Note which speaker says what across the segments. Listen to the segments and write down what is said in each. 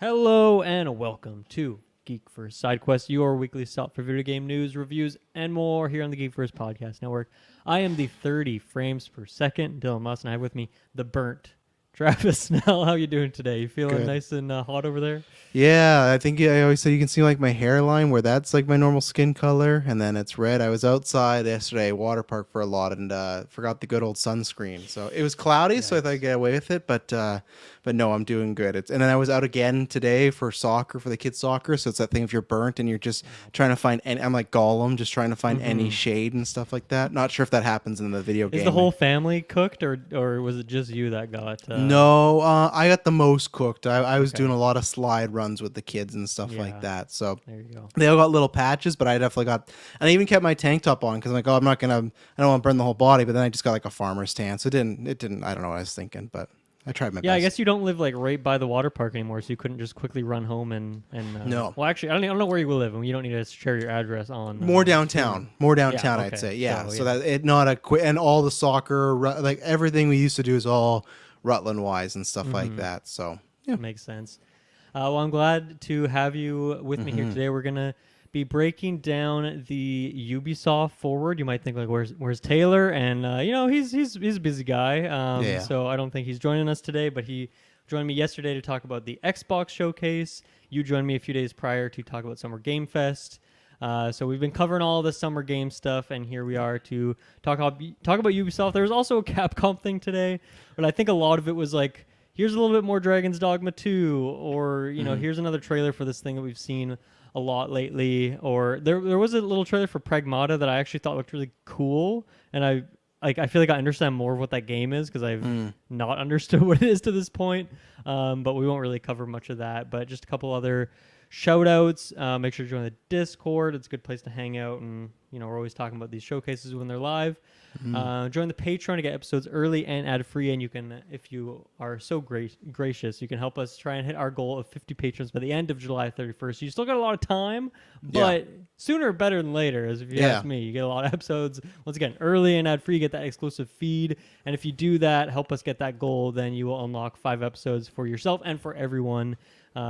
Speaker 1: Hello and welcome to Geek First Sidequest, your weekly stop for video game news, reviews, and more here on the Geek First Podcast Network. I am the 30 frames per second Dylan Moss, and I have with me the burnt Travis Snell. How you doing today? You feeling
Speaker 2: Good.
Speaker 1: nice and hot over there?
Speaker 2: Yeah, I think I always say you can see like my hairline where that's like my normal skin color, and then it's red. I was outside yesterday, water park for a lot, and forgot the good old sunscreen. So it was cloudy, so I thought I'd get away with it, but no, I'm doing good. And then I was out again today for soccer, for the kids' soccer. So it's that thing if you're burnt and you're just trying to find, and I'm like Gollum, just trying to find any shade and stuff like that. Not sure if that happens in the video game.
Speaker 1: Is the whole family cooked, or was it just you that got?
Speaker 2: No, I got the most cooked. I was doing a lot of slide runs with the kids and stuff like that. So
Speaker 1: there you go.
Speaker 2: they all got little patches, but I definitely got, and I even kept my tank top on because I'm like, oh, I don't want to burn the whole body. But then I just got like a farmer's tan, so it didn't. I don't know what I was thinking, but I tried my best.
Speaker 1: Yeah, I guess you don't live like right by the water park anymore, so you couldn't just quickly run home and
Speaker 2: No.
Speaker 1: Well, actually, I don't know where you live, and you don't need to share your address on.
Speaker 2: More downtown,
Speaker 1: Yeah,
Speaker 2: I'd say. Yeah,
Speaker 1: So,
Speaker 2: so that it not a quick, and all the soccer, like everything we used to do is all Rutland wise and stuff like that. So yeah,
Speaker 1: makes sense. Well, I'm glad to have you with me here today. We're gonna be breaking down the Ubisoft Forward. You might think like, where's Taylor? And he's a busy guy. So I don't think he's joining us today. But he joined me yesterday to talk about the Xbox showcase. You joined me a few days prior to talk about Summer Game Fest. So we've been covering all the summer game stuff, and here we are to talk about Ubisoft. There was also a Capcom thing today, but I think a lot of it was like, here's a little bit more Dragon's Dogma 2, or here's another trailer for this thing that we've seen a lot lately. Or there was a little trailer for Pragmata that I actually thought looked really cool, and I feel like I understand more of what that game is because I've not understood what it is to this point. But we won't really cover much of that. But just a couple other shout outs. Make sure to join the Discord. It's a good place to hang out, and we're always talking about these showcases when they're live. Join the Patreon to get episodes early and ad free, and you can, if you are so gracious, you can help us try and hit our goal of 50 patrons by the end of July 31st. You still got a lot of time, but sooner better than later, as if you ask me. You get a lot of episodes once again early and ad free. You get that exclusive feed, and if you do that, help us get that goal, then you will unlock 5 episodes for yourself and for everyone.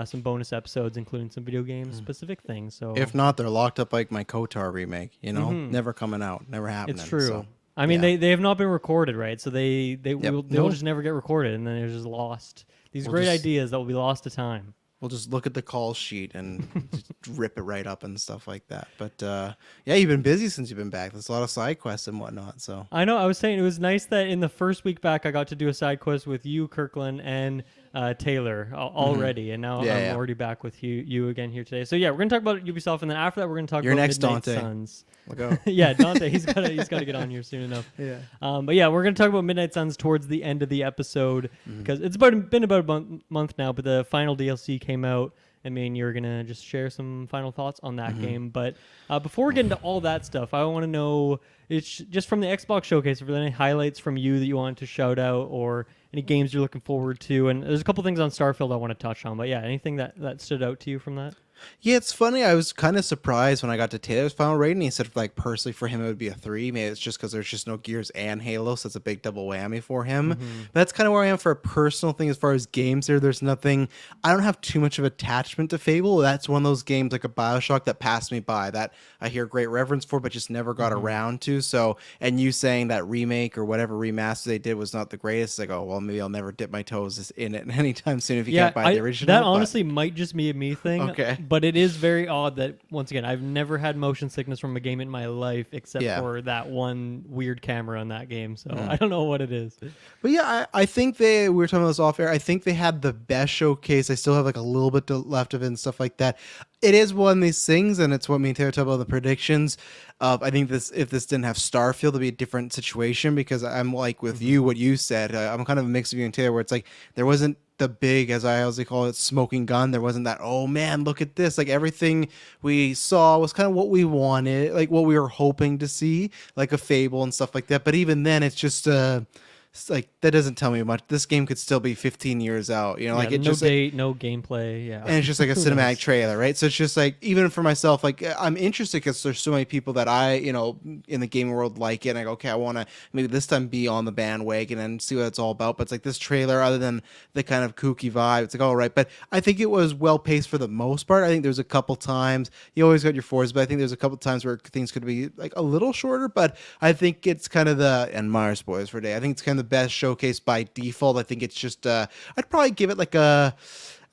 Speaker 1: Some bonus episodes, including some video game specific things. So
Speaker 2: if not, they're locked up like my KOTOR remake. Never coming out, never happening.
Speaker 1: It's true.
Speaker 2: So,
Speaker 1: I mean, they have not been recorded, right? So they will just never get recorded, and then they're just lost. These great ideas that will be lost to time.
Speaker 2: We'll just look at the call sheet and just rip it right up and stuff like that. But you've been busy since you've been back. There's a lot of side quests and whatnot. So
Speaker 1: I know. I was saying it was nice that in the first week back, I got to do a side quest with you, Kirkland, and Taylor already, and now I'm already back with you again here today. So yeah, we're gonna talk about Ubisoft, and then after that, we're gonna talk about
Speaker 2: next
Speaker 1: Midnight
Speaker 2: Dante.
Speaker 1: Suns.
Speaker 2: Go.
Speaker 1: Yeah, Dante, he's gotta get on here soon enough.
Speaker 2: Yeah.
Speaker 1: But yeah, we're gonna talk about Midnight Suns towards the end of the episode because it's been about a month now, but the final DLC came out. I mean, you're going to just share some final thoughts on that game. But before we get into all that stuff, I want to know, it's just from the Xbox showcase, if there are any highlights from you that you want to shout out or any games you're looking forward to. And there's a couple things on Starfield I want to touch on. But yeah, anything that stood out to you from that?
Speaker 2: Yeah, it's funny. I was kind of surprised when I got to Taylor's final rating. He said, like, personally for him, it would be a 3. Maybe it's just because there's just no Gears and Halo, so it's a big double whammy for him. But that's kind of where I am for a personal thing as far as games there. There's nothing. I don't have too much of attachment to Fable. That's one of those games like a Bioshock that passed me by that I hear great reverence for, but just never got around to. So, and you saying that remake or whatever remaster they did was not the greatest, like, oh, well, maybe I'll never dip my toes in it anytime soon if you can't buy the original.
Speaker 1: That honestly might just be a me thing.
Speaker 2: Okay.
Speaker 1: But it is very odd that, once again, I've never had motion sickness from a game in my life except for that one weird camera in that game. So I don't know what it is.
Speaker 2: But yeah, I think we were talking about this off air. I think they had the best showcase. I still have like a little bit left of it and stuff like that. It is one of these things, and it's what me and Taylor talk about the predictions. I think if this didn't have Starfield, it'd be a different situation because I'm like with you, what you said. I'm kind of a mix of you and Taylor, where it's like there wasn't the big, as I always call it, smoking gun. There wasn't that, oh man, look at this. Like everything we saw was kind of what we wanted, like what we were hoping to see, like a Fable and stuff like that. But even then, it's just it's like that doesn't tell me much. This game could still be 15 years out, you know, like it
Speaker 1: no
Speaker 2: just
Speaker 1: date, no gameplay, yeah.
Speaker 2: and it's just like a
Speaker 1: Who
Speaker 2: cinematic
Speaker 1: knows?
Speaker 2: trailer, right? So it's just like, even for myself, like I'm interested because there's so many people that I, you know, in the gaming world like it, and I go, okay, I want to maybe this time be on the bandwagon and see what it's all about. But it's like this trailer, other than the kind of kooky vibe, it's like, all right. But I think it was well paced for the most part. I think there's a couple times, you always got your fours, but I think there's a couple times where things could be like a little shorter. But I think it's kind of and Myers spoilers for today, I think it's kind of the best showcase by default. I think it's just, I'd probably give it like a,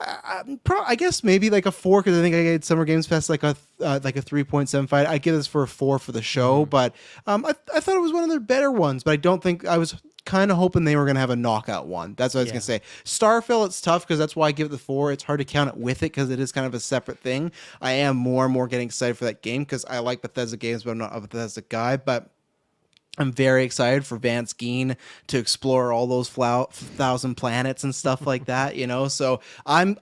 Speaker 2: I guess maybe like a 4, because I think I gave Summer Games Fest like a 3.75. I give this for a 4 for the show, but I thought it was one of their better ones. But I don't think I was kind of hoping they were going to have a knockout one. That's what I was going to say. Starfield, it's tough because that's why I give it the 4. It's hard to count it with it because it is kind of a separate thing. I am more and more getting excited for that game because I like Bethesda games, but I'm not a Bethesda guy. But I'm very excited for Vance Geen to explore all those 1,000 planets and stuff like that, you know. So I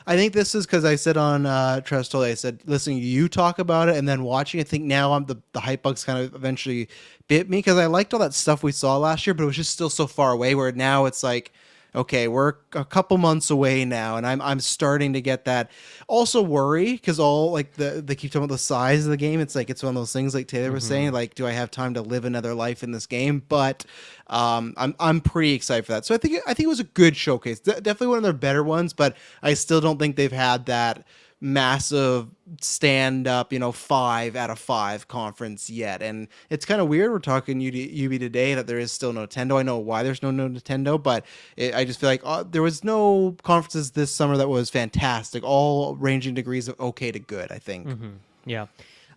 Speaker 2: think this is because I said on Trestole, I said listening to you talk about it and then watching. I think now the hype bugs kind of eventually bit me because I liked all that stuff we saw last year, but it was just still so far away. Where now it's like, okay, we're a couple months away now, and I'm starting to get that also worry because all like they keep talking about the size of the game. It's like it's one of those things like Taylor was saying, like, do I have time to live another life in this game? But I'm pretty excited for that. So I think it was a good showcase, definitely one of their better ones, but I still don't think they've had that massive stand up, 5 out of 5 conference yet. And it's kind of weird. We're talking UB today that there is still no Nintendo. I know why there's no Nintendo, but I just feel like there was no conferences this summer that was fantastic, all ranging degrees of okay to good, I think.
Speaker 1: Yeah.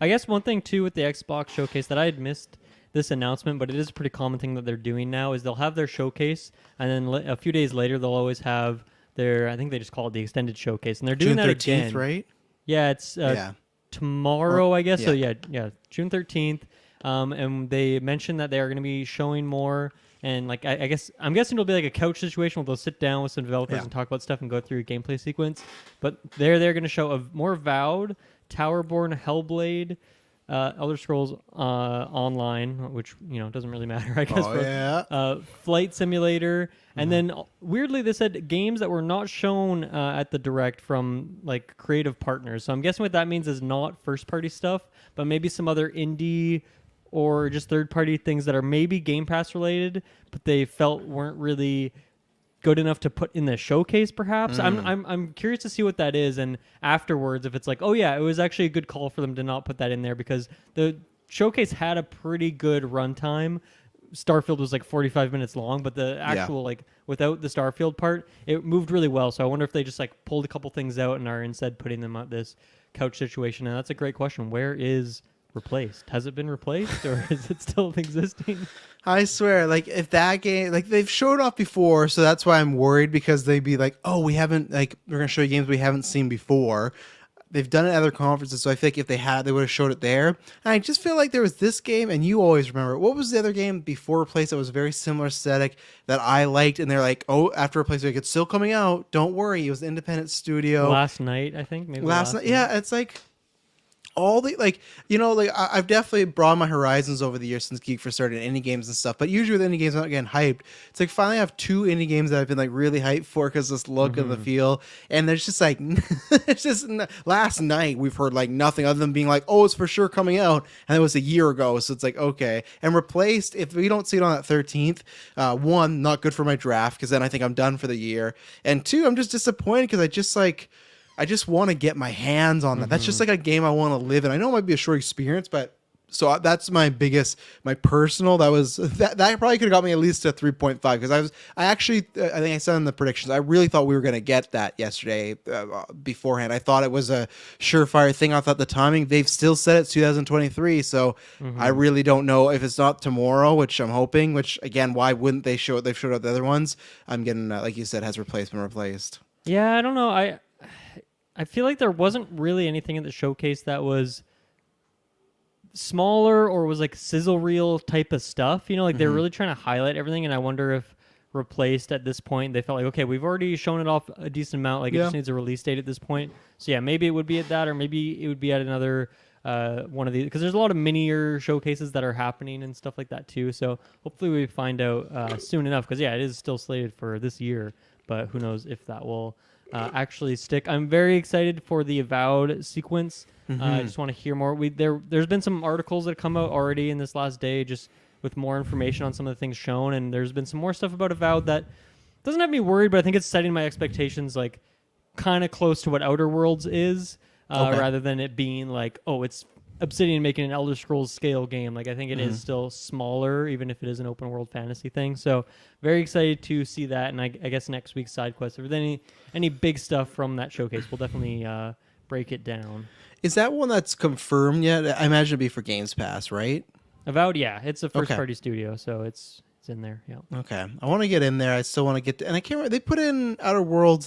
Speaker 1: I guess one thing too with the Xbox showcase that I had missed this announcement, but it is a pretty common thing that they're doing now, is they'll have their showcase and then a few days later they'll always have I think they just call it the extended showcase, and they're doing
Speaker 2: June
Speaker 1: that
Speaker 2: 13th,
Speaker 1: again.
Speaker 2: right?
Speaker 1: Yeah, it's tomorrow, I guess.
Speaker 2: Yeah.
Speaker 1: So yeah, June 13th. And they mentioned that they are going to be showing more, and like I'm guessing it'll be like a couch situation where they'll sit down with some developers and talk about stuff and go through a gameplay sequence. But they're going to show more Avowed, Towerborn, Hellblade, Elder Scrolls Online, which doesn't really matter, I guess. Flight Simulator, and then weirdly they said games that were not shown at the Direct from like creative partners. So I'm guessing what that means is not first party stuff, but maybe some other indie or just third party things that are maybe Game Pass related, but they felt weren't really good enough to put in the showcase, perhaps. I'm curious to see what that is, and afterwards if it's like, oh yeah, it was actually a good call for them to not put that in there because the showcase had a pretty good runtime. Starfield was like 45 minutes long, but the actual like without the Starfield part, it moved really well. So I wonder if they just like pulled a couple things out and are instead putting them at this couch situation. And that's a great question. Where is replaced? Has it been replaced or is it still existing?
Speaker 2: I swear, like if that game, like they've showed off before, so that's why I'm worried because they'd be like, oh, we're gonna show you games we haven't seen before. They've done it at other conferences, so I think if they would have showed it there. And I just feel like there was this game, and you always remember, what was the other game before Replace that was a very similar aesthetic that I liked, and they're like, oh, after Replace, like, it's still coming out, don't worry, it was an independent studio.
Speaker 1: Last night, I think. Maybe
Speaker 2: last night. Yeah, it's like all the I've definitely broadened my horizons over the years since Geek for started indie games and stuff. But usually with indie games, I'm not getting hyped. It's like finally I have 2 indie games that I've been like really hyped for because this look and the feel. And there's just like it's just last night we've heard like nothing other than being like, oh, it's for sure coming out, and it was a year ago. So it's like okay. And Replaced, if we don't see it on that 13th, 1, not good for my draft because then I think I'm done for the year, and 2, I'm just disappointed because I just want to get my hands on that. That's just like a game I want to live in. I know it might be a short experience, but so that's my personal. That probably could have got me at least a 3.5 because I think I said in the predictions, I really thought we were going to get that yesterday beforehand. I thought it was a surefire thing. I thought the timing, they've still said it's 2023. So I really don't know if it's not tomorrow, which I'm hoping, which again, why wouldn't they show it? They've showed up the other ones. I'm getting, like you said, has replaced.
Speaker 1: Yeah, I don't know. I feel like there wasn't really anything in the showcase that was smaller or was like sizzle reel type of stuff. Like they're really trying to highlight everything, and I wonder if Replaced at this point, they felt like, okay, we've already shown it off a decent amount. Like it just needs a release date at this point. So yeah, maybe it would be at that, or maybe it would be at another one of these, because there's a lot of minier showcases that are happening and stuff like that too. So hopefully we find out soon enough, because yeah, it is still slated for this year, but who knows if that will actually stick. I'm very excited for the Avowed sequence. I just want to hear more. There's been some articles that have come out already in this last day, just with more information on some of the things shown, and there's been some more stuff about Avowed that doesn't have me worried, but I think it's setting my expectations like kind of close to what Outer Worlds is, rather than it being like, oh, it's Obsidian making an Elder Scrolls scale game. Like, I think it is still smaller, even if it is an open world fantasy thing. So very excited to see that, and I guess next week's Sidequest, if there's any big stuff from that showcase, we'll definitely break it down.
Speaker 2: Is that one that's confirmed yet? I imagine it'd be for Games Pass, right?
Speaker 1: Avowed, yeah, it's a first-party studio, so it's in there. Yeah.
Speaker 2: Okay, I want to get in there. I still want to get, and I can't remember. They put in Outer Worlds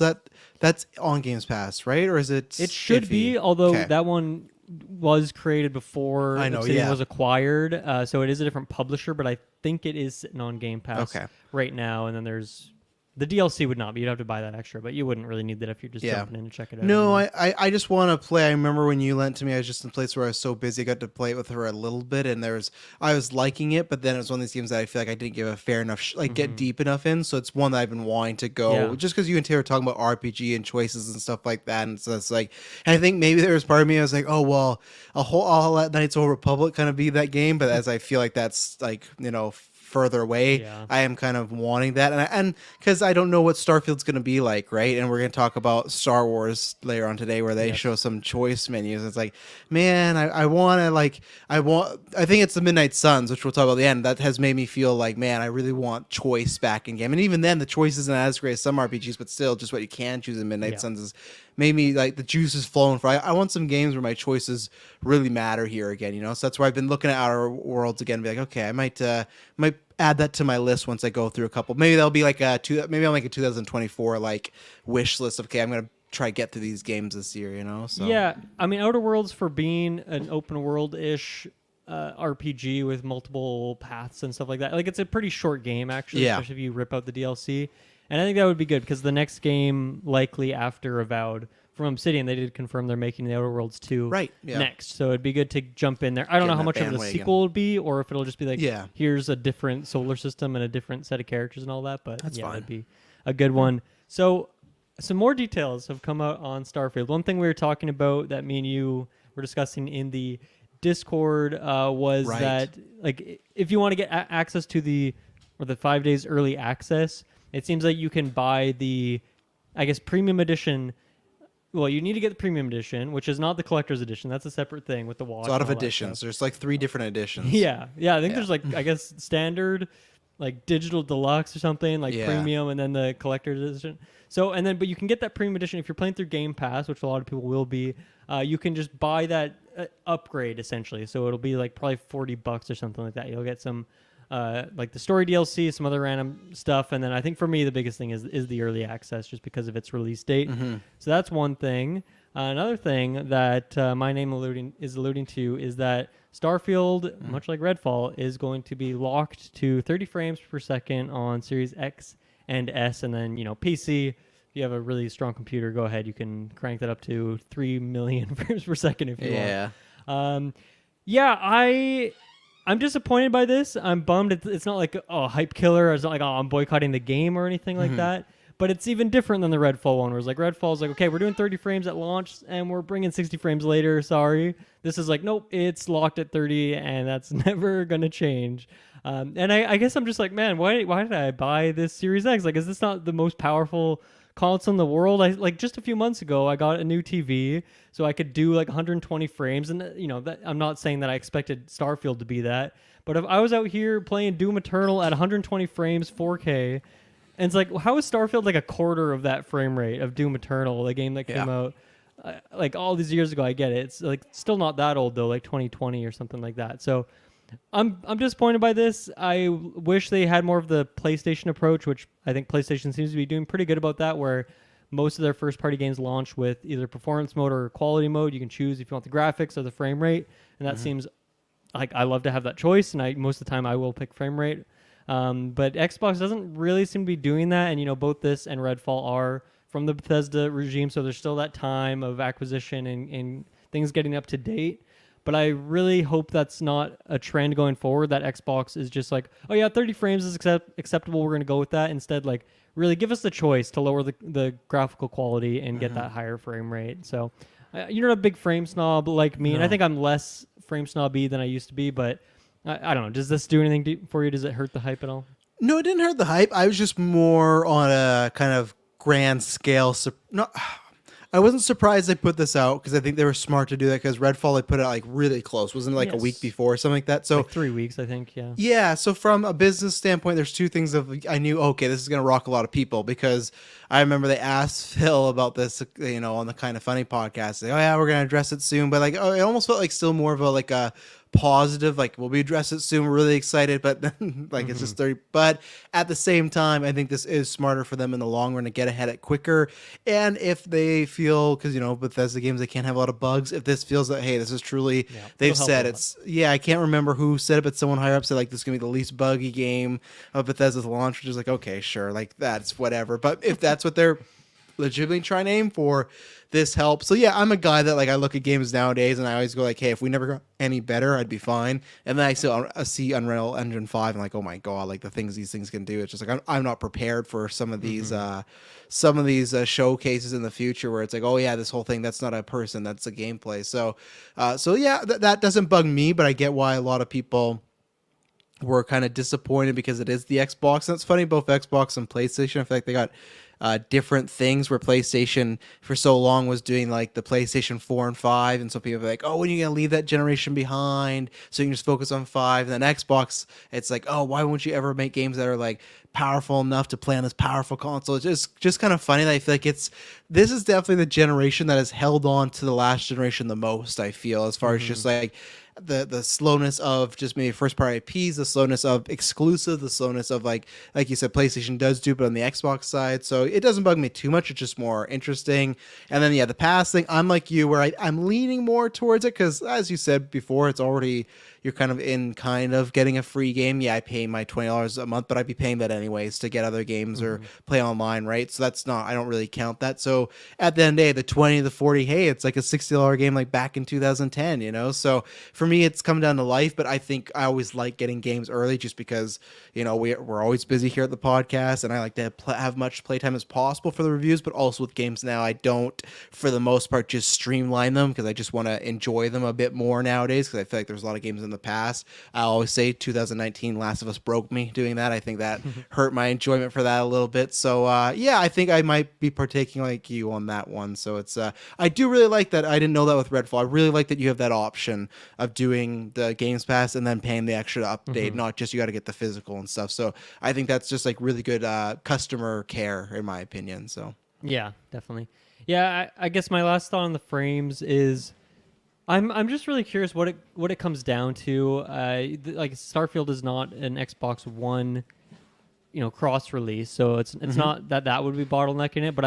Speaker 2: that's on Games Pass, right? Or is it?
Speaker 1: It should
Speaker 2: iffy?
Speaker 1: be, although that one was created before Obsidian was acquired, so it is a different publisher. But I think it is sitting on Game Pass right now. And then there's the DLC would not be. You'd have to buy that extra, but you wouldn't really need that if you're just jumping in to check it out.
Speaker 2: No, I just want to play. I remember when you lent to me, I was just in a place where I was so busy. I got to play it with her a little bit, and I was liking it, but then it was one of these games that I feel like I didn't give a fair enough, get deep enough in. So it's one that I've been wanting to go, just because you and Taylor were talking about RPG and choices and stuff like that. And so it's like, and I think maybe there was part of me, I was like, oh, well, I'll let Knights of the Old Republic kind of be that game. But as I feel like that's like, further away, I am kind of wanting that, and because I don't know what Starfield's going to be like, right? And we're going to talk about Star Wars later on today, where they show some choice menus. It's like, man, I think it's the Midnight Suns, which we'll talk about at the end. That has made me feel like, man, I really want choice back in game. And even then, the choice isn't as great as some RPGs, but still, just what you can choose in Midnight Suns is made me like the juice is flowing for. I want some games where my choices really matter here again, So that's why I've been looking at Outer Worlds again, and be like, okay, I might add that to my list once I go through a couple. Maybe that'll be like maybe I'll make a 2024 like wish list of, okay, I'm gonna try to get through these games this year, So
Speaker 1: yeah, I mean, Outer Worlds, for being an open world ish RPG with multiple paths and stuff like that, like it's a pretty short game actually, especially if you rip out the DLC. And I think that would be good, because the next game, likely after Avowed, from Obsidian, they did confirm they're making the Outer Worlds 2 next. So it'd be good to jump in there. I don't know how much of the sequel would be, or if it'll just be like, here's a different solar system and a different set of characters and all that. But that's fine. That'd be a good one. So some more details have come out on Starfield. One thing we were talking about that me and you were discussing in the Discord was that, like, if you want to get access to the 5 days early access, it seems like you can buy the, I guess, premium edition. Well, you need to get the premium edition, which is not the collector's edition. That's a separate thing with the watch.
Speaker 2: It's a lot of editions. There's like 3 different editions.
Speaker 1: Yeah. I think there's like, I guess, standard, like digital deluxe or something, like premium, and then the collector's edition. So, but you can get that premium edition if you're playing through Game Pass, which a lot of people will be. You can just buy that upgrade essentially. So it'll be like probably $40 or something like that. You'll get some. Like the story DLC, some other random stuff, and then I think for me the biggest thing is the early access, just because of its release date. So that's one thing. Another thing that my name is alluding to is that Starfield, much like Redfall, is going to be locked to 30 frames per second on Series X and S, and then PC. If you have a really strong computer, go ahead. You can crank that up to 3 million frames per second if you want. I'm disappointed by this. I'm bummed. It's not like hype killer. It's not like I'm boycotting the game or anything like that. But it's even different than the Redfall one, where it's like Redfall's like, okay, we're doing 30 frames at launch and we're bringing 60 frames later. Sorry. This is like, nope, it's locked at 30 and that's never gonna change. And I guess I'm just like, man, why did I buy this Series X? Like, is this not the most powerful console in the world? I like just a few months ago I got a new TV so I could do like 120 frames, and that I'm not saying that I expected Starfield to be that, but if I was out here playing Doom Eternal at 120 frames 4K, and it's like, how is Starfield like a quarter of that frame rate of Doom Eternal, the game that came out like all these years ago? I get it, it's like still not that old though, like 2020 or something like that. So I'm disappointed by this. I wish they had more of the PlayStation approach, which I think PlayStation seems to be doing pretty good about that, where most of their first-party games launch with either performance mode or quality mode. You can choose if you want the graphics or the frame rate, and that seems like I love to have that choice, and most of the time I will pick frame rate. But Xbox doesn't really seem to be doing that, and both this and Redfall are from the Bethesda regime, so there's still that time of acquisition and things getting up to date. But I really hope that's not a trend going forward, that Xbox is just like, oh yeah, 30 frames is acceptable, we're going to go with that. Instead, like, really give us the choice to lower the graphical quality and get that higher frame rate. So you're not a big frame snob like me, and I think I'm less frame snobby than I used to be, but I don't know. Does this do anything for you? Does it hurt the hype at all?
Speaker 2: No, it didn't hurt the hype. I was just more on a kind of grand scale. No, I wasn't surprised they put this out because I think they were smart to do that because Redfall, they put it out like really close. Wasn't it like a week before or something like that? So
Speaker 1: like 3 weeks, I think, yeah.
Speaker 2: Yeah, so from a business standpoint, there's two things of I knew, okay, this is going to rock a lot of people because I remember they asked Phil about this, on the Kind of Funny podcast. Like, oh yeah, we're going to address it soon. But like, it almost felt like still more of a positive, like we'll be address it soon. We're really excited, but then like it's just 30. But at the same time, I think this is smarter for them in the long run to get ahead it quicker. And if they feel, because Bethesda games, they can't have a lot of bugs. If this feels that, hey, this is truly, they've said it's, I can't remember who said it, but someone higher up said like this is gonna be the least buggy game of Bethesda's launch, which is like, okay, sure, like that's whatever. But if that's what they're legitimately trying to aim for, this helps. So yeah, I'm a guy that like I look at games nowadays and I always go like, hey, if we never got any better, I'd be fine. And then I see Unreal Engine 5 and like, oh my god, like the things these things can do. It's just like I'm not prepared for some of these showcases in the future where it's like, oh yeah, this whole thing, that's not a person, that's a gameplay. So yeah, that doesn't bug me, but I get why a lot of people were kind of disappointed because it is the Xbox. And it's funny, both Xbox and PlayStation, I feel like they got different things where PlayStation for so long was doing like the PlayStation 4 and 5, and so people were like, oh, when are you gonna leave that generation behind so you can just focus on 5? And then Xbox, it's like, oh, why won't you ever make games that are like powerful enough to play on this powerful console? It's just kind of funny that I feel like this is definitely the generation that has held on to the last generation the most, I feel, as far as just like the slowness of just maybe first party IPs, the slowness of exclusive, the slowness of like you said, PlayStation does do, but on the Xbox side. So it doesn't bug me too much. It's just more interesting. And then the pass thing, I'm like you, where I'm leaning more towards it because, as you said before, it's already, you're kind of getting a free game. Yeah, I pay my $20 a month, but I'd be paying that anyways to get other games or play online, right? So that's not, I don't really count that. So at the end of the day, the 20, the 40, hey, it's like a $60 game like back in 2010, So for me, it's come down to life, but I think I always like getting games early just because, we're always busy here at the podcast, and I like to have much playtime as possible for the reviews, but also with games now, I don't, for the most part, just streamline them because I just want to enjoy them a bit more nowadays because I feel like there's a lot of games in the past. I always say 2019 Last of Us broke me doing that. I think that hurt my enjoyment for that a little bit. So yeah, I think I might be partaking like you on that one. So it's I do really like that. I didn't know that with Redfall. I really like that you have that option of doing the Games Pass and then paying the extra to update, not just you got to get the physical and stuff. So I think that's just like really good customer care in my opinion. So
Speaker 1: yeah, definitely. Yeah, I guess my last thought on the frames is I'm just really curious what it comes down to. Like Starfield is not an Xbox One, cross release, so it's not that would be bottlenecking it. But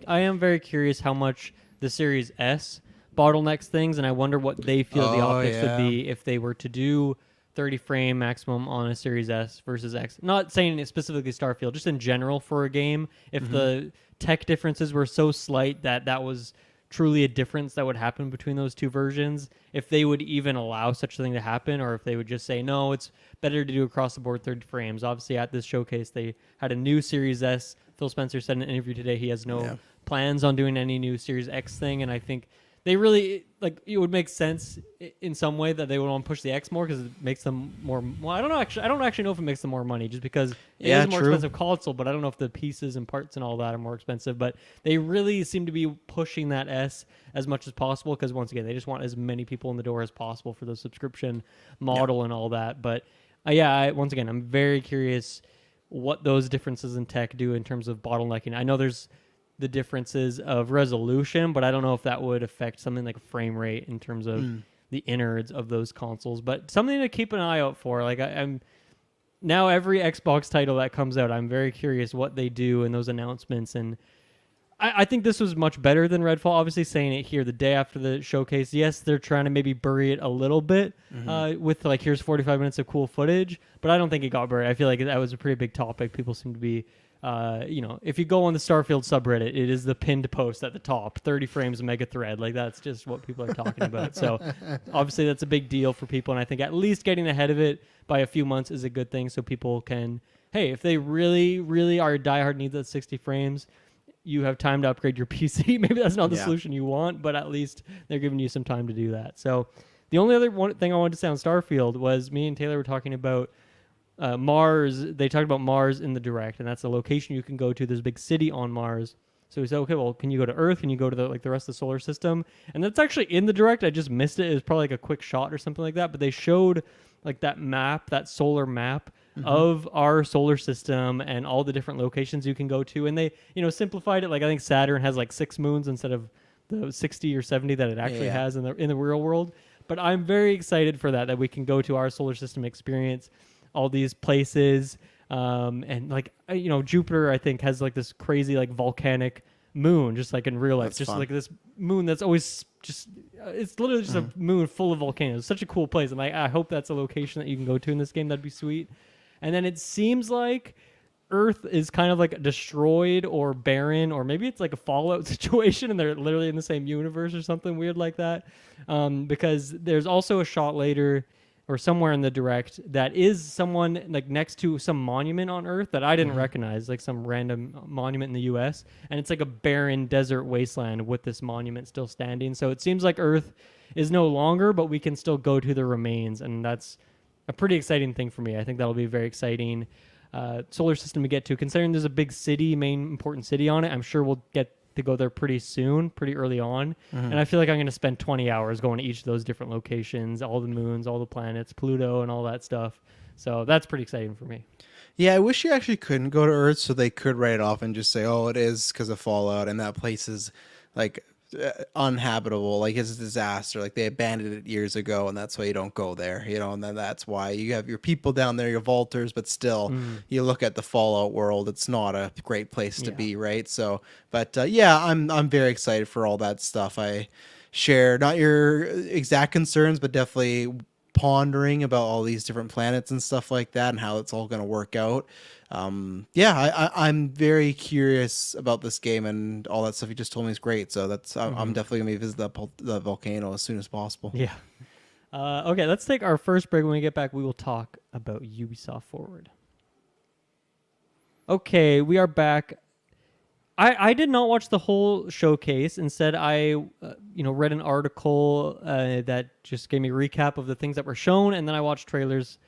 Speaker 1: I am very curious how much the Series S bottlenecks things, and I wonder what they feel the optics would be if they were to do 30 frame maximum on a Series S versus X. Not saying it specifically Starfield, just in general for a game. If the tech differences were so slight that was truly a difference that would happen between those two versions, if they would even allow such a thing to happen, or if they would just say, no, it's better to do across the board 30 frames. Obviously, at this showcase, they had a new Series S. Phil Spencer said in an interview today he has no plans on doing any new Series X thing, and I think they really, like, it would make sense in some way that they would want to push the X more because it makes them more. Well, I don't know. Actually, I don't actually know if it makes them more money just because it is a more expensive console. But I don't know if the pieces and parts and all that are more expensive. But they really seem to be pushing that S as much as possible because once again, they just want as many people in the door as possible for the subscription model and all that. But once again, I'm very curious what those differences in tech do in terms of bottlenecking. I know there's the differences of resolution, but I don't know if that would affect something like frame rate in terms of the innards of those consoles. But something to keep an eye out for. Like I'm now, every Xbox title that comes out, I'm very curious what they do in those announcements. And I think this was much better than Redfall. Obviously, saying it here the day after the showcase. Yes, they're trying to maybe bury it a little bit with like, here's 45 minutes of cool footage, but I don't think it got buried. I feel like that was a pretty big topic. People seem to be if you go on the Starfield subreddit, it is the pinned post at the top, 30 frames mega thread. Like, that's just what people are talking about. So obviously that's a big deal for people. And I think at least getting ahead of it by a few months is a good thing. So people can, hey, if they really, really are diehard needs at 60 frames, you have time to upgrade your PC. Maybe that's not the solution you want, but at least they're giving you some time to do that. So the only other thing I wanted to say on Starfield was me and Taylor were talking about Mars. They talked about Mars in the direct, and that's a location you can go to. There's a big city on Mars. So we said, okay, well, can you go to Earth? Can you go to the rest of the solar system? And that's actually in the direct. I just missed it. It was probably like a quick shot or something like that. But they showed like that map, that solar map of our solar system and all the different locations you can go to. And they, simplified it. Like, I think Saturn has like 6 moons instead of the 60 or 70 that it actually has in the real world. But I'm very excited for that we can go to our solar system, experience all these places. And like, Jupiter, I think, has like this crazy like volcanic moon, just like in real life. That's just fun. Like this moon that's always just, it's literally just a moon full of volcanoes. Such a cool place. And I hope that's a location that you can go to in this game. That'd be sweet. And then it seems like Earth is kind of like destroyed or barren, or maybe it's like a Fallout situation and they're literally in the same universe or something weird like that. Because there's also a shot later or somewhere in the direct that is someone like next to some monument on Earth that I didn't recognize, like some random monument in the US. And it's like a barren desert wasteland with this monument still standing. So it seems like Earth is no longer, but we can still go to the remains. And that's a pretty exciting thing for me. I think that'll be very exciting solar system to get to, considering there's a big city, main important city on it. I'm sure we'll get to go there pretty soon, pretty early on. And I feel like I'm going to spend 20 hours going to each of those different locations, all the moons, all the planets, Pluto, and all that stuff. So that's pretty exciting for me.
Speaker 2: Yeah, I wish you actually couldn't go to Earth so they could write it off and just say, oh, it is because of Fallout and that place is like uninhabitable, like it's a disaster, like they abandoned it years ago and that's why you don't go there, and then that's why you have your people down there, your vaulters, but still you look at the Fallout world, it's not a great place to be, right? So but I'm very excited for all that stuff. I share not your exact concerns, but definitely pondering about all these different planets and stuff like that and how it's all going to work out. I'm very curious about this game, and all that stuff you just told me is great. So that's I'm definitely gonna visit the volcano as soon as possible.
Speaker 1: Yeah. Okay, let's take our first break. When we get back, we will talk about Ubisoft Forward. Okay, we are back. I did not watch the whole showcase. Instead, I read an article that just gave me a recap of the things that were shown, and then I watched trailers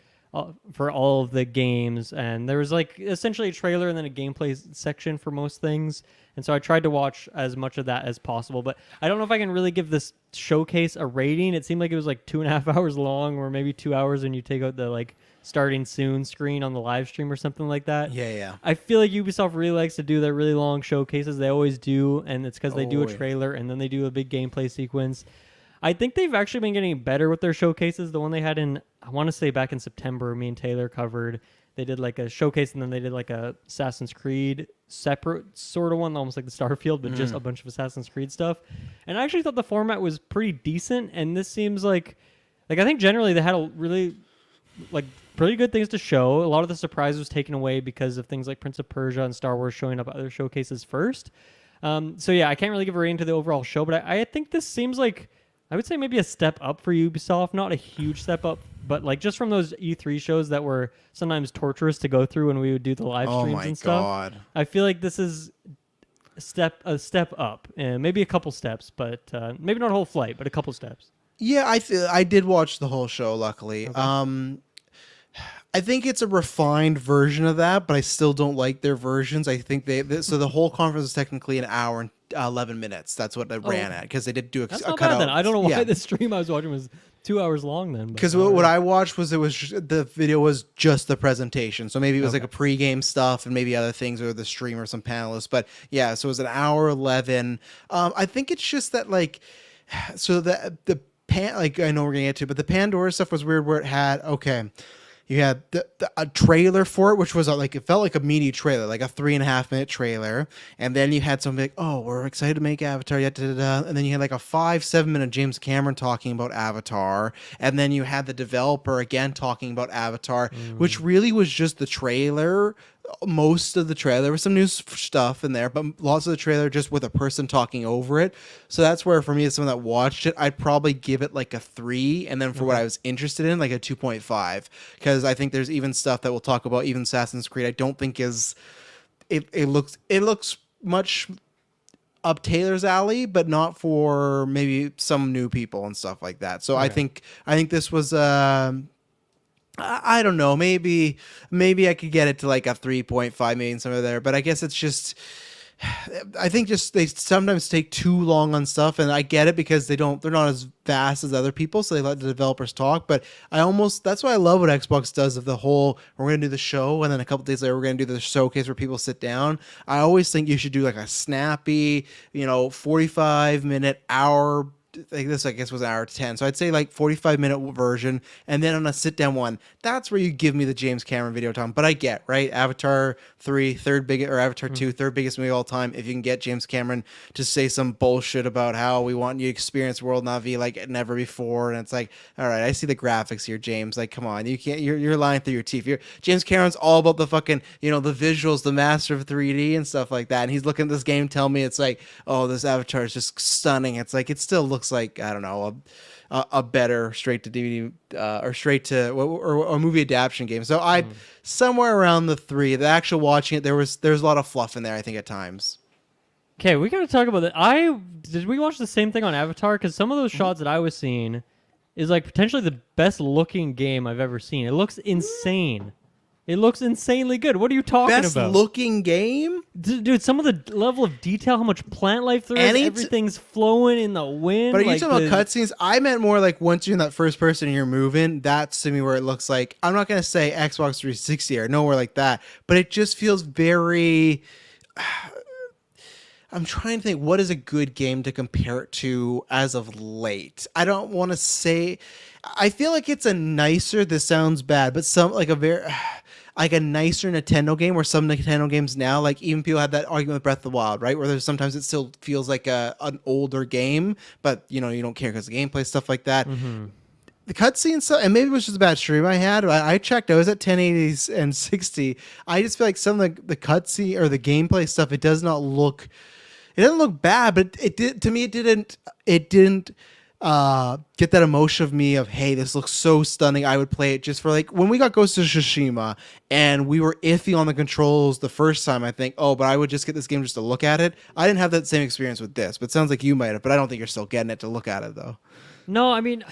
Speaker 1: for all of the games, and there was like essentially a trailer and then a gameplay section for most things, and so I tried to watch as much of that as possible. But I don't know if I can really give this showcase a rating. It seemed like it was like 2.5 hours long, or maybe 2 hours when you take out the like starting soon screen on the live stream or something like that.
Speaker 2: Yeah.
Speaker 1: I feel like Ubisoft really likes to do their really long showcases. They always do, and it's because they do a trailer and then they do a big gameplay sequence. I think they've actually been getting better with their showcases. The one they had in, I want to say back in September, me and Taylor covered. They did like a showcase, and then they did like a Assassin's Creed separate sort of one, almost like the Starfield, but just a bunch of Assassin's Creed stuff. And I actually thought the format was pretty decent, and this seems like I think generally they had a really pretty good things to show. A lot of the surprise was taken away because of things like Prince of Persia and Star Wars showing up at other showcases first. So yeah, I can't really give a rating to the overall show, but I think this seems like, I would say maybe a step up for Ubisoft. Not a huge step up, but like just from those E3 shows that were sometimes torturous to go through when we would do the live streams and stuff. Oh my God. I feel like this is a step up, and maybe a couple steps, but maybe not a whole flight, but a couple steps.
Speaker 2: Yeah, I did watch the whole show, luckily. Okay. I think it's a refined version of that, but I still don't like their versions. I think so the whole conference is technically an hour and 11 minutes. That's what it ran at, because they did do
Speaker 1: That's not bad then. I don't know why the stream I was watching was 2 hours long then.
Speaker 2: Because what I watched was the video was just the presentation. So maybe it was like a pregame stuff and maybe other things, or the stream or some panelists. But yeah, so it was an hour 11. I think it's just that so I know we're gonna get to, but the Pandora stuff was weird, where it had you had a trailer for it, which was it felt like a meaty trailer, like a 3.5 minute trailer. And then you had something like, oh, we're excited to make Avatar. And then you had like a 5-7 minute James Cameron talking about Avatar. And then you had the developer again talking about Avatar, which really was just the trailer most of the trailer. There was some new stuff in there, but lots of the trailer just with a person talking over it. So that's where, for me, as someone that watched it, I'd probably give it like a 3, and then for what I was interested in, like a 2.5, because I think there's even stuff that we'll talk about, even Assassin's Creed, I don't think is it looks much up Taylor's alley, but not for maybe some new people and stuff like that. So I think this was I don't know, maybe I could get it to like a 3.5, maybe somewhere there, but I guess it's just, I think just they sometimes take too long on stuff, and I get it because they're not as fast as other people, so they let the developers talk. But that's why I love what Xbox does of the whole, we're going to do the show, and then a couple days later we're going to do the showcase where people sit down. I always think you should do like a snappy, 45-minute, hour, like this, I guess, was an hour 10. So I'd say like 45-minute version, and then on a sit down one, that's where you give me the James Cameron video time. But I get, right, Avatar 3, Avatar 2, third biggest movie of all time. If you can get James Cameron to say some bullshit about how we want you to experience World Navi like never before, and it's like, all right, I see the graphics here, James. Like, come on, you can't. You're lying through your teeth. James Cameron's all about the fucking, the visuals, the master of 3D and stuff like that. And he's looking at this game, telling me it's like, oh, this Avatar is just stunning. It's like, it still looks like, I don't know, a better straight to DVD or straight to or a movie adaptation game. So I somewhere around the 3. The actual watching it, there's a lot of fluff in there, I think, at times.
Speaker 1: Okay, we got to talk about that. Did we watch the same thing on Avatar? Because some of those shots that I was seeing is like potentially the best looking game I've ever seen. It looks insane. It looks insanely good. What are you talking about?
Speaker 2: Best looking game?
Speaker 1: Dude, some of the level of detail, how much plant life there is, everything's flowing in the wind.
Speaker 2: But are you talking about cutscenes? I meant more like once you're in that first person and you're moving, that's to me where it looks like, I'm not going to say Xbox 360 or nowhere like that, but it just feels very... I'm trying to think, what is a good game to compare it to as of late? I don't want to say... I feel like it's a nicer, this sounds bad, but some like a very... like a nicer Nintendo game, where some Nintendo games now, like even people had that argument with Breath of the Wild, right? Where there's sometimes it still feels like an older game, but you don't care because of the gameplay, stuff like that. The cutscene stuff, and maybe it was just a bad stream I had. I checked, I was at 1080 and 60. I just feel like some of the cutscene or the gameplay stuff, it doesn't look bad, but it did, to me, it didn't get that emotion of me of, hey, this looks so stunning, I would play it. Just for like when we got Ghost of Tsushima and we were iffy on the controls the first time, I think, but I would just get this game just to look at it. I didn't have that same experience with this, but it sounds like you might have. But I don't think you're still getting it to look at it though.
Speaker 1: No, I mean,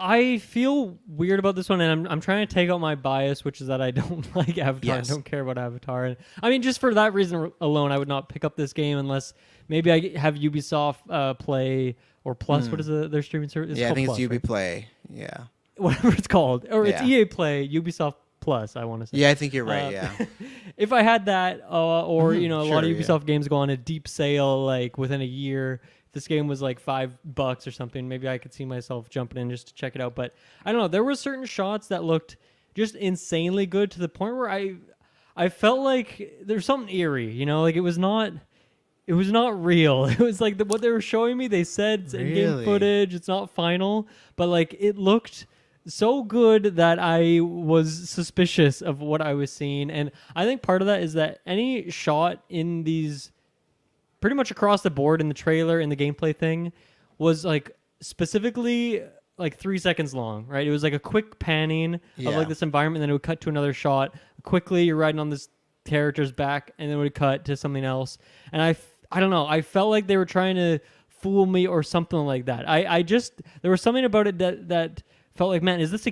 Speaker 1: I feel weird about this one, and I'm trying to take out my bias, which is that I don't like Avatar.
Speaker 2: Yes.
Speaker 1: I don't care about Avatar. And I mean, just for that reason alone, I would not pick up this game unless maybe I have Ubisoft Play or Plus. What is their streaming service?
Speaker 2: I think
Speaker 1: Plus,
Speaker 2: it's Ubi
Speaker 1: right?
Speaker 2: Play. Yeah.
Speaker 1: Whatever it's called. Or it's EA Play, Ubisoft Plus, I want to say.
Speaker 2: Yeah, I think you're right, yeah.
Speaker 1: If I had that, or, a lot of Ubisoft
Speaker 2: yeah.
Speaker 1: games go on a deep sale, like within a year, this game was like $5 or something, maybe I could see myself jumping in just to check it out. But I don't know, there were certain shots that looked just insanely good to the point where I felt like there's something eerie, like it was not real. It was like what they were showing me, they said it's in-game footage, it's not final, but like it looked so good that I was suspicious of what I was seeing. And I think part of that is that any shot in these, pretty much across the board in the trailer and the gameplay thing, was like specifically like 3 seconds long, right? It was like a quick panning of like this environment, and then it would cut to another shot. Quickly, you're riding on this character's back, and then it would cut to something else. And I don't know, I felt like they were trying to fool me or something like that. There was something about it that felt like, man, is this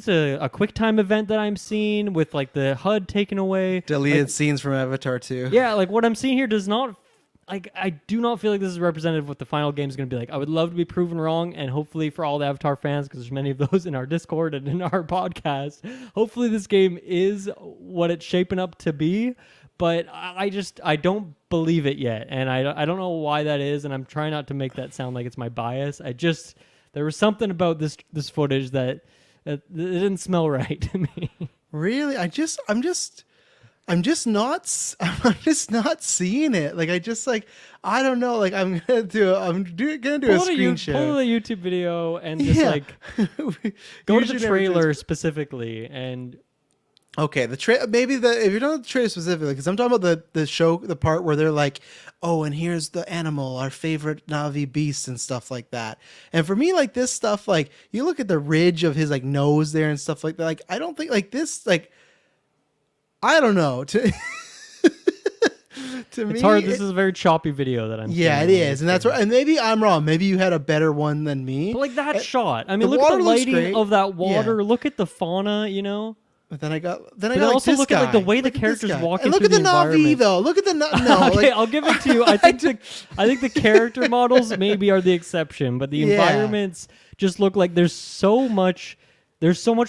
Speaker 1: a quick time event that I'm seeing with like the HUD taken away?
Speaker 2: Deleted scenes from Avatar 2.
Speaker 1: Yeah, like what I'm seeing here does not, like, I do not feel like this is representative of what the final game is going to be like. I would love to be proven wrong, and hopefully for all the Avatar fans, because there's many of those in our Discord and in our podcast, hopefully this game is what it's shaping up to be. But I don't believe it yet, and I don't know why that is, and I'm trying not to make that sound like it's my bias. There was something about this footage that it didn't smell right to me.
Speaker 2: Really? I'm just not seeing it. Like I don't know. Like I'm gonna do a screen share.
Speaker 1: Pull the YouTube video and just go to the trailer specifically, and
Speaker 2: Okay, maybe if you're talking about the trailer specifically, because I'm talking about the part where they're like, oh, and here's the animal, our favorite Navi beast and stuff like that. And for me, like this stuff, like you look at the ridge of his like nose there and stuff like that. Like I don't think like this, like I don't know. To
Speaker 1: It's me, hard. This is a very choppy video that I'm.
Speaker 2: Yeah, it is, and that's right. And maybe I'm wrong. Maybe you had a better one than me.
Speaker 1: But like that shot. I mean, look at the lighting of that water. Yeah. Look at the fauna. You know.
Speaker 2: But then I got
Speaker 1: also
Speaker 2: like,
Speaker 1: look
Speaker 2: guy.
Speaker 1: At like the way the characters walk into
Speaker 2: the
Speaker 1: the
Speaker 2: Navi though. Look at the no.
Speaker 1: Okay,
Speaker 2: like,
Speaker 1: I'll give it to you. I think the character models maybe are the exception, but the environments just look like there's so much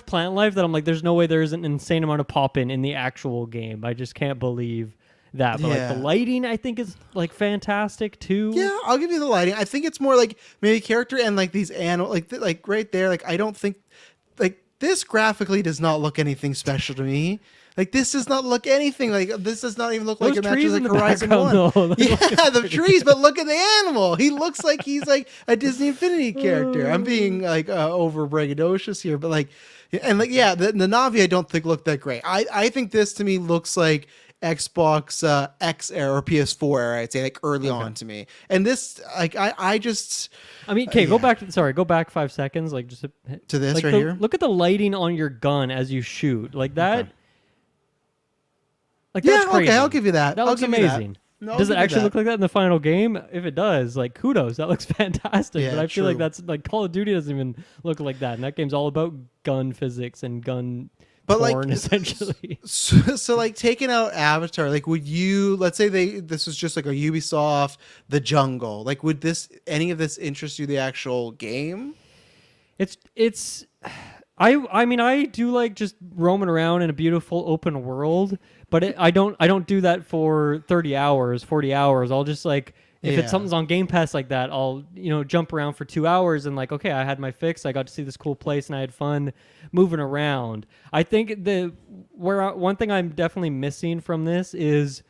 Speaker 1: plant life that I'm like, there's no way there isn't an insane amount of pop-in in the actual game. I just can't believe that. But like the lighting, I think is like fantastic too.
Speaker 2: Yeah, I'll give you the lighting. I think it's more like maybe character and like these animals, like right there. Like I don't think like. This graphically does not look anything special to me. Like this does not look anything like this. Does not even look like it matches like Horizon 1. Yeah, the trees, but look at the animal. He looks like he's like a Disney Infinity character. I'm being like over braggadocious here, but like, and like yeah, the Navi I don't think looked that great. I think this to me looks like Xbox X era or PS4 era. I'd say like early on to me. And this like I just.
Speaker 1: I mean, okay, go back 5 seconds, like just
Speaker 2: to this
Speaker 1: like
Speaker 2: right here.
Speaker 1: Look at the lighting on your gun as you shoot, like that. Okay. Like that's crazy.
Speaker 2: Okay, I'll give you that.
Speaker 1: That looks amazing. No, does it actually look like that in the final game? If it does, like kudos, that looks fantastic. Yeah, but I feel like that's like Call of Duty doesn't even look like that, and that game's all about gun physics and gun. But porn, like essentially,
Speaker 2: so like taking out Avatar, like would you? Let's say this was just like a Ubisoft The Jungle. Like would any of this interest you? The actual game?
Speaker 1: It's. I mean I do like just roaming around in a beautiful open world, but I don't do that for 30 hours, 40 hours. I'll just like. If it's something's on Game Pass like that, I'll jump around for 2 hours and like, okay, I had my fix. I got to see this cool place and I had fun moving around. I think one thing I'm definitely missing from this is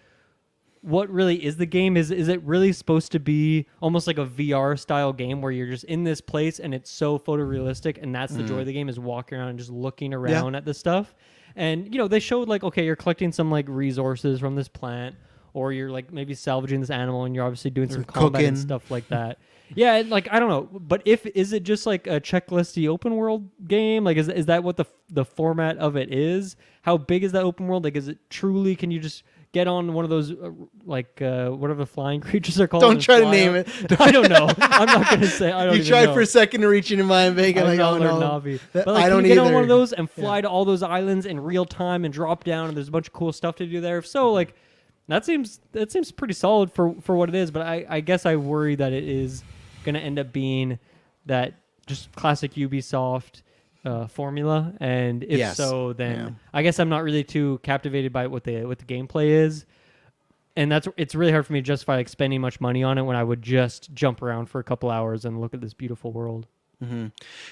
Speaker 1: what really is the game. Is it really supposed to be almost like a VR style game where you're just in this place and it's so photorealistic and that's the joy of the game is walking around and just looking around at this stuff. And they showed like, okay, you're collecting some like resources from this plant. Or you're like maybe salvaging this animal and you're obviously doing some combat and stuff like that. Yeah, like I don't know, but is it just like a checklisty open world game? Like is that what the format of it is? How big is that open world? Like is it truly? Can you just get on one of those whatever the flying creatures are called?
Speaker 2: Don't try to name it.
Speaker 1: I don't know. I'm not gonna say. I don't.
Speaker 2: You tried for a second to reach into my bag and like, oh no.
Speaker 1: Navi. But like, I don't can you get on one of those and fly to all those islands in real time and drop down and there's a bunch of cool stuff to do there. If so, like. That seems pretty solid for what it is, but I guess I worry that it is going to end up being that just classic Ubisoft formula, and if so, then I guess I'm not really too captivated by what the gameplay is, and it's really hard for me to justify like spending much money on it when I would just jump around for a couple hours and look at this beautiful world.
Speaker 2: Mm-hmm.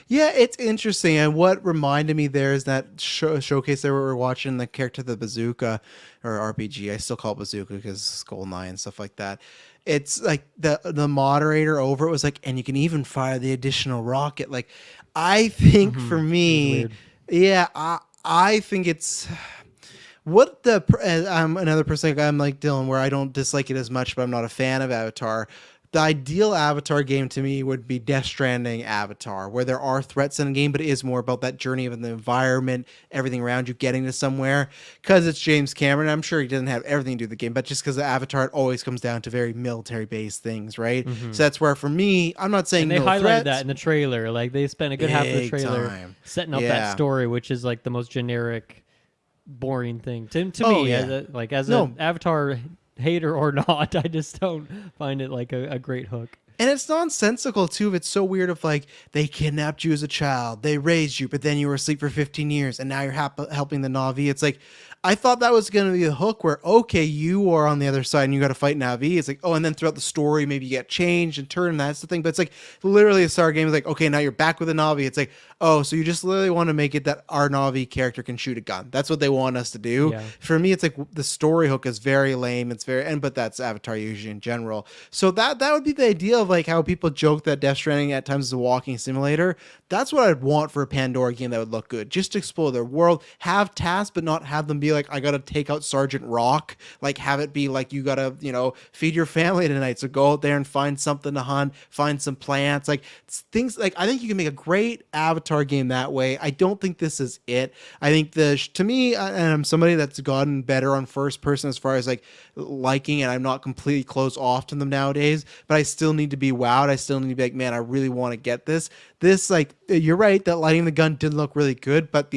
Speaker 2: Yeah, it's interesting. And what reminded me there is that showcase there we were watching the character of the bazooka or RPG. I still call it bazooka because Goldeneye and stuff like that. It's like the moderator over it was like, and you can even fire the additional rocket. Like, I think for me, I think it's what I'm another person like I'm like Dylan, where I don't dislike it as much, but I'm not a fan of Avatar. The ideal Avatar game to me would be Death Stranding Avatar, where there are threats in the game, but it is more about that journey of the environment, everything around you, getting to somewhere. Because it's James Cameron, I'm sure he doesn't have everything to do with the game, but just because the Avatar, it always comes down to very military-based things, right? Mm-hmm. So that's where, for me, I'm not saying
Speaker 1: and they
Speaker 2: no
Speaker 1: highlighted
Speaker 2: threats.
Speaker 1: that in the trailer. Like, they spent a good half of the trailer setting up that story, which is like the most generic, boring thing to me. As an Avatar hater or not, I just don't find it like a great hook.
Speaker 2: And it's nonsensical too. It's so weird of like, they kidnapped you as a child, they raised you, but then you were asleep for 15 years and now you're helping the Na'vi. It's like, I thought that was going to be the hook where, okay, you are on the other side and you got to fight Na'vi. It's like, oh, and then throughout the story, maybe you get changed and turned, and that's the thing. But it's like literally a Star game is like, okay, now you're back with a Na'vi. It's like, oh, so you just literally want to make it that our Na'vi character can shoot a gun. That's what they want us to do.
Speaker 1: Yeah.
Speaker 2: For me, it's like the story hook is very lame. It's very, but that's Avatar usually in general. So that would be the idea of like how people joke that Death Stranding at times is a walking simulator. That's what I'd want for a Pandora game that would look good. Just to explore their world, have tasks, but not have them be like, I got to take out Sergeant Rock. Like have it be like, you got to, feed your family tonight. So go out there and find something to hunt, find some plants, like things like, I think you can make a great Avatar game that way. I don't think this is it. I think to me, and I'm somebody that's gotten better on first person as far as like liking it. I'm not completely closed off to them nowadays, but I still need to be wowed. I still need to be like, man, I really want to get this. This, like, you're right that lighting the gun didn't look really good, but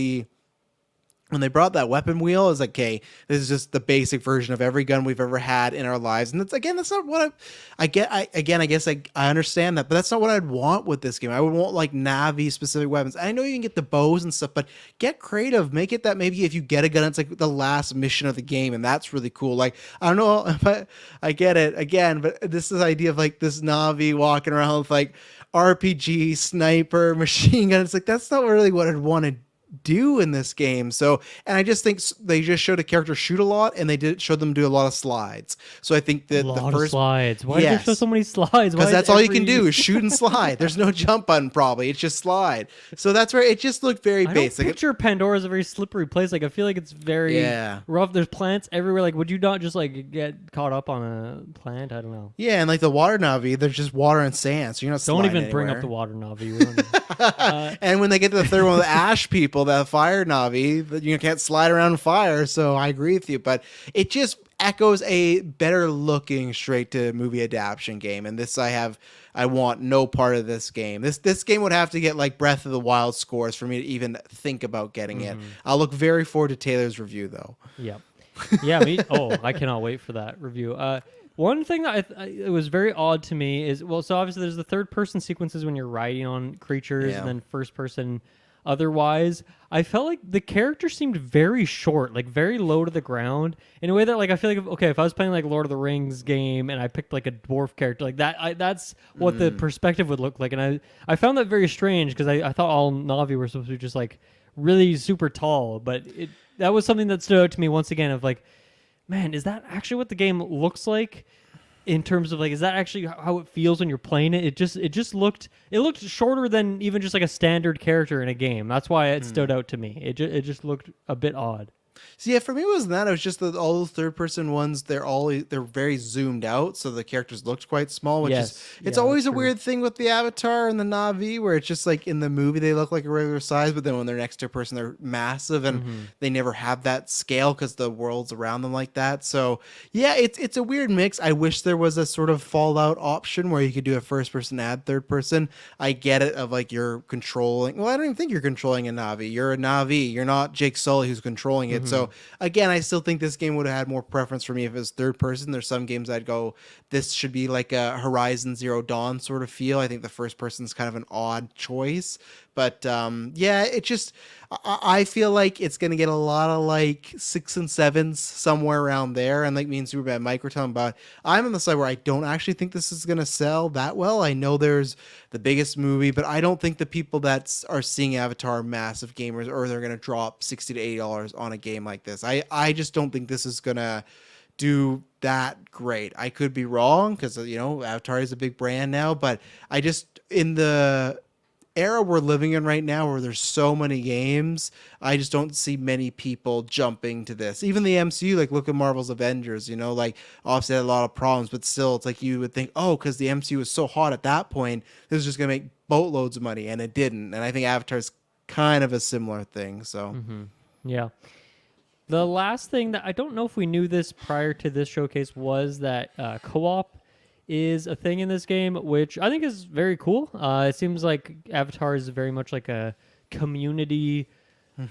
Speaker 2: when they brought that weapon wheel, I was like, okay, this is just the basic version of every gun we've ever had in our lives. And that's not what I guess I understand that, but that's not what I'd want with this game. I would want like Na'vi specific weapons. I know you can get the bows and stuff, but get creative. Make it that maybe if you get a gun, it's like the last mission of the game. And that's really cool. Like, I don't know, but I get it again, but this is the idea of like this Na'vi walking around with like RPG, sniper, machine gun. It's like, that's not really what I'd want to do in this game. So, and I just think they just showed a character shoot a lot, and they did show them do a lot of slides. So I think that the first
Speaker 1: slides. Why did they show so many slides?
Speaker 2: Because that's all you can do is shoot and slide. There's no jump button probably. It's just slide. So that's where it just looked very basic.
Speaker 1: I picture Pandora as a very slippery place. Like I feel like it's very rough. There's plants everywhere. Like would you not just like get caught up on a plant? I don't know.
Speaker 2: Yeah, and like the water Na'vi, there's just water and sand. So you're not
Speaker 1: don't even
Speaker 2: anywhere.
Speaker 1: Bring up the water Na'vi.
Speaker 2: And when they get to the third one with the ash people, that fire Na'vi, you can't slide around fire. So I agree with you, but it just echoes a better looking straight to movie adaptation game. And this I want no part of this game. This game would have to get like Breath of the Wild scores for me to even think about getting it. I'll look very forward to Taylor's review though.
Speaker 1: Yep. Yeah. I cannot wait for that review. One thing that it was very odd to me is, so obviously there's the third person sequences when you're riding on creatures and then first person otherwise. I felt like the character seemed very short, like very low to the ground in a way that like I feel like if I was playing like Lord of the Rings game and I picked like a dwarf character like that, that's what the perspective would look like. And I found that very strange because I thought all Na'vi were supposed to be just like really super tall, but that was something that stood out to me once again of like, man, is that actually what the game looks like in terms of like, is that actually how it feels when you're playing it? It looked shorter than even just like a standard character in a game. That's why it stood out to me. It just looked a bit odd.
Speaker 2: So yeah, for me it wasn't that. It was just that all the third person ones, they're very zoomed out, so the characters looked quite small, which it's always a weird thing with the Avatar and the Na'vi, where it's just like in the movie they look like a regular size, but then when they're next to a person they're massive, and they never have that scale because the world's around them like that. So yeah, it's a weird mix. I wish there was a sort of Fallout option where you could do a first person add third person. I get it of like you're controlling. Well, I don't even think you're controlling a Na'vi. You're a Na'vi. You're not Jake Sully who's controlling it. So again, I still think this game would have had more preference for me if it was third person. There's some games I'd go, this should be like a Horizon Zero Dawn sort of feel. I think the first person is kind of an odd choice. But yeah, it just, I feel like it's going to get a lot of like 6 and 7s somewhere around there. And like me and Superbad Mike were talking about, I'm on the side where I don't actually think this is going to sell that well. I know there's the biggest movie, but I don't think the people that are seeing Avatar are massive gamers, or they're going to drop $60 to $80 on a game like this. I just don't think this is going to do that great. I could be wrong because, Avatar is a big brand now, but I just, in the era we're living in right now where there's so many games, I just don't see many people jumping to this. Even the MCU, like look at Marvel's Avengers, like obviously had a lot of problems, but still it's like you would think, because the MCU was so hot at that point, this was just going to make boatloads of money, and it didn't. And I think Avatar's kind of a similar thing. So
Speaker 1: yeah. The last thing that I don't know if we knew this prior to this showcase was that co-op is a thing in this game, which I think is very cool. It seems like Avatar is very much like a community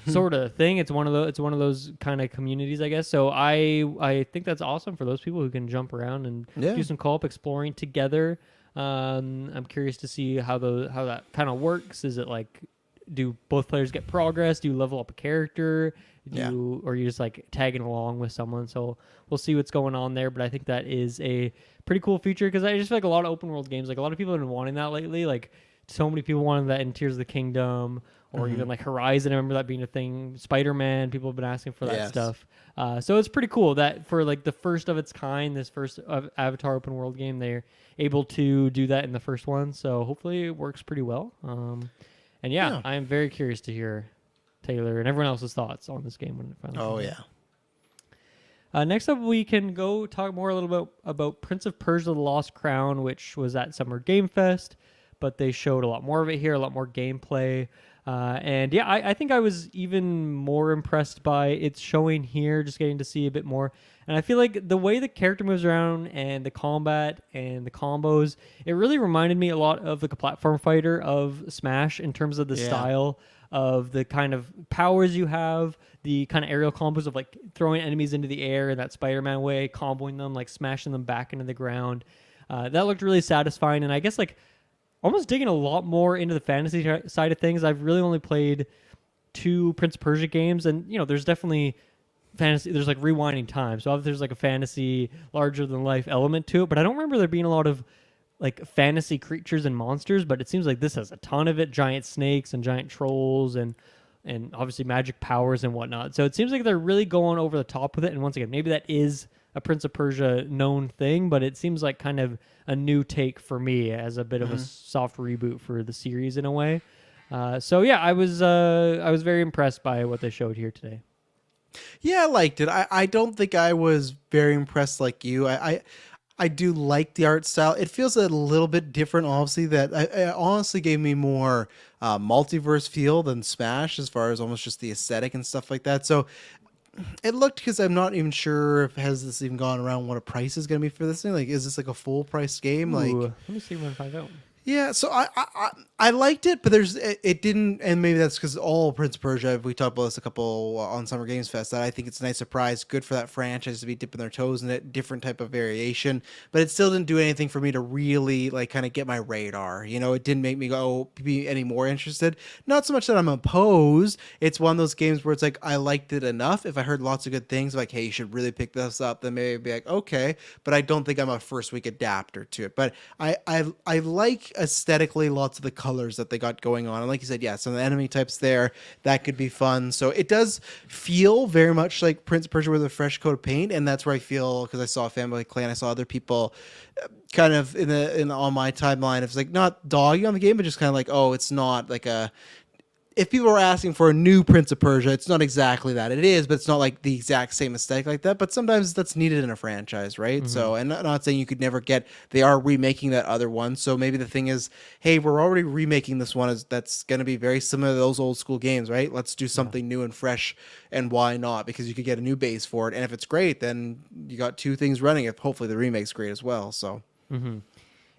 Speaker 1: sort of thing. It's one of those kind of communities, I guess. So I think that's awesome for those people who can jump around and do some co-op exploring together. I'm curious to see how that kind of works. Is it like do both players get progress? Do you level up a character?
Speaker 2: Yeah.
Speaker 1: Or you just like tagging along with someone? So we'll see what's going on there. But I think that is a pretty cool feature because I just feel like a lot of open world games, like a lot of people have been wanting that lately. Like so many people wanted that in Tears of the Kingdom or even like Horizon. I remember that being a thing. Spider-Man, people have been asking for that stuff. So it's pretty cool that for like the first of its kind, this first Avatar open world game, they're able to do that in the first one. So hopefully it works pretty well. And yeah, I am very curious to hear Taylor and everyone else's thoughts on this game when it finally comes out. Next up, we can go talk more a little bit about Prince of Persia: The Lost Crown, which was at Summer Game Fest, but they showed a lot more of it here, a lot more gameplay. And yeah, I think I was even more impressed by its showing here, just getting to see a bit more. And I feel like the way the character moves around and the combat and the combos, it really reminded me a lot of like a platform fighter of Smash in terms of the style of the kind of powers you have, the kind of aerial combos of like throwing enemies into the air in that Spider-Man way, comboing them, like smashing them back into the ground. That looked really satisfying. And I guess like almost digging a lot more into the fantasy side of things. I've really only played 2 Prince of Persia games, and you know, there's definitely fantasy. There's like rewinding time, so there's like a fantasy larger than life element to it. But I don't remember there being a lot of like fantasy creatures and monsters. But it seems like this has a ton of it: giant snakes and giant trolls, and obviously magic powers and whatnot. So it seems like they're really going over the top with it. And once again, maybe that is a Prince of Persia known thing, but it seems like kind of a new take for me as a bit of a soft reboot for the series in a way. So yeah, I was very impressed by what they showed here today.
Speaker 2: Yeah, I liked it. I don't think I was very impressed like you. I do like the art style. It feels a little bit different, obviously. That it honestly gave me more multiverse feel than Smash, as far as almost just the aesthetic and stuff like that. So it looked, because I'm not even sure if has this even gone around what a price is going to be for this thing. Like, is this like a full price game?
Speaker 1: Ooh,
Speaker 2: like,
Speaker 1: let me see when I find out.
Speaker 2: Yeah, so I liked it, but it didn't, and maybe that's because all Prince of Persia. We talked about this a couple on Summer Games Fest. That I think it's a nice surprise, good for that franchise to be dipping their toes in it, different type of variation. But it still didn't do anything for me to really like kind of get my radar. You know, it didn't make me go be any more interested. Not so much that I'm opposed. It's one of those games where it's like I liked it enough. If I heard lots of good things, like hey, you should really pick this up, then maybe I'd be like okay. But I don't think I'm a first week adapter to it. But I like aesthetically lots of the colors that they got going on, and like you said, some of the enemy types there that could be fun. So it does feel very much like Prince of Persia with a fresh coat of paint, and that's where I feel, because I saw Family Clan, I saw other people kind of in on my timeline, it's like not dogging on the game, but just kind of like, oh, it's not like a, if people are asking for a new Prince of Persia, it's not exactly that. It is, but it's not like the exact same aesthetic like that. But sometimes that's needed in a franchise, right? Mm-hmm. So, and not saying you could never get, they are remaking that other one. So maybe the thing is, hey, we're already remaking this one, that's going to be very similar to those old school games, right? Let's do something new and fresh. And why not? Because you could get a new base for it. And if it's great, then you got two things running. If hopefully the remake's great as well. So.
Speaker 1: Mm-hmm.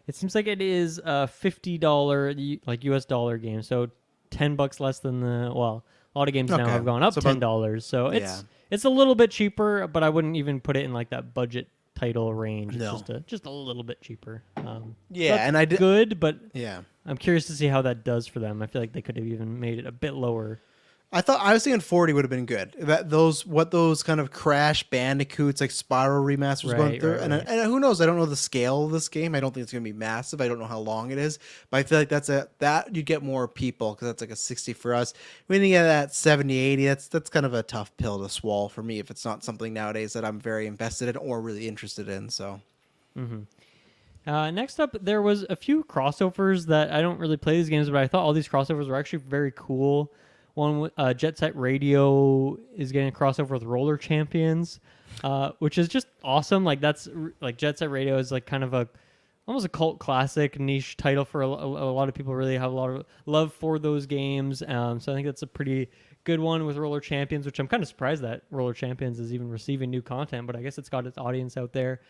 Speaker 1: It seems like it is a $50 like US dollar game. So $10 less than a lot of games now have gone up $10. So it's a little bit cheaper, but I wouldn't even put it in like that budget title range. It's just a little bit cheaper.
Speaker 2: And I did
Speaker 1: good, but I'm curious to see how that does for them. I feel like they could have even made it a bit lower.
Speaker 2: I was thinking 40 would have been good. Those kind of Crash Bandicoots, like Spiral remasters going through. And who knows? I don't know the scale of this game. I don't think it's going to be massive. I don't know how long it is, but I feel like that you'd get more people, because that's like a 60 for us. When you get that 70, 80, that's kind of a tough pill to swallow for me if it's not something nowadays that I'm very invested in or really interested in. So.
Speaker 1: Mm-hmm. Next up, there was a few crossovers that I don't really play these games, but I thought all these crossovers were actually very cool. One, Jet Set Radio is getting a crossover with Roller Champions, which is just awesome. Like that's like Jet Set Radio is like kind of almost a cult classic niche title for a lot of people. Really have a lot of love for those games. So I think that's a pretty good one with Roller Champions, which I'm kind of surprised that Roller Champions is even receiving new content, but I guess it's got its audience out there.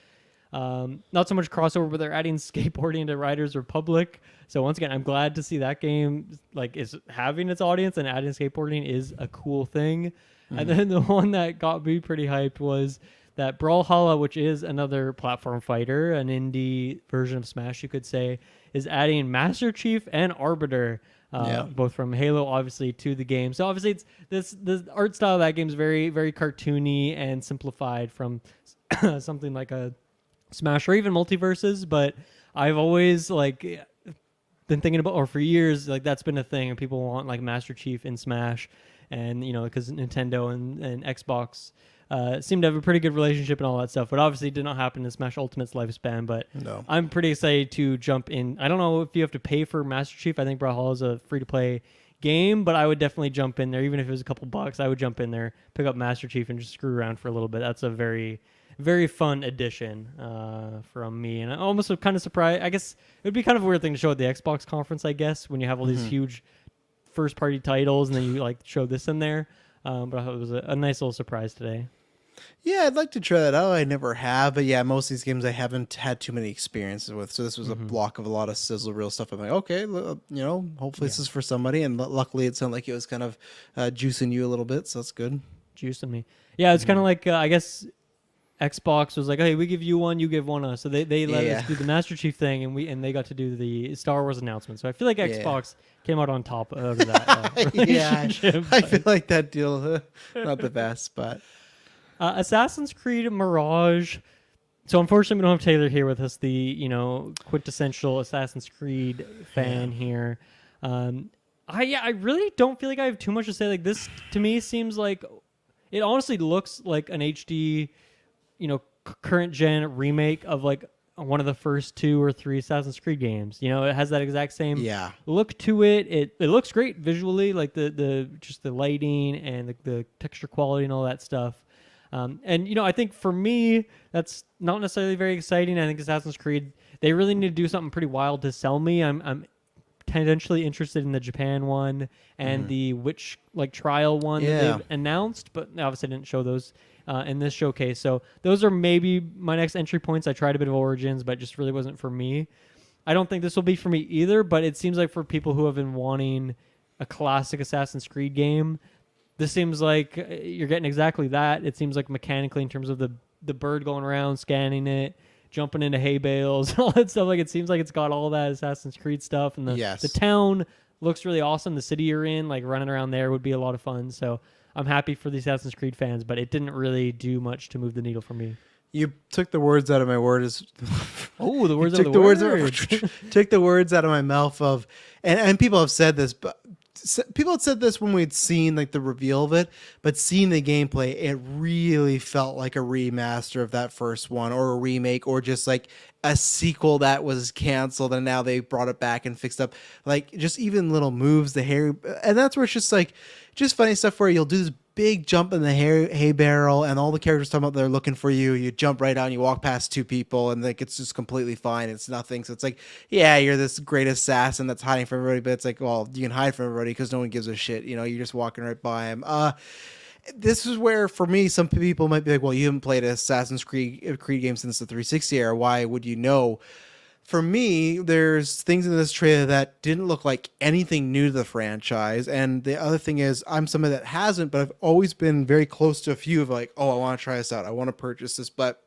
Speaker 1: Not so much crossover, but they're adding skateboarding to Riders Republic. So once again, I'm glad to see that game is having its audience, and adding skateboarding is a cool thing. Mm-hmm. And then the one that got me pretty hyped was that Brawlhalla, which is another platform fighter, an indie version of Smash, you could say, is adding Master Chief and Arbiter.
Speaker 2: Yeah.
Speaker 1: both from Halo, obviously, to the game. So obviously, it's the art style of that game is very, very cartoony and simplified from something like a Smash or even Multiverses. But I've always like been thinking about, or for years, like that's been a thing, and people want like Master Chief in Smash, and because Nintendo and Xbox seem to have a pretty good relationship and all that stuff, but obviously it did not happen in Smash Ultimate's lifespan. But
Speaker 2: No.
Speaker 1: I'm pretty excited to jump in. I don't know if you have to pay for Master Chief. I think Brawlhalla is a free-to-play game, but I would definitely jump in there. Even if it was a couple bucks, I would jump in there, pick up Master Chief, and just screw around for a little bit. That's a very, very fun addition from me. And I'm almost kind of surprised. I guess it would be kind of a weird thing to show at the Xbox conference, I guess, when you have all these huge first-party titles and then you like show this in there. But I thought it was a nice little surprise today.
Speaker 2: Yeah, I'd like to try that out. I never have, but yeah, most of these games I haven't had too many experiences with. So this was a block of a lot of sizzle reel stuff. I'm like, okay, hopefully this is for somebody. And luckily, it sounded like it was kind of juicing you a little bit, so that's good.
Speaker 1: Juicing me. Yeah, it's kind of like I guess Xbox was like, hey, we give you one, you give one us. So they let us do the Master Chief thing, and they got to do the Star Wars announcement. So I feel like Xbox came out on top of that.
Speaker 2: Yeah, I feel like that deal not the best, but.
Speaker 1: Assassin's Creed Mirage. So unfortunately, we don't have Taylor here with us, the quintessential Assassin's Creed fan here. I really don't feel like I have too much to say. Like this, to me, seems like it honestly looks like an HD, current gen remake of like one of the first 2 or 3 Assassin's Creed games. It has that exact same look to it. It looks great visually, like the just the lighting and the texture quality and all that stuff. I think for me, that's not necessarily very exciting. I think Assassin's Creed, they really need to do something pretty wild to sell me. I'm tangentially interested in the Japan one and the Witch trial one that they've announced, but obviously didn't show those in this showcase. So those are maybe my next entry points. I tried a bit of Origins, but it just really wasn't for me. I don't think this will be for me either, but it seems like for people who have been wanting a classic Assassin's Creed game, this seems like you're getting exactly that. It seems like mechanically, in terms of the bird going around, scanning it, jumping into hay bales, all that stuff. Like it seems like it's got all that Assassin's Creed stuff, and the town looks really awesome. The city you're in, like running around there, would be a lot of fun. So I'm happy for the Assassin's Creed fans, but it didn't really do much to move the needle for me.
Speaker 2: You took the words out of my words.
Speaker 1: Oh, the words out of the words.
Speaker 2: Took the words out of my mouth of, and people have said this, but. People had said this when we'd seen like the reveal of it, but seeing the gameplay, it really felt like a remaster of that first one, or a remake, or just like a sequel that was canceled and now they brought it back and fixed up. Like just even little moves, the hair, and that's where it's just funny stuff where you'll do this big jump in the hay barrel, and all the characters talking about they're looking for you. You jump right out and you walk past 2 people, and like it's just completely fine. It's nothing. So it's like, yeah, you're this great assassin that's hiding from everybody, but it's like, well, you can hide from everybody because no one gives a shit. You're just walking right by him. This is where, for me, some people might be like, well, you haven't played an Assassin's Creed game since the 360 era. Why would you know? For me, there's things in this trailer that didn't look like anything new to the franchise. And the other thing is, I'm somebody that hasn't, but I've always been very close to a few of like, oh, I want to try this out. I want to purchase this. But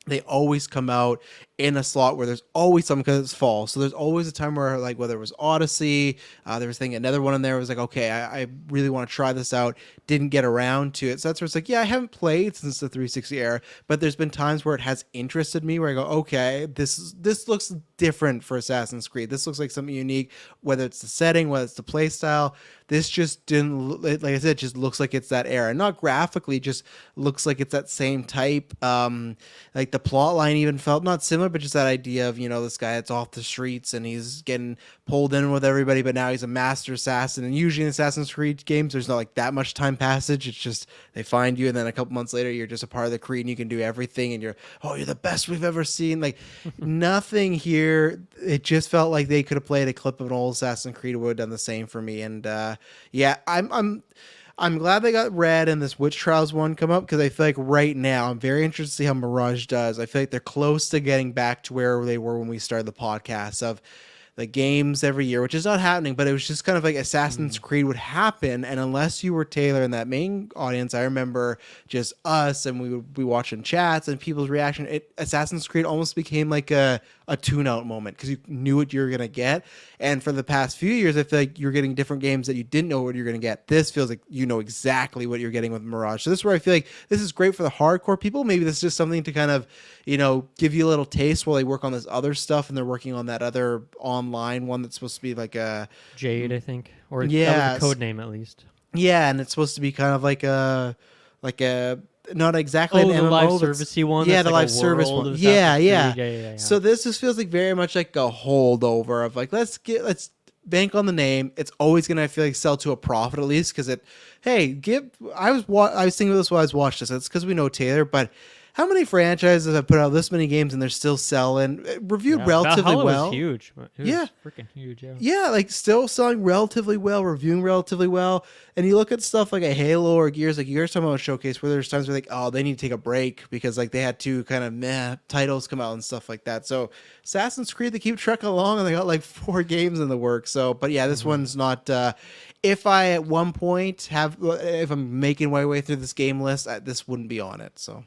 Speaker 2: they always come out in a slot where there's always something, because it's fall. So there's always a time where, like, whether it was Odyssey, there was another one in there was like, okay, I really want to try this out. Didn't get around to it. So that's where it's like, yeah, I haven't played since the 360 era, but there's been times where it has interested me, where I go, okay, this looks different for Assassin's Creed. This looks like something unique, whether it's the setting, whether it's the play style. This just didn't, like I said, it just looks like it's that era. Not graphically, just looks like it's that same type. Like the plot line even felt not similar, but just that idea of, this guy that's off the streets and he's getting pulled in with everybody, but now he's a master assassin. And usually in Assassin's Creed games, there's not like that much time passage. It's just they find you, and then a couple months later, you're just a part of the Creed and you can do everything, and you're the best we've ever seen. Like nothing here. It just felt like they could have played a clip of an old Assassin's Creed, would have done the same for me. And I'm glad they got Red and this Witch Trials one come up, because I feel like right now I'm very interested to see how Mirage does. I feel like they're close to getting back to where they were when we started the podcast of the games every year, which is not happening, but it was just kind of like Assassin's Creed would happen. And unless you were Taylor in that main audience, I remember just us, and we would be watching chats and people's reaction. Assassin's Creed almost became like a a tune-out moment because you knew what you were gonna get. And for the past few years, I feel like you're getting different games that you didn't know what you're gonna get. This feels like you know exactly what you're getting with Mirage. So this is where I feel like this is great for the hardcore people. Maybe this is just something to kind of, you know, give you a little taste while they work on this other stuff, and they're working on that other online one that's supposed to be like a
Speaker 1: Jade, I think, or
Speaker 2: yeah,
Speaker 1: that was the code name at least.
Speaker 2: Yeah, and it's supposed to be kind of like a not exactly
Speaker 1: the
Speaker 2: an MMO,
Speaker 1: live
Speaker 2: but
Speaker 1: servicey one.
Speaker 2: Yeah,
Speaker 1: that's
Speaker 2: the
Speaker 1: like
Speaker 2: live
Speaker 1: a
Speaker 2: service
Speaker 1: world
Speaker 2: one.
Speaker 1: of
Speaker 2: Yeah,
Speaker 1: Assassin's
Speaker 2: yeah.
Speaker 1: Creed. Yeah.
Speaker 2: So this just feels like very much like a holdover of like let's bank on the name. It's always gonna, I feel like, sell to a profit at least because it. Hey, I was thinking about this while I was watching this. It's because we know Taylor, but how many franchises have put out this many games and they're still selling? Reviewed relatively
Speaker 1: Valhalla
Speaker 2: well.
Speaker 1: was huge. It was freaking huge.
Speaker 2: Yeah, like still selling relatively well, reviewing relatively well. And you look at stuff like a Halo or Gears, like Gears talking about a showcase where there's times where like, oh, they need to take a break because like they had two kind of meh titles come out and stuff like that. So Assassin's Creed, they keep trucking along and they got like 4 games in the works. So, but yeah, this one's not. If I at one point if I'm making my way through this game list, this wouldn't be on it. So.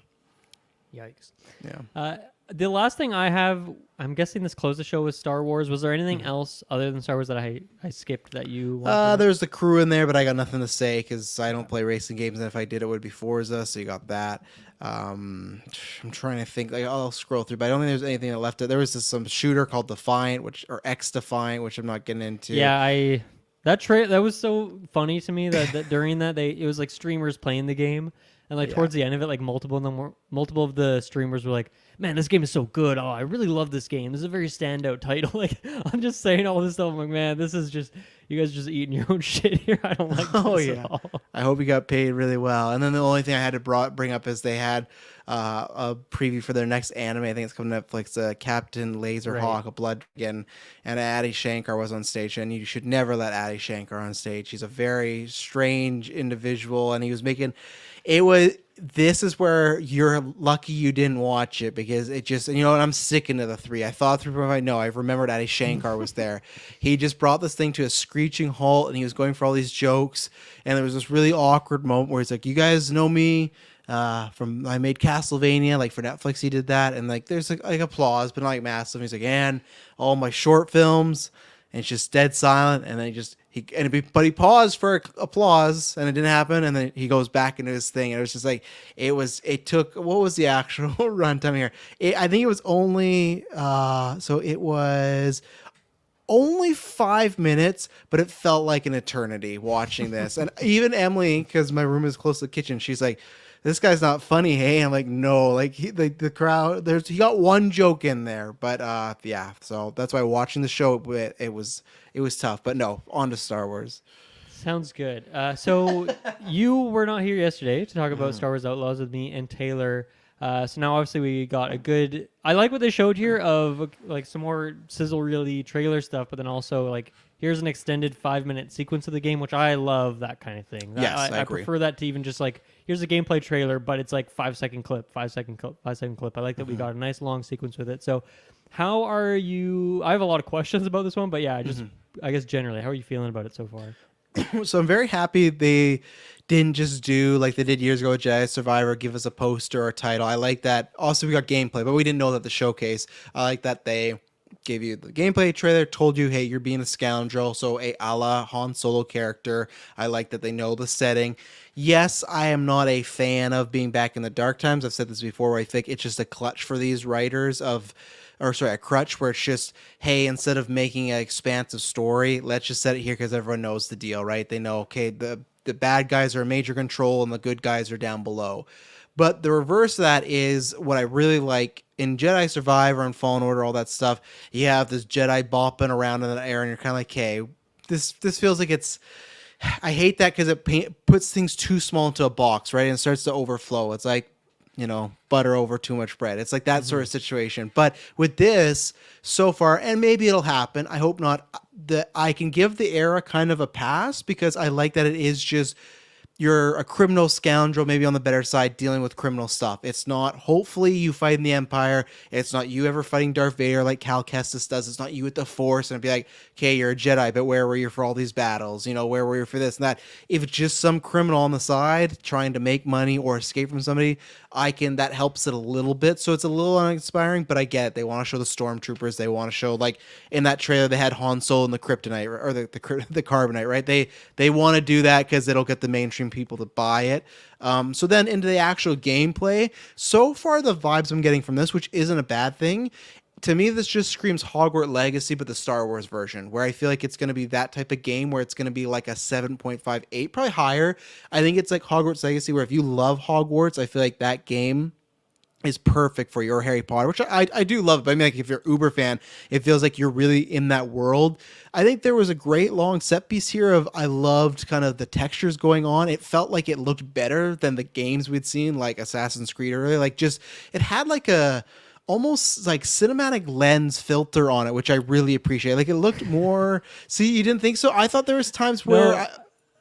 Speaker 1: Yikes.
Speaker 2: Yeah.
Speaker 1: The last thing I have, I'm guessing this closed the show with Star Wars. Was there anything else other than Star Wars that I skipped that you wanted?
Speaker 2: There's the crew in there, but I got nothing to say because I don't play racing games, and if I did, it would be Forza, so you got that. I'm trying to think. Like, I'll scroll through, but I don't think there's anything that left. There was some shooter called Defiant, or X Defiant, which I'm not getting into.
Speaker 1: Yeah, that was so funny to me that during that it was like streamers playing the game. And like towards the end of it, like multiple of the streamers were like, "Man, this game is so good! Oh, I really love this game. This is a very standout title." Like, I'm just saying all this stuff. I'm like, man, this is just you guys just eating your own shit here. I don't like this at all.
Speaker 2: I hope you got paid really well. And then the only thing I had to bring up is they had a preview for their next anime. I think it's coming to Netflix. Captain Laserhawk, a Blood Dragon, and Adi Shankar was on stage. And you should never let Adi Shankar on stage. He's a very strange individual, and he was making. This is where you're lucky you didn't watch it because it just, you know what, I'm sticking to the 3. I thought 3.5, no, I remembered Adi Shankar was there. He just brought this thing to a screeching halt and he was going for all these jokes. And there was this really awkward moment where he's like, you guys know me from, I made Castlevania, like for Netflix, he did that. And like, there's like applause, but not like massive. He's like, and all my short films. And it's just dead silent. And then but he paused for applause and it didn't happen. And then he goes back into his thing. And it was just like, it took, what was the actual runtime here? I think it was only, it was only 5 minutes, but it felt like an eternity watching this. And even Emily, because my room is close to the kitchen, she's like, this guy's not funny, hey? I'm like, no, like the crowd. He got one joke in there, but yeah. So that's why watching the show, it was tough. But no, on to Star Wars.
Speaker 1: Sounds good. So you were not here yesterday to talk about Star Wars Outlaws with me and Taylor. So now obviously we got a good. I like what they showed here of like some more sizzle really trailer stuff, but then also like here's an extended 5-minute sequence of the game, which I love that kind of thing.
Speaker 2: Yes, I agree.
Speaker 1: prefer that to even just like here's a gameplay trailer, but it's like 5-second clip, 5-second clip, 5-second clip. I like that we got a nice long sequence with it. So how are you? I have a lot of questions about this one, but yeah, I guess generally, how are you feeling about it so far?
Speaker 2: So I'm very happy they didn't just do like they did years ago with Jedi Survivor, give us a poster or a title. I like that. Also, we got gameplay, but we didn't know that the showcase. I like that they gave you the gameplay trailer, told you, hey, you're being a scoundrel, so a la Han Solo character. I like that they know the setting. Yes, I am not a fan of being back in the dark times. I've said this before, where I think it's just a clutch for these writers a crutch where it's just, hey, instead of making an expansive story, let's just set it here because everyone knows the deal, right? They know, okay, the bad guys are in major control and the good guys are down below. But the reverse of that is what I really like in Jedi Survivor and Fallen Order, all that stuff. You have this Jedi bopping around in the air and you're kind of like, hey, this feels like it's... I hate that because it puts things too small into a box, right? And it starts to overflow. It's like, butter over too much bread. It's like that sort of situation. But with this, so far, and maybe it'll happen, I hope not, that I can give the era kind of a pass because I like that it is just you're a criminal scoundrel, maybe on the better side, dealing with criminal stuff. It's not, hopefully, you fight in the Empire. It's not you ever fighting Darth Vader like Cal Kestis does. It's not you with the Force and be like, okay, you're a Jedi, but where were you for all these battles? Where were you for this and that? If it's just some criminal on the side trying to make money or escape from somebody, that helps it a little bit. So it's a little uninspiring, but I get it. They want to show the stormtroopers. They want to show, like, in that trailer, they had Han Solo and the Kryptonite, or the Carbonite, right? They want to do that because it'll get the mainstream people to buy it. So then into the actual gameplay, so far the vibes I'm getting from this, which isn't a bad thing, to me this just screams Hogwarts Legacy, but the Star Wars version, where I feel like it's going to be that type of game where it's going to be like a 7.58, probably higher. I think it's like Hogwarts Legacy, where if you love Hogwarts, I feel like that game is perfect for your Harry Potter, which I do love it. But I mean, like, if you're Uber fan, it feels like you're really in that world. I think there was a great long set piece here of, I loved kind of the textures going on. It felt like it looked better than the games we'd seen, like Assassin's Creed earlier. Like, just, it had like a almost like cinematic lens filter on it, which I really appreciate. Like, it looked more, see, you didn't think so? I thought there was times where
Speaker 1: No,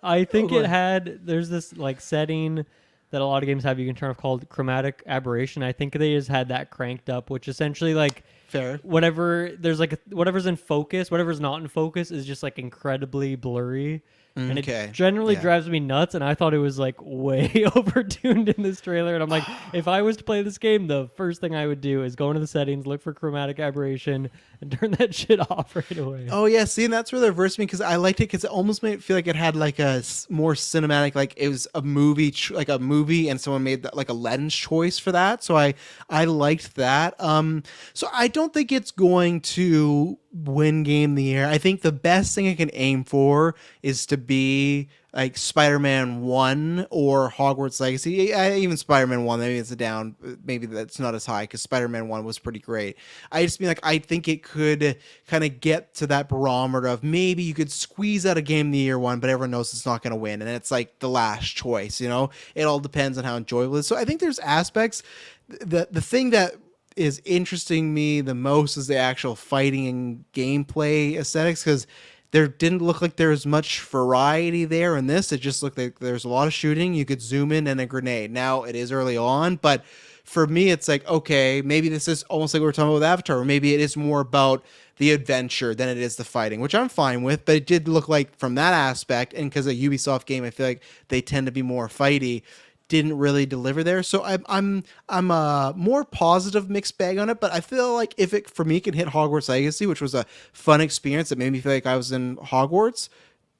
Speaker 1: I think there's this like setting that a lot of games have you can turn off called chromatic aberration. I think they just had that cranked up, which essentially, like,
Speaker 2: fair,
Speaker 1: whatever's in focus, whatever's not in focus is just like incredibly blurry. And it generally drives me nuts, and I thought it was like way overtuned in this trailer. And I'm like, if I was to play this game, the first thing I would do is go into the settings, look for chromatic aberration, and turn that shit off right away.
Speaker 2: Oh yeah, see, and that's where they're versed me, because I liked it because it almost made it feel like it had like a more cinematic, like it was a movie, like a movie, and someone made that, like a lens choice for that. So I liked that. So I don't think it's going to win game of the year. I think the best thing I can aim for is to be like Spider-Man 1 or Hogwarts Legacy. Even Spider-Man 1, maybe it's a down. Maybe that's not as high because Spider-Man 1 was pretty great. I just mean, like, I think it could kind of get to that barometer of maybe you could squeeze out a game of the year one, but everyone knows it's not going to win. And it's like the last choice, It all depends on how enjoyable it is. So I think there's aspects. The thing that is interesting me the most is the actual fighting and gameplay aesthetics, because there didn't look like there was much variety there in this. It just looked like there's a lot of shooting. You could zoom in and a grenade. Now, it is early on, but for me, it's like, okay, maybe this is almost like we were talking about with Avatar, or maybe it is more about the adventure than it is the fighting, which I'm fine with, but it did look like from that aspect, and because a Ubisoft game, I feel like they tend to be more fighty, didn't really deliver there. So I'm a more positive mixed bag on it, but I feel like if it, for me, can hit Hogwarts Legacy, which was a fun experience that made me feel like I was in Hogwarts,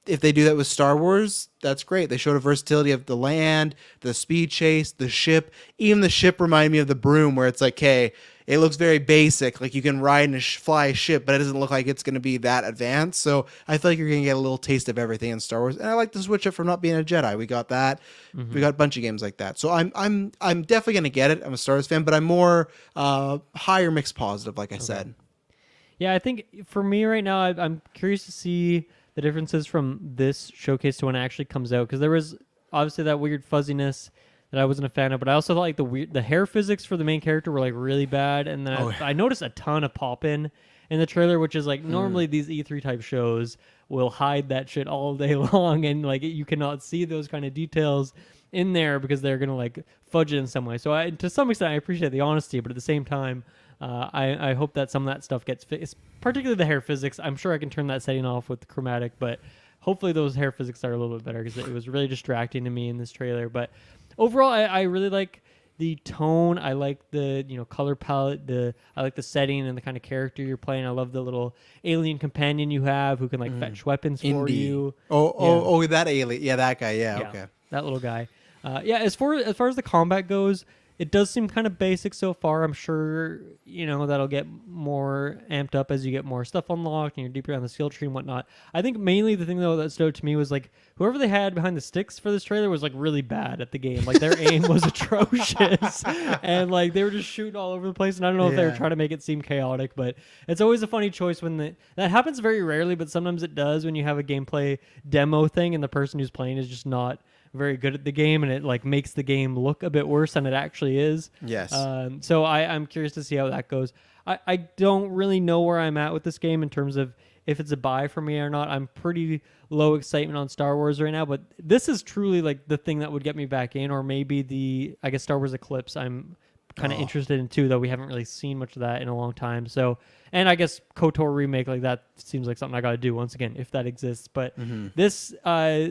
Speaker 2: if they do that with Star Wars, that's great. They showed a versatility of the land, the speed chase, the ship. Even the ship reminded me of the Broom, where it's like, hey, it looks very basic. Like, you can ride and fly a ship, but it doesn't look like it's going to be that advanced. So I feel like you're going to get a little taste of everything in Star Wars. And I like to switch it from not being a Jedi. We got that. Mm-hmm. We got a bunch of games like that. So I'm definitely going to get it. I'm a Star Wars fan, but I'm more higher mixed positive, like I said.
Speaker 1: Yeah, I think for me right now, I'm curious to see the differences from this showcase to when it actually comes out, because there was obviously that weird fuzziness that I wasn't a fan of, but I also thought like the hair physics for the main character were like really bad, and then I noticed a ton of pop-in in the trailer, which is like normally these E3 type shows will hide that shit all day long, and like you cannot see those kind of details in there because they're gonna like fudge it in some way. So to some extent I appreciate the honesty, but at the same time I hope that some of that stuff gets fixed, particularly the hair physics. I'm sure I can turn that setting off with the chromatic, but hopefully those hair physics are a little bit better, because it was really distracting to me in this trailer. But overall, I really like the tone. I like the color palette. I like the setting and the kind of character you're playing. I love the little alien companion you have who can like fetch weapons for you.
Speaker 2: Oh, that alien. Yeah, that guy. Yeah, okay.
Speaker 1: That little guy. As far as the combat goes, it does seem kind of basic so far. I'm sure, that'll get more amped up as you get more stuff unlocked and you're deeper on the skill tree and whatnot. I think mainly the thing, though, that stood out to me was, like, whoever they had behind the sticks for this trailer was, like, really bad at the game. Like, their aim was atrocious. And, like, they were just shooting all over the place. And I don't know if they were trying to make it seem chaotic, but it's always a funny choice when that happens very rarely, but sometimes it does when you have a gameplay demo thing and the person who's playing is just not very good at the game, and it like makes the game look a bit worse than it actually is.
Speaker 2: Yes.
Speaker 1: So I'm curious to see how that goes. I don't really know where I'm at with this game in terms of if it's a buy for me or not. I'm pretty low excitement on Star Wars right now, but this is truly like the thing that would get me back in, or maybe I guess Star Wars Eclipse. I'm kind of interested in too, though we haven't really seen much of that in a long time. So, and I guess KOTOR remake, like that seems like something I got to do once again if that exists. But this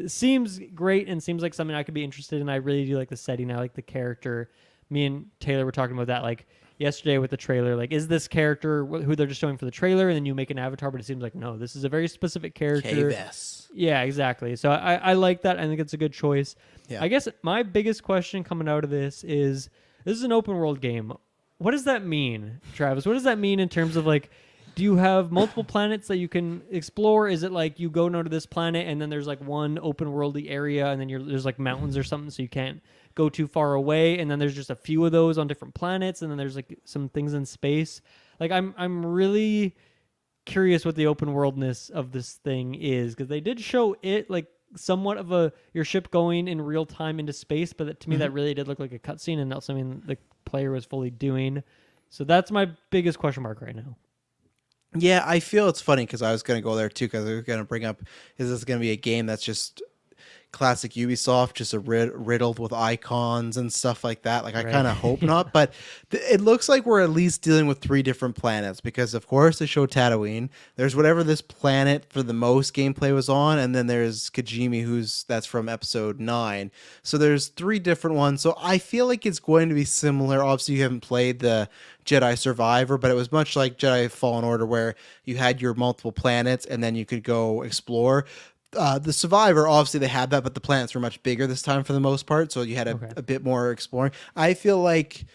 Speaker 1: seems great and seems like something I could be interested in. I really do like the setting. I like the character. Me and Taylor were talking about that like yesterday with the trailer. Like, is this character who they're just showing for the trailer, and then you make an avatar? But it seems like no, this is a very specific character.
Speaker 2: K-Vess.
Speaker 1: Yeah, exactly. So I like that. I think it's a good choice.
Speaker 2: Yeah.
Speaker 1: I guess my biggest question coming out of this is an open world game. What does that mean, Travis? What does that mean in terms of like, do you have multiple planets that you can explore? Is it like you go to this planet and then there's like one open worldy area and then there's like mountains or something so you can't go too far away, and then there's just a few of those on different planets, and then there's like some things in space? Like I'm really curious what the open worldness of this thing is, because they did show it like somewhat of your ship going in real time into space, but to me that really did look like a cutscene and not something the player was fully doing. So that's my biggest question mark right now.
Speaker 2: Yeah, I feel it's funny because I was going to go there too, because I was going to bring up, is this going to be a game that's just classic Ubisoft, just riddled with icons and stuff like that? Like, I kind of hope not, but it looks like we're at least dealing with 3 different planets, because of course they show Tatooine. There's whatever this planet for the most gameplay was on, and then there's Kijimi, that's from episode 9. So there's 3 different ones. So I feel like it's going to be similar. Obviously, you haven't played the Jedi Survivor, but it was much like Jedi Fallen Order, where you had your multiple planets and then you could go explore. The Survivor, obviously they had that, but the planets were much bigger this time for the most part, so you had a bit more exploring. I feel like,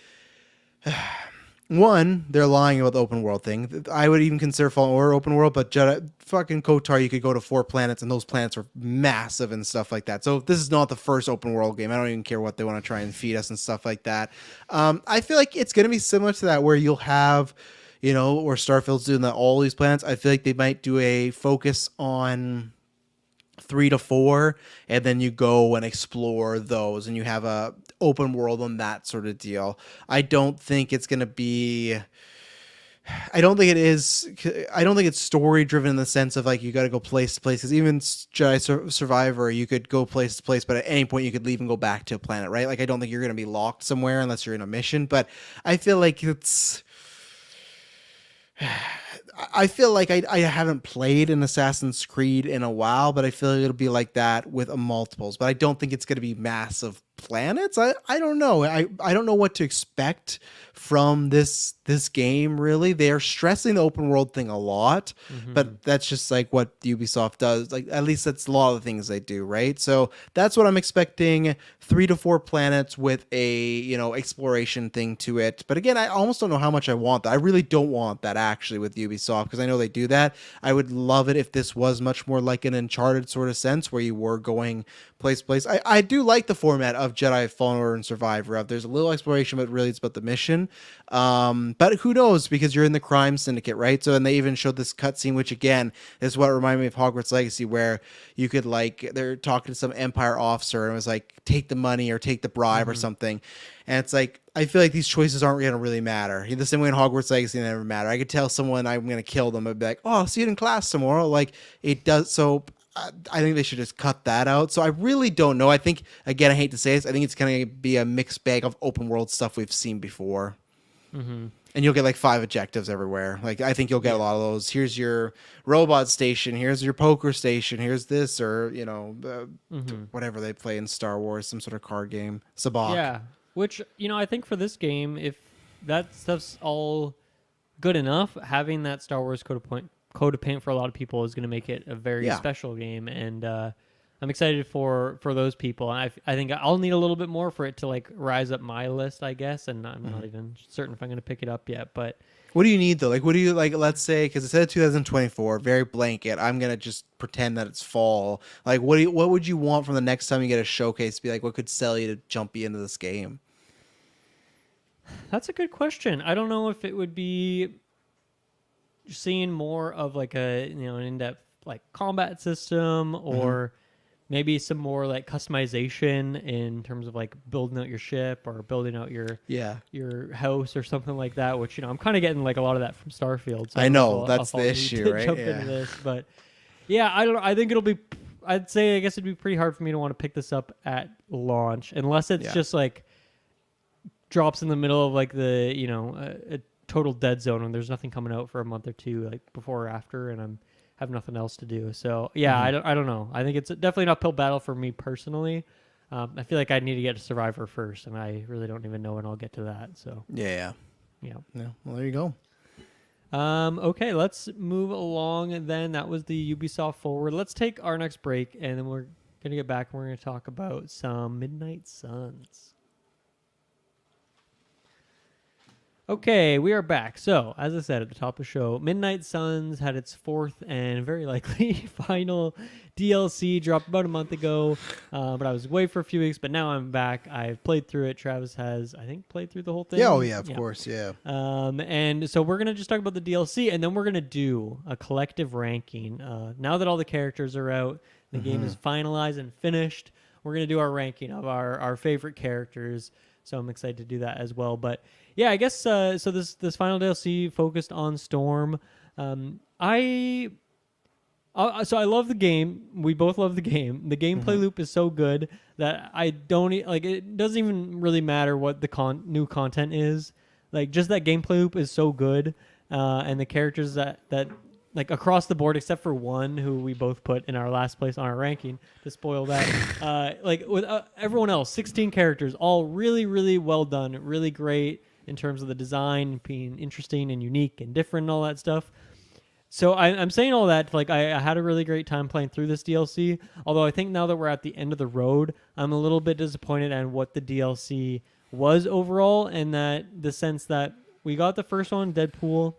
Speaker 2: one, they're lying about the open world thing. I would even consider Fallen Order open world, but fucking KOTOR, you could go to 4 planets, and those planets are massive and stuff like that. So this is not the first open world game. I don't even care what they want to try and feed us and stuff like that. I feel like it's going to be similar to that, where you'll have, where Starfield's doing all these planets. I feel like they might do a focus on 3 to 4, and then you go and explore those, and you have a open world on that sort of deal. I don't think it's going to be, I don't think it's story driven in the sense of like you got to go place to place, because even Jedi Survivor, you could go place to place, but at any point you could leave and go back to a planet, right? Like, I don't think you're going to be locked somewhere unless you're in a mission, but I feel like I haven't played an Assassin's Creed in a while, but I feel like it'll be like that with multiples. But I don't think it's going to be massive planets. I don't know. I don't know what to expect from this game, really. They are stressing the open world thing a lot, but that's just like what Ubisoft does. Like, at least that's a lot of the things they do, right? So that's what I'm expecting. 3 to 4 planets with a exploration thing to it. But again, I almost don't know how much I want that. I really don't want that actually with Ubisoft, because I know they do that. I would love it if this was much more like an Uncharted sort of sense, where you were going place to place. I do like the format of Jedi Fallen Order and Survivor. There's a little exploration, but really it's about the mission. But who knows, because you're in the crime syndicate, right? So, and they even showed this cutscene, which again is what reminded me of Hogwarts Legacy, where you could they're talking to some Empire officer and it was like, take the money or take the bribe or something. And it's like, I feel like these choices aren't going to really matter. The same way in Hogwarts Legacy, they never matter. I could tell someone I'm going to kill them. I'd be like, oh, I'll see you in class tomorrow. Like, it does. So I think they should just cut that out. So I really don't know. I think, again, I hate to say this, I think it's going to be a mixed bag of open world stuff we've seen before. And you'll get like 5 objectives everywhere. Like, I think you'll get a lot of those. Here's your robot station. Here's your poker station. Here's this, or, whatever they play in Star Wars, some sort of card game. Sabacc.
Speaker 1: Yeah. Which, I think for this game, if that stuff's all good enough, having that Star Wars coat of paint for a lot of people is going to make it a very special game. And I'm excited for those people. And I think I'll need a little bit more for it to like rise up my list, I guess. And I'm not even certain if I'm going to pick it up yet. But
Speaker 2: what do you need though? Like, what do you like? Let's say, because it said 2024, very blanket. I'm gonna just pretend that it's fall. Like, what would you want from the next time you get a showcase to be like, what could sell you to jump you into this game?
Speaker 1: That's a good question. I don't know if it would be seeing more of like an in-depth like combat system, or maybe some more like customization in terms of like building out your ship or building out
Speaker 2: Yeah.
Speaker 1: your house or something like that, which, you know, I'm kind of getting like a lot of that from Starfield. So
Speaker 2: I
Speaker 1: don't know
Speaker 2: know, that's
Speaker 1: if I'll
Speaker 2: the
Speaker 1: need
Speaker 2: issue,
Speaker 1: to
Speaker 2: right?
Speaker 1: jump
Speaker 2: Yeah.
Speaker 1: into this, but yeah, I don't know. I think it'll be, I'd say, I guess it'd be pretty hard for me to want to pick this up at launch unless it's
Speaker 2: Yeah.
Speaker 1: just like drops in the middle of like the, you know, a total dead zone when there's nothing coming out for a month or two, like before or after, and I'm have nothing else to do. So yeah, I don't know. I think it's definitely an uphill battle for me personally. I feel like I need to get to Survivor first, and I really don't even know when I'll get to that. So
Speaker 2: Yeah.
Speaker 1: yeah.
Speaker 2: Yeah. Well, there you go.
Speaker 1: Okay, let's move along then. That was the Ubisoft Forward. Let's take our next break, and then we're gonna get back and we're gonna talk about some Midnight Suns. Okay, we are back. So, as I said at the top of the show, Midnight Suns had its fourth and very likely final DLC dropped about a month ago. But I was away for a few weeks, but now I'm back. I've played through it. Travis has, I think, played through the whole thing.
Speaker 2: Yeah. Oh, yeah. Of course. Yeah.
Speaker 1: And so we're going to just talk about the DLC, and then we're going to do a collective ranking. Now that all the characters are out, the game is finalized and finished, we're going to do our ranking of our favorite characters. So I'm excited to do that as well. But yeah, I guess so. This final DLC focused on Storm. I love the game. We both love the game. The gameplay loop is so good that I don't like. It doesn't even really matter what the new content is. Like, just that gameplay loop is so good, and the characters that like across the board, except for one who we both put in our last place on our ranking to spoil that. Like with everyone else, 16 characters, all really, really well done, really great in terms of the design, being interesting and unique and different and all that stuff. So I'm saying all that, like, I had a really great time playing through this DLC, although I think now that we're at the end of the road, I'm a little bit disappointed at what the DLC was overall, and that the sense that we got the first one, Deadpool,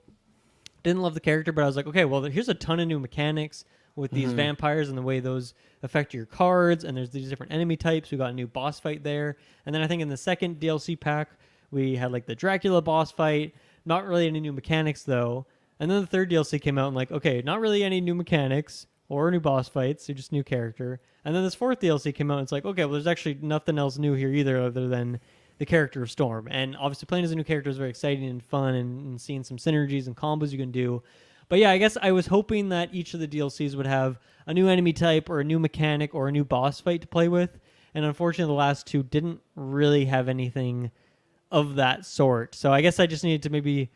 Speaker 1: didn't love the character, but I was like, okay, well, here's a ton of new mechanics with these vampires and the way those affect your cards, and there's these different enemy types. We got a new boss fight there. And then I think in the second DLC pack, we had like the Dracula boss fight. Not really any new mechanics, though. And then the third DLC came out and like, okay, not really any new mechanics or new boss fights, so just new character. And then this fourth DLC came out and it's like, okay, well, there's actually nothing else new here either other than the character of Storm. And obviously playing as a new character is very exciting and fun, and seeing some synergies and combos you can do. But yeah, I guess I was hoping that each of the DLCs would have a new enemy type or a new mechanic or a new boss fight to play with. And unfortunately, the last two didn't really have anything of that sort. So I guess I just needed to maybe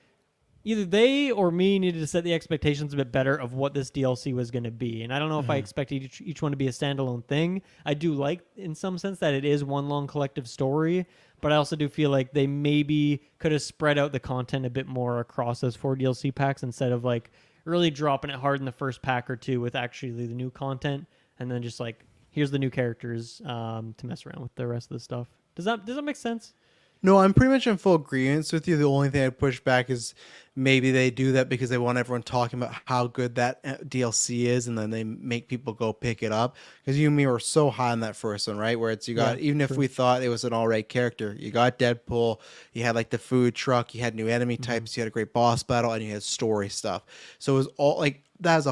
Speaker 1: either they or me needed to set the expectations a bit better of what this DLC was going to be. And I don't know if I expected each one to be a standalone thing. I do like, in some sense, that it is one long collective story, but I also do feel like they maybe could have spread out the content a bit more across those 4 DLC packs instead of like really dropping it hard in the first pack or two with actually the new content, and then just like, here's the new characters to mess around with the rest of the stuff. Does that make sense?
Speaker 2: No, I'm pretty much in full agreement with you. The only thing I'd push back is maybe they do that because they want everyone talking about how good that DLC is, and then they make people go pick it up. Because you and me were so high on that first one, right? Where it's you got, even if we thought it was an alright character, you got Deadpool, you had like the food truck, you had new enemy types, you had a great boss battle, and you had story stuff. So it was all like, that's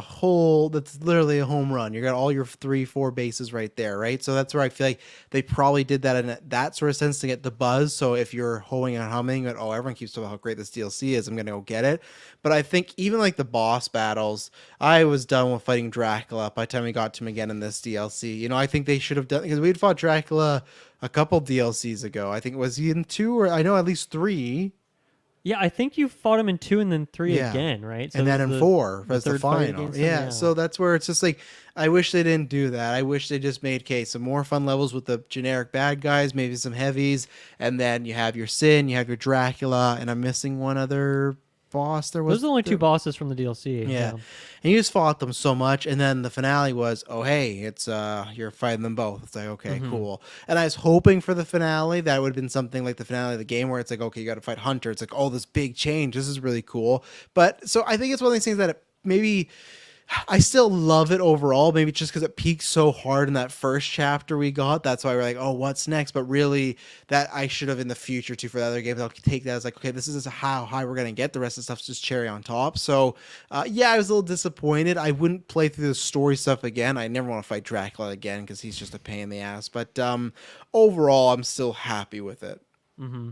Speaker 2: literally a home run. You got all your 3-4 bases right there, right? So that's where I feel like they probably did that in that sort of sense to get the buzz. So if you're hoeing and humming, oh, everyone keeps talking about how great this DLC is, I'm gonna go get it. But I think even like the boss battles, I was done with fighting Dracula by the time we got to him again in this DLC. You know, I think they should have done, because we'd fought Dracula a couple DLCs ago. I think, was he in 2, or I know at least 3.
Speaker 1: Yeah, I think you fought him in 2 and then 3 again, right? So
Speaker 2: and then in 4 was the final.
Speaker 1: Yeah,
Speaker 2: so that's where it's just like, I wish they didn't do that. I wish they just made some more fun levels with the generic bad guys, maybe some heavies, and then you have your Sin, you have your Dracula, and I'm missing one other boss. Those
Speaker 1: are the only 2 bosses from the DLC.
Speaker 2: Yeah. And you just fought them so much, and then the finale was, oh hey, it's you're fighting them both. It's like, okay, cool. And I was hoping for the finale that would have been something like the finale of the game, where it's like, okay, you got to fight Hunter. It's like, oh, this big change, this is really cool. But so I think it's one of these things that maybe I still love it overall. Maybe just because it peaked so hard in that first chapter we got. That's why we're like, oh, what's next? But really, that I should have in the future too for the other games. I'll take that as like, okay, this is how high we're gonna get. The rest of the stuff's just cherry on top. So, yeah, I was a little disappointed. I wouldn't play through the story stuff again. I never want to fight Dracula again because he's just a pain in the ass. But overall, I'm still happy with it.
Speaker 1: Mm-hmm.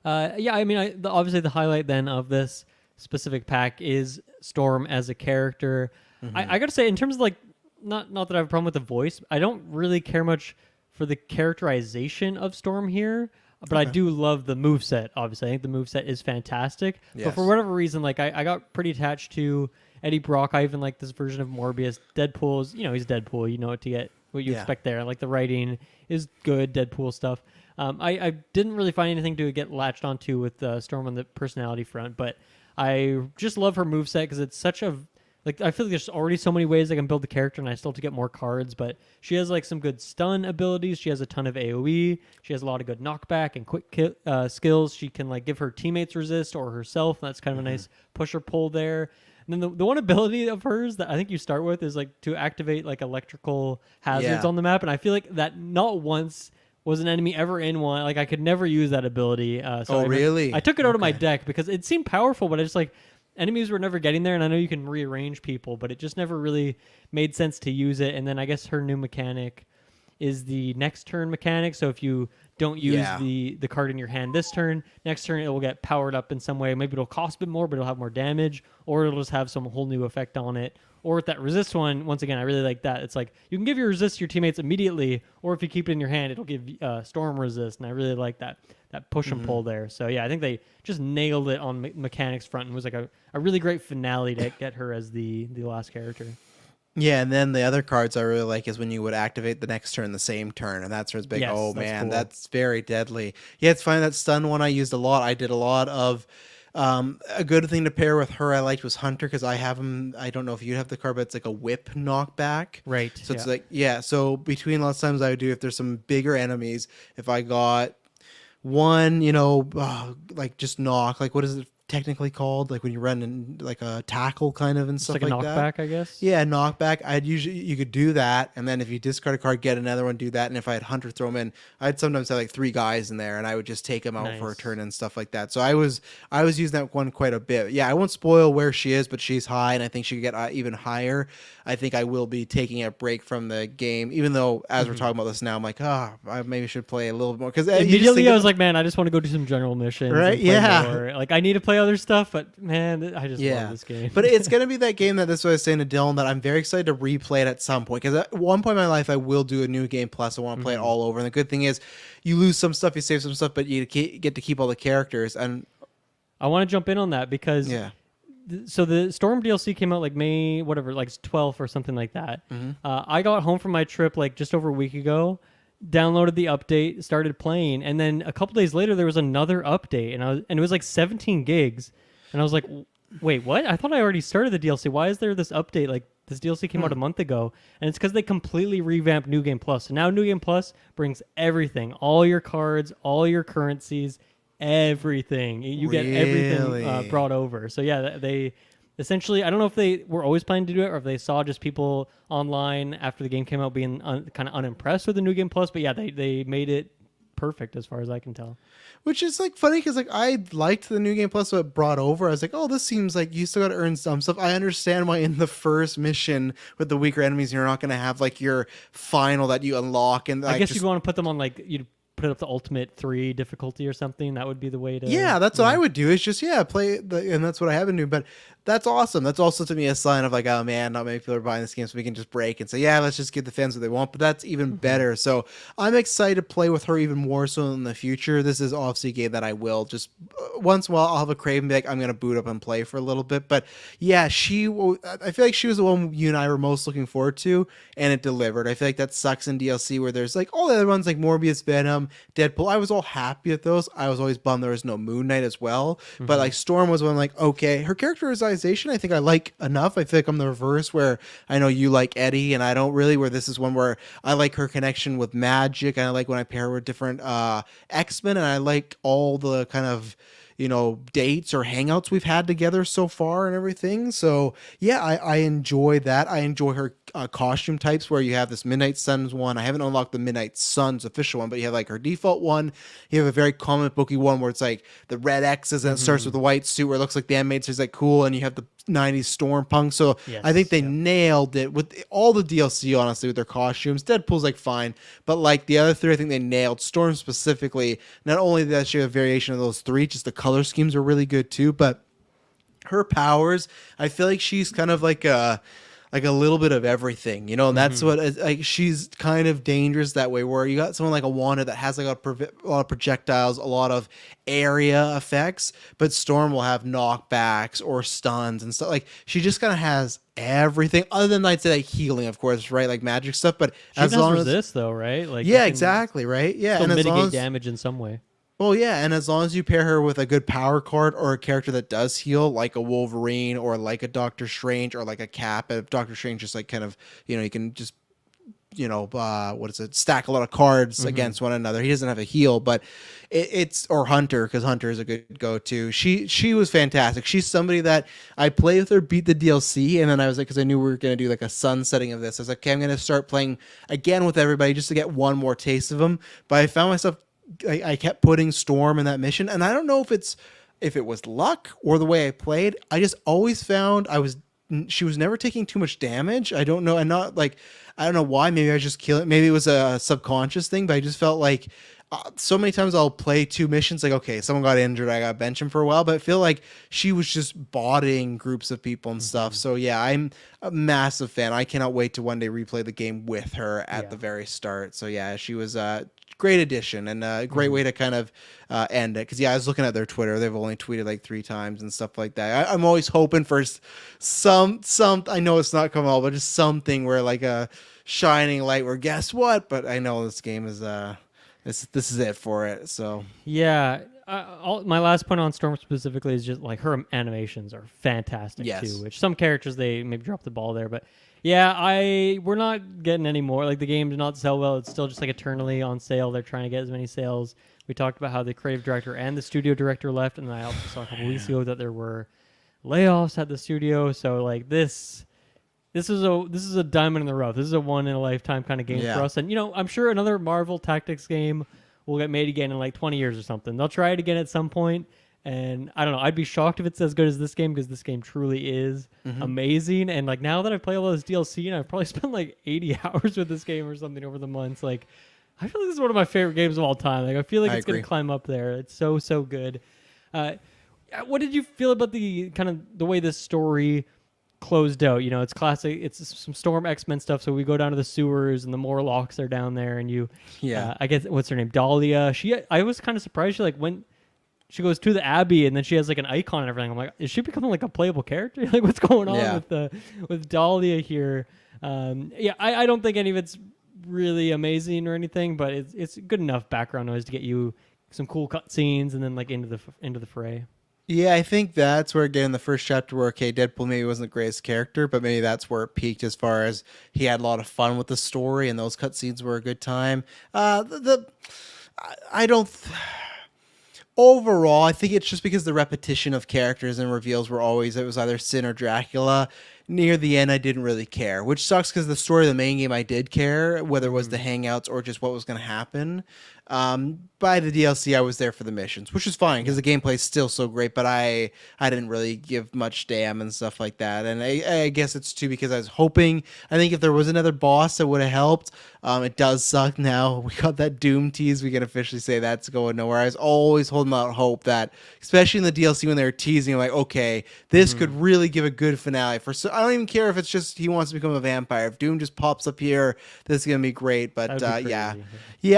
Speaker 1: Yeah, I mean, obviously the highlight then of this specific pack is Storm as a character.
Speaker 2: Mm-hmm.
Speaker 1: I gotta say, in terms of like, not that I have a problem with the voice, I don't really care much for the characterization of Storm here, but I do love the moveset, obviously. I think the moveset is fantastic.
Speaker 2: Yes.
Speaker 1: But for whatever reason, like I got pretty attached to Eddie Brock. I even like this version of Morbius. Deadpool's, he's Deadpool. You know what you expect there. Like the writing is good, Deadpool stuff. I didn't really find anything to get latched onto with Storm on the personality front, but I just love her moveset because it's such a... Like, I feel like there's already so many ways I can build the character, and I still have to get more cards, but she has, like, some good stun abilities. She has a ton of AoE. She has a lot of good knockback and quick skills. She can, like, give her teammates resist or herself, and that's kind of a nice push-or-pull there. And then the one ability of hers that I think you start with is, like, to activate, like, electrical hazards on the map, and I feel like that not once was an enemy ever in one. Like, I could never use that ability.
Speaker 2: Really?
Speaker 1: I took it out of my deck because it seemed powerful, but I just, like... Enemies were never getting there, and I know you can rearrange people, but it just never really made sense to use it. And then I guess her new mechanic is the next turn mechanic. So if you don't use the card in your hand this turn, next turn it will get powered up in some way. Maybe it'll cost a bit more, but it'll have more damage, or it'll just have some whole new effect on it. Or with that resist one, once again, I really like that. It's like you can give your resist to your teammates immediately, or if you keep it in your hand, it'll give storm resist, and I really like that push and pull there. So yeah, I think they just nailed it on mechanics front, and was like a really great finale to get her as the last character.
Speaker 2: Yeah, and then the other cards I really like is when you would activate the next turn the same turn, and that's where it's big.
Speaker 1: Yes,
Speaker 2: oh
Speaker 1: that's
Speaker 2: man,
Speaker 1: cool.
Speaker 2: That's very deadly. Yeah, it's funny, that stun one I used a lot. I did a lot of a good thing to pair with her I liked was Hunter, because I have him. I don't know if you have the card, but it's like a whip knockback.
Speaker 1: Right.
Speaker 2: So it's like, so between lots of times I would do, if there's some bigger enemies, if I got one, like just knock, like what is it technically called, like when you run in like a tackle kind of and
Speaker 1: It's
Speaker 2: stuff
Speaker 1: like a
Speaker 2: like
Speaker 1: knockback,
Speaker 2: that.
Speaker 1: I guess.
Speaker 2: Yeah, knockback. You could do that, and then if you discard a card, get another one, do that. And if I had Hunter throw him in, I'd sometimes have like 3 guys in there, and I would just take them out for a turn and stuff like that. So I was using that one quite a bit. Yeah, I won't spoil where she is, but she's high, and I think she could get even higher. I think I will be taking a break from the game, even though as we're talking about this now, I'm like, I maybe should play a little bit more, because
Speaker 1: immediately I was like, man, I just want to go do some general missions,
Speaker 2: right?
Speaker 1: And play more. Like I need to play other stuff, but man, I just love this game.
Speaker 2: But it's gonna be that game that this was I was saying to Dylan that I'm very excited to replay it at some point, because at one point in my life I will do a new game plus. I want to play it all over. And the good thing is, you lose some stuff, you save some stuff, but you get to keep all the characters. And
Speaker 1: I want to jump in on that because so the Storm DLC came out like May, whatever, like 12th or something like that. I got home from my trip like just over a week ago, downloaded the update, started playing, and then a couple days later there was another update, and it was like 17 gigs, and I was like, wait, what? I thought I already started the DLC. Why is there this update? Like this DLC came out a month ago, and it's because they completely revamped New Game Plus. So now New Game Plus brings everything, all your cards, all your currencies, everything. You get everything brought over. So yeah, they essentially, I don't know if they were always planning to do it or if they saw just people online after the game came out being kind of unimpressed with the New Game Plus. But yeah, they made it perfect as far as I can tell.
Speaker 2: Which is like funny because like I liked the New Game Plus, so it brought over. I was like, oh, this seems like you still got to earn some stuff. I understand why in the first mission with the weaker enemies, you're not going to have like your final that you unlock. And
Speaker 1: I guess you'd want to put them on like you'd put up the ultimate 3 difficulty or something. That would be the way to.
Speaker 2: Yeah, that's what I would do. Is just play and that's what I have been doing. But that's awesome. That's also to me a sign of like, oh man, not many people are buying this game, so we can just break and say, yeah, let's just give the fans what they want. But that's even better. So I'm excited to play with her even more so in the future. This is obviously a game that I will just once in a while I'll have a crave and be like, I'm gonna boot up and play for a little bit. But yeah, I feel like she was the one you and I were most looking forward to, and it delivered. I feel like that sucks in DLC where there's like all the other ones like Morbius, Venom, Deadpool. I was all happy with those. I was always bummed there was no Moon Knight as well. But like Storm was one like, okay, her characterization I think I like enough. I feel like I'm the reverse where I know you like Eddie and I don't really, where this is one where I like her connection with magic, and I like when I pair her with different X-Men, and I like all the kind of dates or hangouts we've had together so far and everything. So yeah, I enjoy that. I enjoy her costume types, where you have this Midnight Suns one. I haven't unlocked the Midnight Suns official one, but you have like her default one. You have a very comic booky one where it's like the red X's and it starts with the white suit where it looks like the animates is like cool, and you have the 90s storm punk. So
Speaker 1: Yes,
Speaker 2: I think they nailed it with all the DLC, honestly, with their costumes. Deadpool's like fine, but like the other three, I think they nailed. Storm specifically, not only that she have a variation of those three, just the color schemes are really good too, but her powers, I feel like she's kind of like a little bit of everything, and that's what, like, she's kind of dangerous that way, where you got someone like a Wanda that has like a lot of projectiles, a lot of area effects, but Storm will have knockbacks or stuns and stuff. Like, she just kind of has everything, other than, I'd say, like healing, of course, right? Like magic stuff, but
Speaker 1: she
Speaker 2: as long as
Speaker 1: resist though, right? Like,
Speaker 2: yeah, exactly, right? Yeah,
Speaker 1: still
Speaker 2: and as
Speaker 1: mitigate
Speaker 2: long as
Speaker 1: damage in some way.
Speaker 2: well, yeah, and as long as you pair her with a good power card or a character that does heal, like a Wolverine or like a Doctor Strange or like a Cap. If Doctor Strange just like kind of, you can just, what is it? Stack a lot of cards against one another. He doesn't have a heal, but it's or Hunter, because Hunter is a good go-to. She was fantastic. She's somebody that I played with her, beat the DLC, and then I was like, because I knew we were gonna do like a sunsetting of this. I was like, okay, I'm gonna start playing again with everybody just to get one more taste of them. But I found myself. I kept putting Storm in that mission, and I don't know if it was luck or the way I played. I just always found she was never taking too much damage. I don't know, and not like, I don't know why. Maybe I just kill it. Maybe it was a subconscious thing, but I just felt like so many times I'll play two missions, like, okay, someone got injured, I got bench him for a while, but I feel like she was just botting groups of people and stuff. So yeah, I'm a massive fan. I cannot wait to one day replay the game with her at the very start. So yeah, she was great addition and a great way to kind of end it, because I was looking at their Twitter. They've only tweeted like 3 times and stuff like that. I'm always hoping for some I know it's not coming out, but just something where like a shining light where guess what, but I know this game is this is it for it. So
Speaker 1: yeah, my last point on Storm specifically is just like her animations are fantastic too, which some characters they maybe drop the ball there, but yeah, we're not getting any more. Like, the game did not sell well. It's still just like eternally on sale. They're trying to get as many sales. We talked about how the creative director and the studio director left, and I also saw a couple weeks ago that there were layoffs at the studio. So like this is a diamond in the rough. This is a one in a lifetime kind of game for us. And I'm sure another Marvel Tactics game will get made again in like 20 years or something. They'll try it again at some point. And I don't know, I'd be shocked if it's as good as this game, because this game truly is amazing. And like, now that I've played all this DLC, and I've probably spent like 80 hours with this game or something over the months, like, I feel like this is one of my favorite games of all time. Like, I feel like it's going to climb up there. It's so good. What did you feel about the kind of the way this story closed out? It's classic. It's some Storm X-Men stuff. So we go down to the sewers, and the Morlocks are down there, and I guess, what's her name? Dahlia. I was kind of surprised. She like went. She goes to the Abbey, and then she has like an icon and everything. I'm like, is she becoming like a playable character? Like, what's going on with Dahlia here? I don't think any of it's really amazing or anything, but it's good enough background noise to get you some cool cutscenes and then like into the fray.
Speaker 2: Yeah, I think that's where, again, the first chapter where, okay, Deadpool maybe wasn't the greatest character, but maybe that's where it peaked as far as he had a lot of fun with the story, and those cutscenes were a good time. I don't. Overall, I think it's just because the repetition of characters and reveals were always, it was either Sin or Dracula. Near the end, I didn't really care, which sucks because the story of the main game I did care, whether it was the hangouts or just what was going to happen. By the DLC, I was there for the missions, which is fine because the gameplay is still so great, but I didn't really give much damn and stuff like that. And I guess it's too because I was hoping, I think if there was another boss that would have helped. It does suck now. We got that Doom tease. We can officially say that's going nowhere. I was always holding out hope that, especially in the DLC when they were teasing, like, okay, this could really give a good finale. I don't even care if it's just he wants to become a vampire. If Doom just pops up here, this is going to be great. But yeah,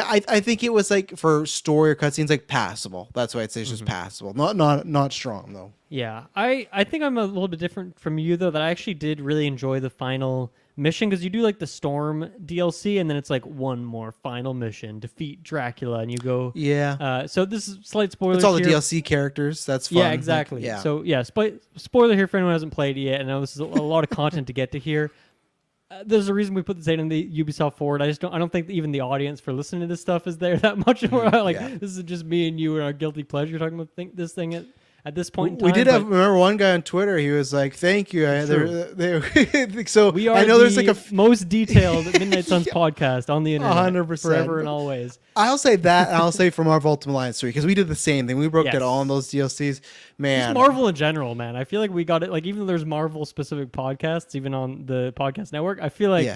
Speaker 2: I think it was like for story or cutscenes, like passable. That's why I'd say it's just passable. Not strong though.
Speaker 1: Yeah, I think I'm a little bit different from you though. That I actually did really enjoy the final mission, because you do like the Storm DLC, and then it's like one more final mission, defeat Dracula, and you go. Yeah. So this is slight spoiler.
Speaker 2: It's all the DLC characters. That's fun.
Speaker 1: Yeah, exactly. Like, yeah. So yeah, spoiler here for anyone who hasn't played it yet. And I know this is a lot of content to get to here. there's a reason we put this in the Ubisoft Forward. I don't think even the audience for listening to this stuff is there that much. More like this is just me and you and our guilty pleasure talking about this thing at this point in time.
Speaker 2: We did remember one guy on Twitter. He was like, "Thank you." So
Speaker 1: we are
Speaker 2: I know there's like a
Speaker 1: most detailed Midnight Suns podcast on the internet,
Speaker 2: 100%,
Speaker 1: forever and always.
Speaker 2: I'll say that. And I'll say from Marvel Ultimate Alliance 3 because we did the same thing. We broke it all in those DLCs. Man,
Speaker 1: just Marvel in general, man. I feel like we got it. Like even though there's Marvel specific podcasts, even on the podcast network, I feel like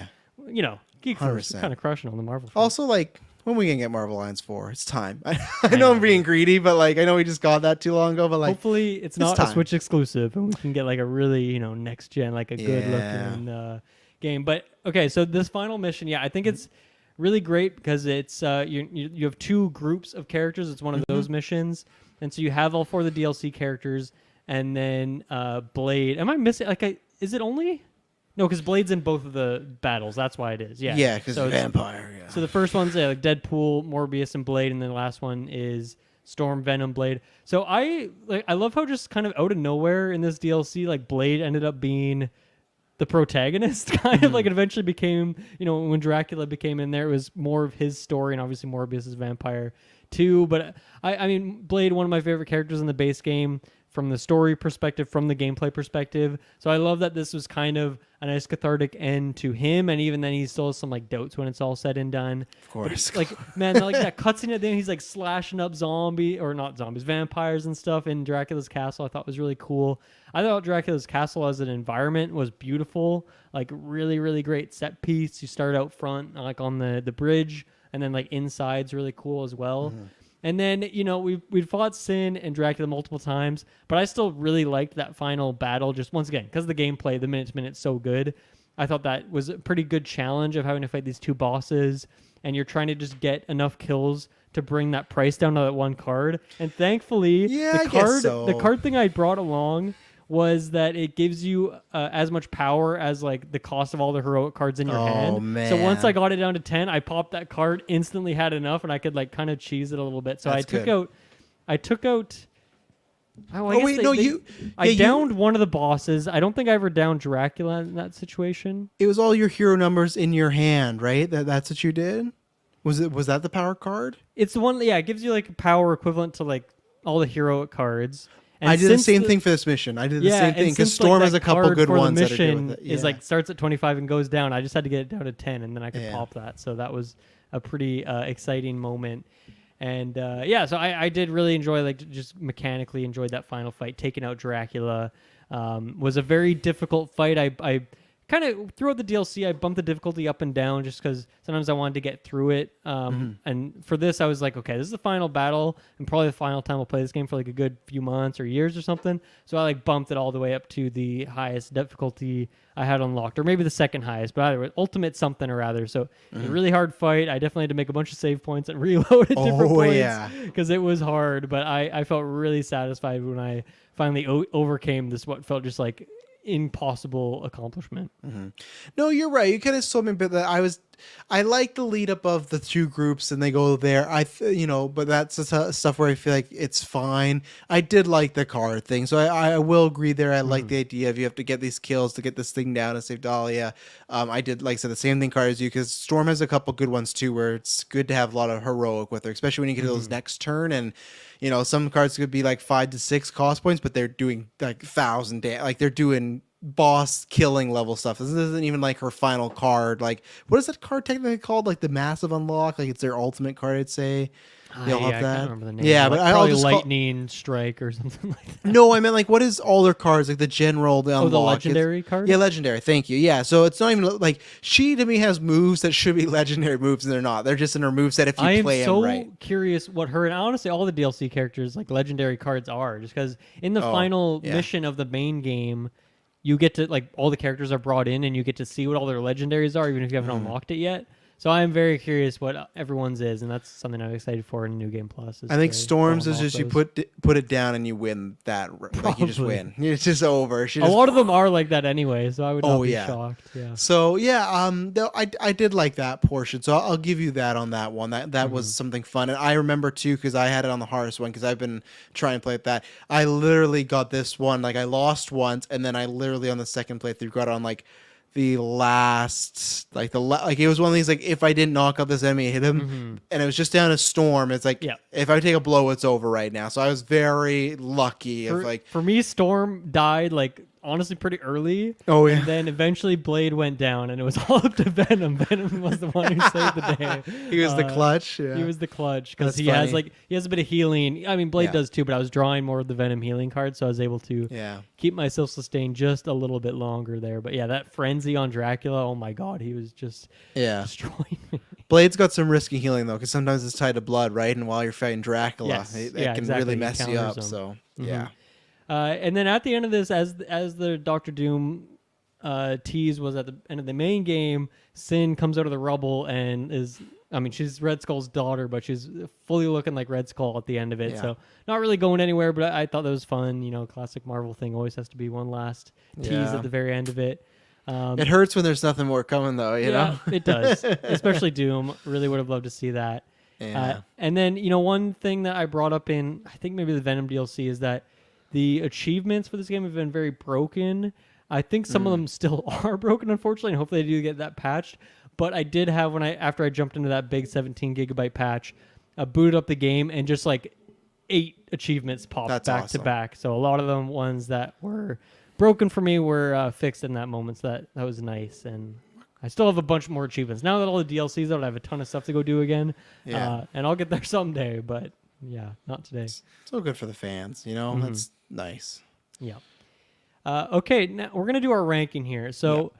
Speaker 1: Geek Force is kind of crushing on the Marvel.
Speaker 2: Also, like. When we can get Marvel Alliance 4? It's time. I know I'm being greedy, but like I know we just got that too long ago. But like,
Speaker 1: hopefully it's not a Switch exclusive, and we can get like a really next gen, like a good looking game. But okay, so this final mission, I think it's really great because it's you have two groups of characters. It's one of those missions, and so you have all four of the DLC characters, and then Blade. Am I missing? Is it only? No, because Blade's in both of the battles. That's why it is. Yeah.
Speaker 2: Yeah, because vampire. Yeah.
Speaker 1: So the first one's like Deadpool, Morbius, and Blade, and then the last one is Storm, Venom, Blade. So I love how just kind of out of nowhere in this DLC, like Blade ended up being the protagonist. Kind of like it eventually became, when Dracula became in there, it was more of his story, and obviously Morbius is vampire too. But I mean, Blade, one of my favorite characters in the base game. From the story perspective, from the gameplay perspective. So I love that this was kind of a nice cathartic end to him, and even then he still has some like doubts when it's all said and done.
Speaker 2: Of course.
Speaker 1: But, like that cutscene at the end, he's like slashing up vampires and stuff in Dracula's castle. I thought was really cool. I thought Dracula's castle as an environment was beautiful, like really, really great set piece. You start out front, like on the bridge, and then like inside's really cool as well. And then, we'd fought Sin and Dracula multiple times, but I still really liked that final battle, just once again, because the gameplay, the minute-to-minute, so good. I thought that was a pretty good challenge of having to fight these two bosses, and you're trying to just get enough kills to bring that price down to that one card. And thankfully, the card thing I brought along was that it gives you as much power as like the cost of all the heroic cards in your hand.
Speaker 2: Man.
Speaker 1: So once I got it down to 10, I popped that card, instantly had enough, and I could like kind of cheese it a little bit. So I took out. I downed one of the bosses. I don't think I ever downed Dracula in that situation.
Speaker 2: It was all your hero numbers in your hand, right? That's what you did? Was that the power card?
Speaker 1: It's the one, it gives you like a power equivalent to like all the heroic cards. And
Speaker 2: I did the same thing for this mission. I did the same thing because Storm has a couple good ones.
Speaker 1: The mission is like starts at 25 and goes down. I just had to get it down to 10, and then I could pop that. So that was a pretty exciting moment. And so I did really enjoy, like, just mechanically enjoyed that final fight. Taking out Dracula was a very difficult fight. I kind of throughout the DLC, I bumped the difficulty up and down just because sometimes I wanted to get through it. And for this, I was like, okay, this is the final battle and probably the final time I'll play this game for like a good few months or years or something. So I like bumped it all the way up to the highest difficulty I had unlocked, or maybe the second highest, but either way, ultimate something or other. So it was a really hard fight. I definitely had to make a bunch of save points and reload at different points because it was hard. But I felt really satisfied when I finally overcame this, what felt just like impossible accomplishment.
Speaker 2: No, you're right. You kind of sold me a bit that I like the lead up of the two groups and they go there. But that's the stuff where I feel like it's fine. I did like the card thing, so I will agree there. I like the idea of you have to get these kills to get this thing down and save Dahlia. I did, like I said, the same thing card as you, because Storm has a couple good ones too, where it's good to have a lot of heroic with her, especially when you get to those next turn. And some cards could be like 5 to 6 cost points, but they're doing like 1,000 like they're doing boss killing level stuff. This isn't even like her final card. Like, what is that card technically called? Like the massive unlock? Like it's their ultimate card, I'd say. They'll have that. I can't remember the name. Yeah, but
Speaker 1: I'll just lightning strike or something like that.
Speaker 2: No, I meant like what is all their cards, like the general, the unlock.
Speaker 1: The legendary card?
Speaker 2: Yeah, legendary. Thank you. Yeah, so it's not even like she to me has moves that should be legendary moves, and they're not. They're just in her moveset if you play them right.
Speaker 1: I am so curious what her, and honestly all the DLC characters like legendary cards are, just because in the final mission of the main game, you get to, like, all the characters are brought in and you get to see what all their legendaries are, even if you haven't unlocked it yet. So I am very curious what everyone's is, and that's something I'm excited for in New Game Plus.
Speaker 2: I think Storm's is just you put it down and you win that. Like you just win. It's just over.
Speaker 1: A lot of them are like that anyway, so I would not be shocked. Yeah.
Speaker 2: So I did like that portion. So I'll give you that on that one. That was something fun, and I remember too because I had it on the hardest one because I've been trying to play with that. I literally got this one, like I lost once, and then I literally on the second playthrough got it on like the last, like like it was one of these, like if I didn't knock out this enemy and hit him, and it was just down a storm, it's like if I take a blow, it's over right now. So I was very lucky.
Speaker 1: For me, Storm died like honestly pretty early.
Speaker 2: Oh yeah.
Speaker 1: And then eventually Blade went down, and it was all up to Venom. Venom was the one who saved the day.
Speaker 2: He was the clutch. Yeah.
Speaker 1: He was the clutch because
Speaker 2: That's funny.
Speaker 1: he has a bit of healing. I mean, Blade does too, but I was drawing more of the Venom healing card, so I was able to keep myself sustained just a little bit longer there. But yeah, that frenzy on Dracula, oh my god, he was just destroying me.
Speaker 2: Blade's got some risky healing though, because sometimes it's tied to blood, right? And while you're fighting Dracula, it can really mess you up. So yeah.
Speaker 1: And then at the end of this, as the Doctor Doom tease was at the end of the main game, Sin comes out of the rubble and she's Red Skull's daughter, but she's fully looking like Red Skull at the end of it. Yeah. So not really going anywhere, but I thought that was fun. You know, classic Marvel thing always has to be one last tease at the very end of it.
Speaker 2: It hurts when there's nothing more coming, though. You know,
Speaker 1: it does. Especially Doom. Really would have loved to see that. Yeah. And then one thing that I brought up in I think maybe the Venom DLC is that the achievements for this game have been very broken. I think some of them still are broken, unfortunately, and hopefully they do get that patched. But I did have after I jumped into that big 17 gigabyte patch, booted up the game and just like 8 achievements popped to back. So a lot of them ones that were broken for me were fixed in that moment. So that was nice. And I still have a bunch more achievements now that all the DLC's out. I have a ton of stuff to go do again. Yeah. And I'll get there someday, but yeah, not today.
Speaker 2: So good for the fans, That's nice.
Speaker 1: Yeah. Okay, now we're gonna do our ranking here. So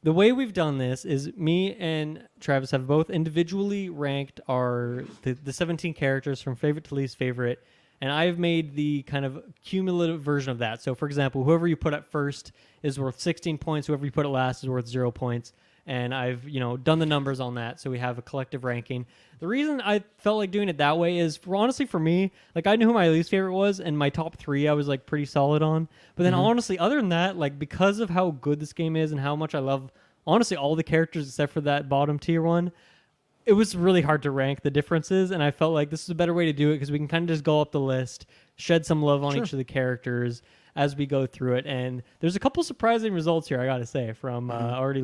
Speaker 1: the way we've done this is me and Travis have both individually ranked the 17 characters from favorite to least favorite, and I've made the kind of cumulative version of that. So for example, whoever you put at first is worth 16 points. Whoever you put at last is worth 0 points. And I've done the numbers on that, so we have a collective ranking. The reason I felt like doing it that way is, honestly, for me, like I knew who my least favorite was, and my top 3 I was like pretty solid on. But then honestly, other than that, like because of how good this game is and how much I love, honestly, all the characters except for that bottom tier one, it was really hard to rank the differences. And I felt like this is a better way to do it because we can kind of just go up the list, shed some love on each of the characters as we go through it. And there's a couple surprising results here, I gotta say, from already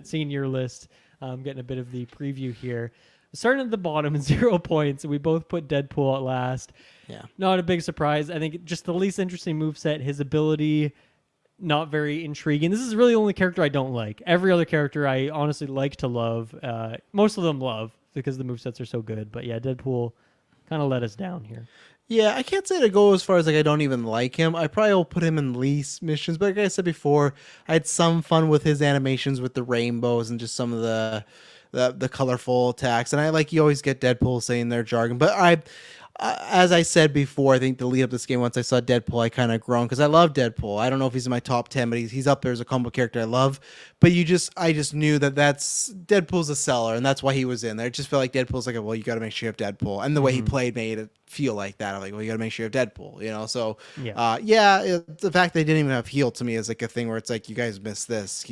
Speaker 1: seeing your list, getting a bit of the preview here. Starting at the bottom in 0 points, we both put Deadpool at last. Yeah. Not a big surprise. I think just the least interesting moveset, his ability, not very intriguing. This is really the only character I don't like. Every other character I honestly like to love. Most of them love because the movesets are so good. But yeah, Deadpool kind of let us down here.
Speaker 2: Yeah, I can't say to go as far as like I don't even like him. I probably will put him in least missions, but like I said before, I had some fun with his animations with the rainbows and just some of the colorful attacks. And you always get Deadpool saying their jargon, but as I said before, I think the lead up this game, once I saw Deadpool, I kind of grown because I love Deadpool. I don't know if he's in my top 10, but he's up there as a combo character I love. But I just knew that's Deadpool's a seller, and that's why he was in there. It just felt like Deadpool's like, well, you got to make sure you have Deadpool, and the way he played made it feel like that. I'm like, well, you got to make sure you have Deadpool, So the fact they didn't even have heal to me is like a thing where it's like you guys missed this.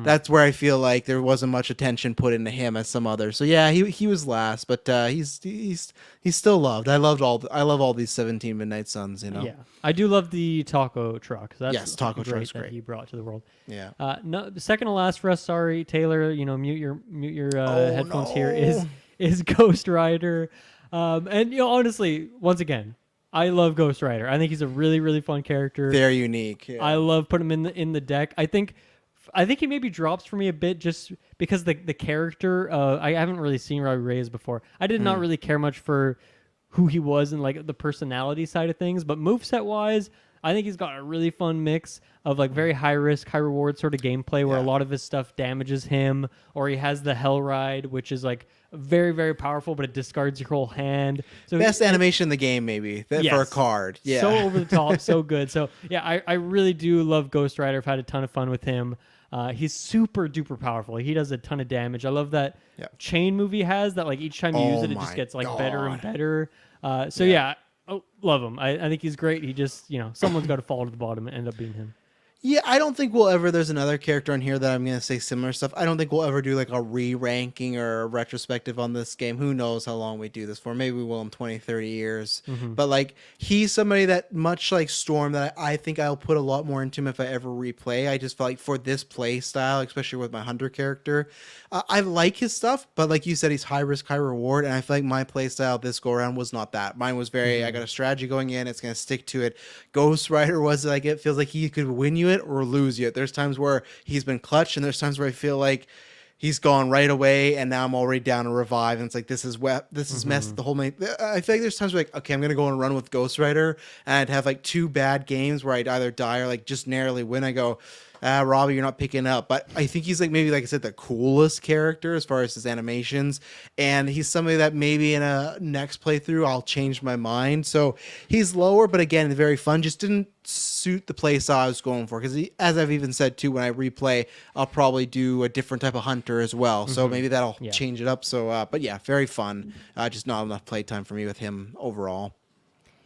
Speaker 2: That's where I feel like there wasn't much attention put into him as some others. So yeah, he was last, but he's still loved. I love all these 17 Midnight Suns. Yeah,
Speaker 1: I do love the taco truck. That's
Speaker 2: taco truck's
Speaker 1: great that he brought to the world.
Speaker 2: Yeah.
Speaker 1: No, second to last for us. Sorry, Taylor. Mute your headphones here. Is Ghost Rider, and honestly, once again, I love Ghost Rider. I think he's a really really fun character.
Speaker 2: Very unique. Yeah.
Speaker 1: I love putting him in the deck. I think he maybe drops for me a bit just because the character, I haven't really seen Robbie Reyes before. I did not really care much for who he was and like the personality side of things, but moveset wise, I think he's got a really fun mix of like very high risk, high reward sort of gameplay where a lot of his stuff damages him, or he has the Hell Ride, which is like very, very powerful, but it discards your whole hand. So
Speaker 2: best animation in the game, maybe for a card. Yeah,
Speaker 1: so over the top, so good. So yeah, I really do love Ghost Rider. I've had a ton of fun with him. He's super duper powerful. He does a ton of damage. I love that chain move he has that like each time you use it, it just gets like better and better. Love him. I think he's great. He just, someone's got to fall to the bottom and end up being him.
Speaker 2: Yeah, I don't think we'll ever. There's another character on here that I'm gonna say similar stuff. I don't think we'll ever do like a re-ranking or a retrospective on this game. Who knows how long we do this for? Maybe we will in 20, 30 years. But like he's somebody that much like Storm that I think I'll put a lot more into him if I ever replay. I just felt like for this play style, especially with my hunter character, I like his stuff. But like you said, he's high risk, high reward, and I feel like my play style this go around was not that. Mine was very. I got a strategy going in. It's gonna stick to it. Ghost Rider was like it feels like he could win you it or lose you. There's times where he's been clutch, and there's times where I feel like he's gone right away, and now I'm already down to revive, and it's like this is messed the whole main. I feel like there's times where like okay, I'm gonna go and run with Ghost Rider, and I'd have like 2 bad games where I'd either die or like just narrowly win. I go, Robbie, you're not picking up. But I think he's like maybe like I said the coolest character as far as his animations, and he's somebody that maybe in a next playthrough I'll change my mind. So he's lower, but again very fun. Just didn't suit the play style I was going for because as I've even said too, when I replay I'll probably do a different type of hunter as well. So maybe that'll change it up. So but yeah, very fun. Just not enough playtime for me with him overall.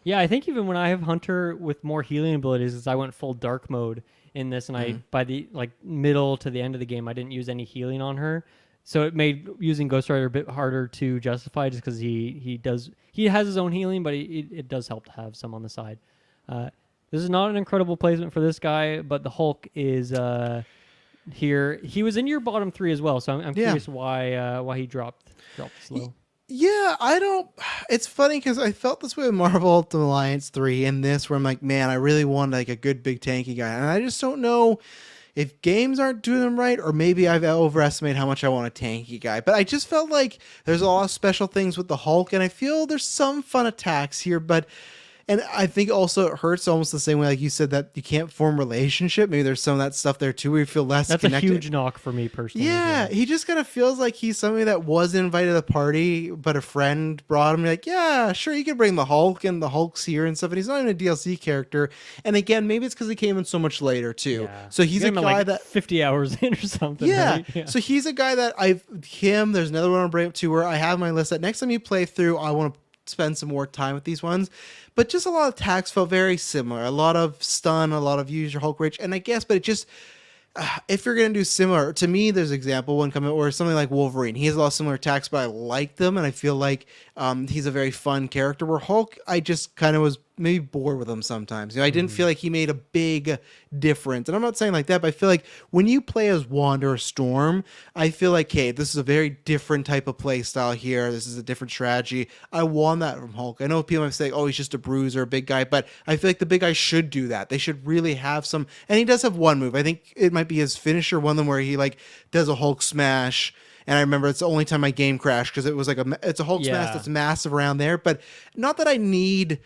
Speaker 1: Yeah, I think even when I have hunter with more healing abilities, is I went full dark mode in this, and I by the like middle to the end of the game I didn't use any healing on her, so it made using Ghost Rider a bit harder to justify just because he has his own healing, but it does help to have some on the side. This is not an incredible placement for this guy, but the Hulk is here. He was in your bottom 3 as well, so I'm curious why he dropped slow.
Speaker 2: Yeah, I don't. It's funny because I felt this way with Marvel Ultimate Alliance 3 and this, where I'm like, man, I really want like a good big tanky guy, and I just don't know if games aren't doing them right, or maybe I've overestimated how much I want a tanky guy. But I just felt like there's a lot of special things with the Hulk, and I feel there's some fun attacks here, but. And I think also it hurts almost the same way, like you said, that you can't form relationship. Maybe there's some of that stuff there too, where you feel less
Speaker 1: That's
Speaker 2: connected.
Speaker 1: a huge knock for me personally.
Speaker 2: Yeah, he just kind of feels like he's somebody that was invited to the party, but a friend brought him. You're like, yeah, sure, you can bring the Hulk, and the Hulk's here and stuff, and he's not even a DLC character. And again, maybe it's because he came in so much later too.
Speaker 1: Yeah.
Speaker 2: So he's a guy
Speaker 1: like
Speaker 2: that
Speaker 1: 50 hours in or something.
Speaker 2: yeah.
Speaker 1: Right? Yeah.
Speaker 2: So he's a guy that there's another one I'll bring up too, where I have my list that next time you play through, I want to spend some more time with these ones. But just a lot of attacks felt very similar. A lot of stun, a lot of use your Hulk Rage. And I guess, but it just, if you're going to do similar, to me, there's an example one coming, or something like Wolverine. He has a lot of similar attacks, but I like them. And I feel like he's a very fun character. Where Hulk, I just kind of was maybe bored with him sometimes. You know, I didn't feel like he made a big difference. And I'm not saying like that, but I feel like when you play as Wanda or Storm, I feel like, hey, this is a very different type of play style here. This is a different strategy. I want that from Hulk. I know people might say, oh, he's just a bruiser, a big guy, but I feel like the big guy should do that. They should really have some, and he does have one move. I think it might be his finisher, one of them where he like does a Hulk smash. And I remember it's the only time my game crashed because it was like it's a Hulk smash that's massive around there. But not that I need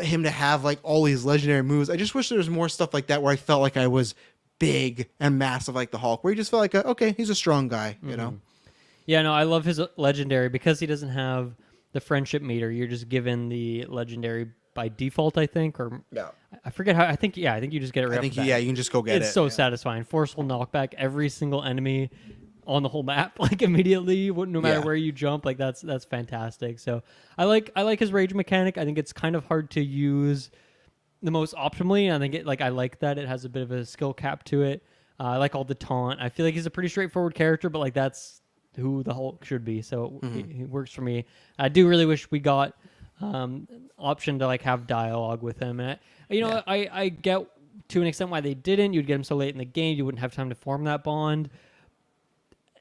Speaker 2: him to have like all these legendary moves. I just wish there was more stuff like that where I felt like I was big and massive like the Hulk, where you just felt like, okay, he's a strong guy, you know?
Speaker 1: Yeah, no, I love his legendary because he doesn't have the friendship meter. You're just given the legendary by default, I think, or I forget how. I think you just get it right.
Speaker 2: I think you can just go get it.
Speaker 1: It's so satisfying. Forceful knockback. Every single enemy on the whole map, like immediately, no matter where you jump, like that's fantastic. So I like his rage mechanic. I think it's kind of hard to use the most optimally. And I think I like that it has a bit of a skill cap to it. I like all the taunt. I feel like he's a pretty straightforward character, but like that's who the Hulk should be. So it works for me. I do really wish we got option to like have dialogue with him. And I get to an extent why they didn't. You'd get him so late in the game, you wouldn't have time to form that bond.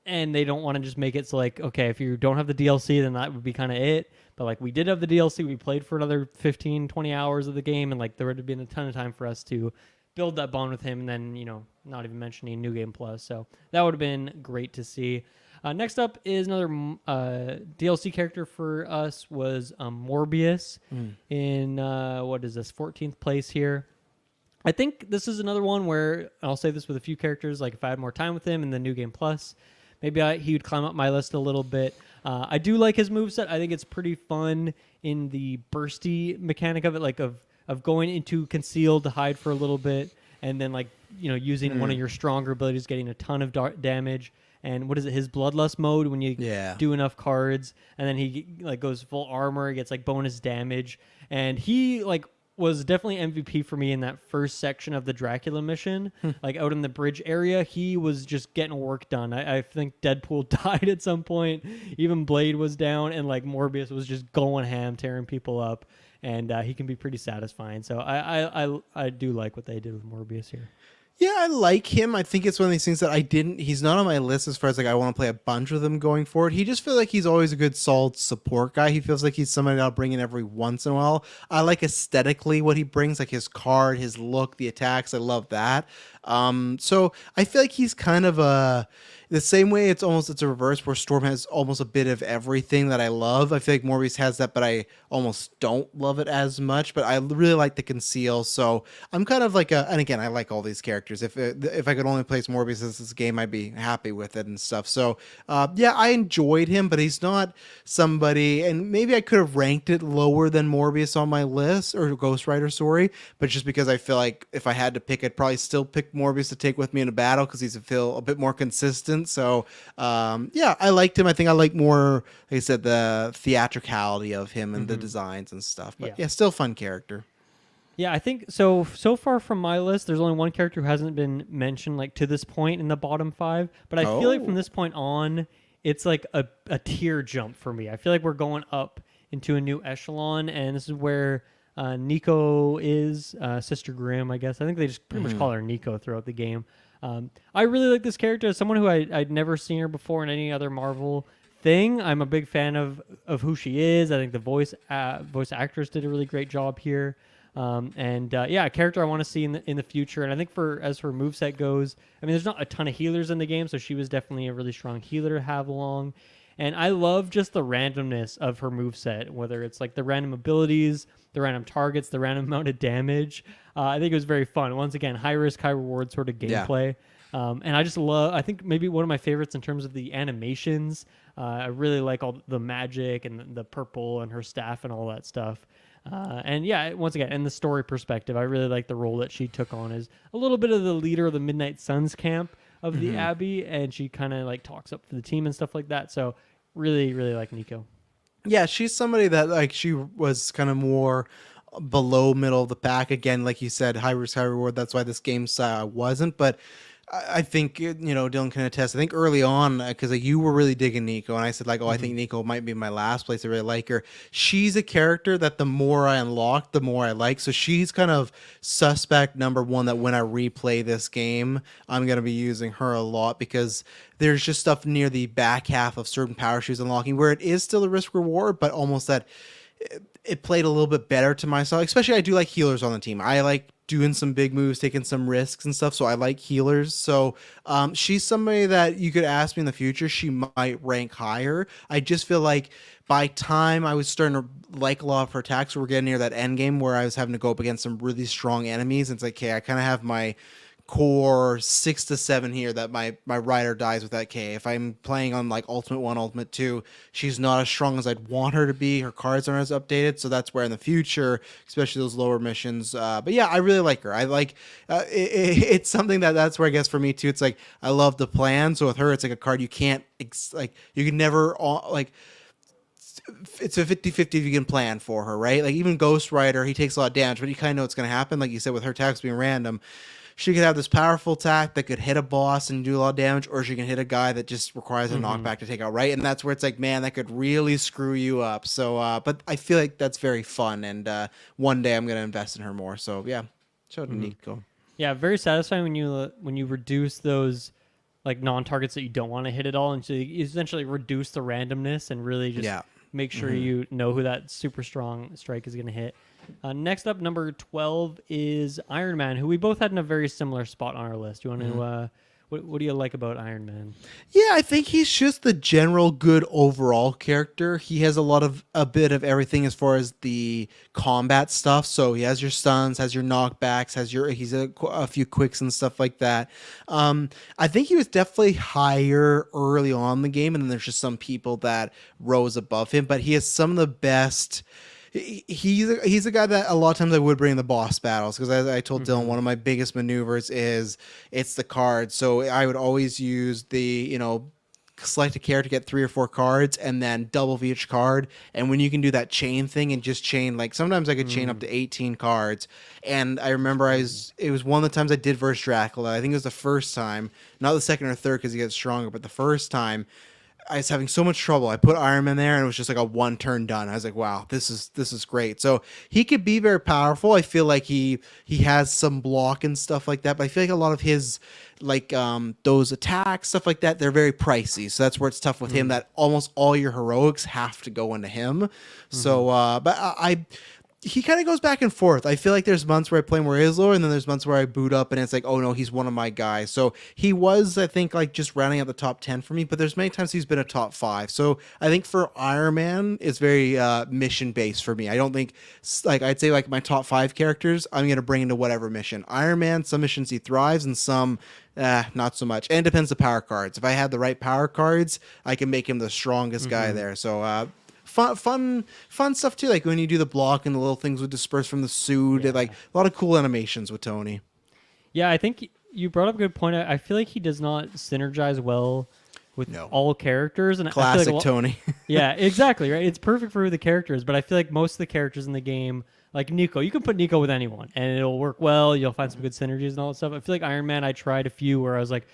Speaker 1: And they don't want to just make it so like, okay, if you don't have the DLC, then that would be kind of it. But like we did have the DLC, we played for another 15, 20 hours of the game, and like there would have been a ton of time for us to build that bond with him, and then, not even mentioning New Game Plus. So that would have been great to see. Next up is another DLC character for us was Morbius in, 14th place here. I think this is another one where, I'll say this with a few characters, like if I had more time with him in the New Game Plus, maybe he would climb up my list a little bit. I do like his moveset. I think it's pretty fun in the bursty mechanic of it, like of going into concealed to hide for a little bit, and then using one of your stronger abilities, getting a ton of damage. And what is it? His Bloodlust mode when you do enough cards, and then he goes full armor, gets bonus damage, and he was definitely MVP for me in that first section of the Dracula mission. Like out in the bridge area, he was just getting work done. I think Deadpool died at some point. Even Blade was down, and like Morbius was just going ham, tearing people up. And he can be pretty satisfying. So I do like what they did with Morbius here.
Speaker 2: Yeah, I like him. I think it's one of these things that he's not on my list as far as like I want to play a bunch with him going forward. He just feels like he's always a good solid support guy. He feels like he's somebody I'll bring in every once in a while. I like aesthetically what he brings, like his card, his look, the attacks. I love that. So I feel like he's kind of the same way it's a reverse where Storm has almost a bit of everything that I love. I feel like Morbius has that, but I almost don't love it as much, but I really like the conceal. So I'm kind of like and again, I like all these characters. If I could only play Morbius as this game, I'd be happy with it and stuff. So yeah, I enjoyed him, but he's not somebody, and maybe I could have ranked it lower than Morbius on my list, or Ghost Rider, sorry, but just because I feel like if I had to pick, I'd probably still pick Morbius to take with me in a battle because he's a bit more consistent. So yeah, I liked him. I think I like more, like I said, the theatricality of him and the designs and stuff. But yeah, still fun character.
Speaker 1: Yeah, I think so far from my list, there's only one character who hasn't been mentioned like to this point in the bottom 5. But I feel like from this point on, it's like a tier jump for me. I feel like we're going up into a new echelon, and this is where Nico is, Sister Grimm, I guess. I think they just pretty much call her Nico throughout the game. I really like this character as someone who I'd never seen her before in any other Marvel thing. I'm a big fan of who she is. I think the voice actress did a really great job here. Yeah, a character I want to see in the future. And I think as her moveset goes, I mean, there's not a ton of healers in the game, so she was definitely a really strong healer to have along. And I love just the randomness of her moveset, whether it's like the random abilities, the random targets, the random amount of damage. I think it was very fun. Once again, high risk, high reward sort of gameplay. Yeah. And I think maybe one of my favorites in terms of the animations. I really like all the magic and the purple and her staff and all that stuff. And yeah, once again, in the story perspective, I really like the role that she took on as a little bit of the leader of the Midnight Suns camp of the Abbey, and she kind of like talks up for the team and stuff like that. So really, really like Nico.
Speaker 2: Yeah, she's somebody that like she was kind of more below middle of the pack. Again, like you said, high risk, high reward. That's why this game wasn't. But I think, Dylan can attest. I think early on, because you were really digging Nico, and I said like, I think Nico might be my last place. I really like her. She's a character that the more I unlock, the more I like. So she's kind of suspect number one that when I replay this game, I'm going to be using her a lot because there's just stuff near the back half of certain power she's unlocking where it is still a risk reward, but almost that it played a little bit better to myself. Especially I do like healers on the team. I like doing some big moves, taking some risks and stuff. So I like healers. So she's somebody that you could ask me in the future. She might rank higher. I just feel like by time I was starting to like a lot of her attacks, we're getting near that end game where I was having to go up against some really strong enemies. And it's like, okay, I kind of have my core 6 to 7 here that my rider dies with that K. If I'm playing on like Ultimate 1, Ultimate 2, she's not as strong as I'd want her to be. Her cards aren't as updated, so that's where in the future, especially those lower missions. But yeah, I really like her. I like it's something that's where I guess for me too. It's like I love the plan. So with her, it's like a card you can't you can never it's a 50-50 if you can plan for her, right? Like even Ghost Rider, he takes a lot of damage, but you kind of know what's going to happen. Like you said, with her attacks being random, she could have this powerful attack that could hit a boss and do a lot of damage, or she can hit a guy that just requires a knockback to take out, right? And that's where it's like, man, that could really screw you up. So, but I feel like that's very fun, and one day I'm going to invest in her more. So, yeah, shout out to Nico.
Speaker 1: Yeah, very satisfying when you reduce those like non-targets that you don't want to hit at all, and so you essentially reduce the randomness and really just make sure you know who that super strong strike is going to hit. Next up, number 12 is Iron Man, who we both had in a very similar spot on our list. You want to what do you like about Iron Man?
Speaker 2: Yeah, I think he's just the general good overall character. He has a bit of everything as far as the combat stuff. So he has your stuns, has your knockbacks, he's a few quicks and stuff like that. I think he was definitely higher early on in the game, and then there's just some people that rose above him. But he has some of the best. He's a guy that a lot of times I would bring in the boss battles because as I told Dylan, one of my biggest maneuvers is it's the card. So I would always use the select a character, get 3 or 4 cards, and then double for each card. And when you can do that chain thing and just chain, like sometimes I could chain up to 18 cards. And I remember it was one of the times I did versus Dracula. I think it was the first time, not the second or third because he gets stronger, but the first time I was having so much trouble. I put Iron Man there and it was just like a 1 turn done. I was like, wow, this is great. So he could be very powerful. I feel like he has some block and stuff like that, but I feel like a lot of his like those attacks, stuff like that, they're very pricey. So that's where it's tough with him, that almost all your heroics have to go into him. So but he kind of goes back and forth. I feel like there's months where I play more Islo, and then there's months where I boot up and it's like, oh no, he's one of my guys. So he was, I think, like just rounding out the top 10 for me, but there's many times he's been a top 5. So I think for Iron Man, it's very mission based for me. I don't think, like, I'd say like my top 5 characters, I'm going to bring into whatever mission. Iron Man, some missions he thrives and some not so much. And it depends the power cards. If I have the right power cards, I can make him the strongest guy there. So fun stuff too, like when you do the block and the little things would disperse from the suit. Like a lot of cool animations with Tony.
Speaker 1: Yeah, I think you brought up a good point. I feel like he does not synergize well with all characters, and
Speaker 2: classic
Speaker 1: I feel like
Speaker 2: Tony.
Speaker 1: Yeah, exactly, right. It's perfect for who the character is, but I feel like most of the characters in the game, like Nico, you can put Nico with anyone and it'll work well. You'll find some good synergies and all that stuff. I feel like Iron Man, I tried a few where I was like,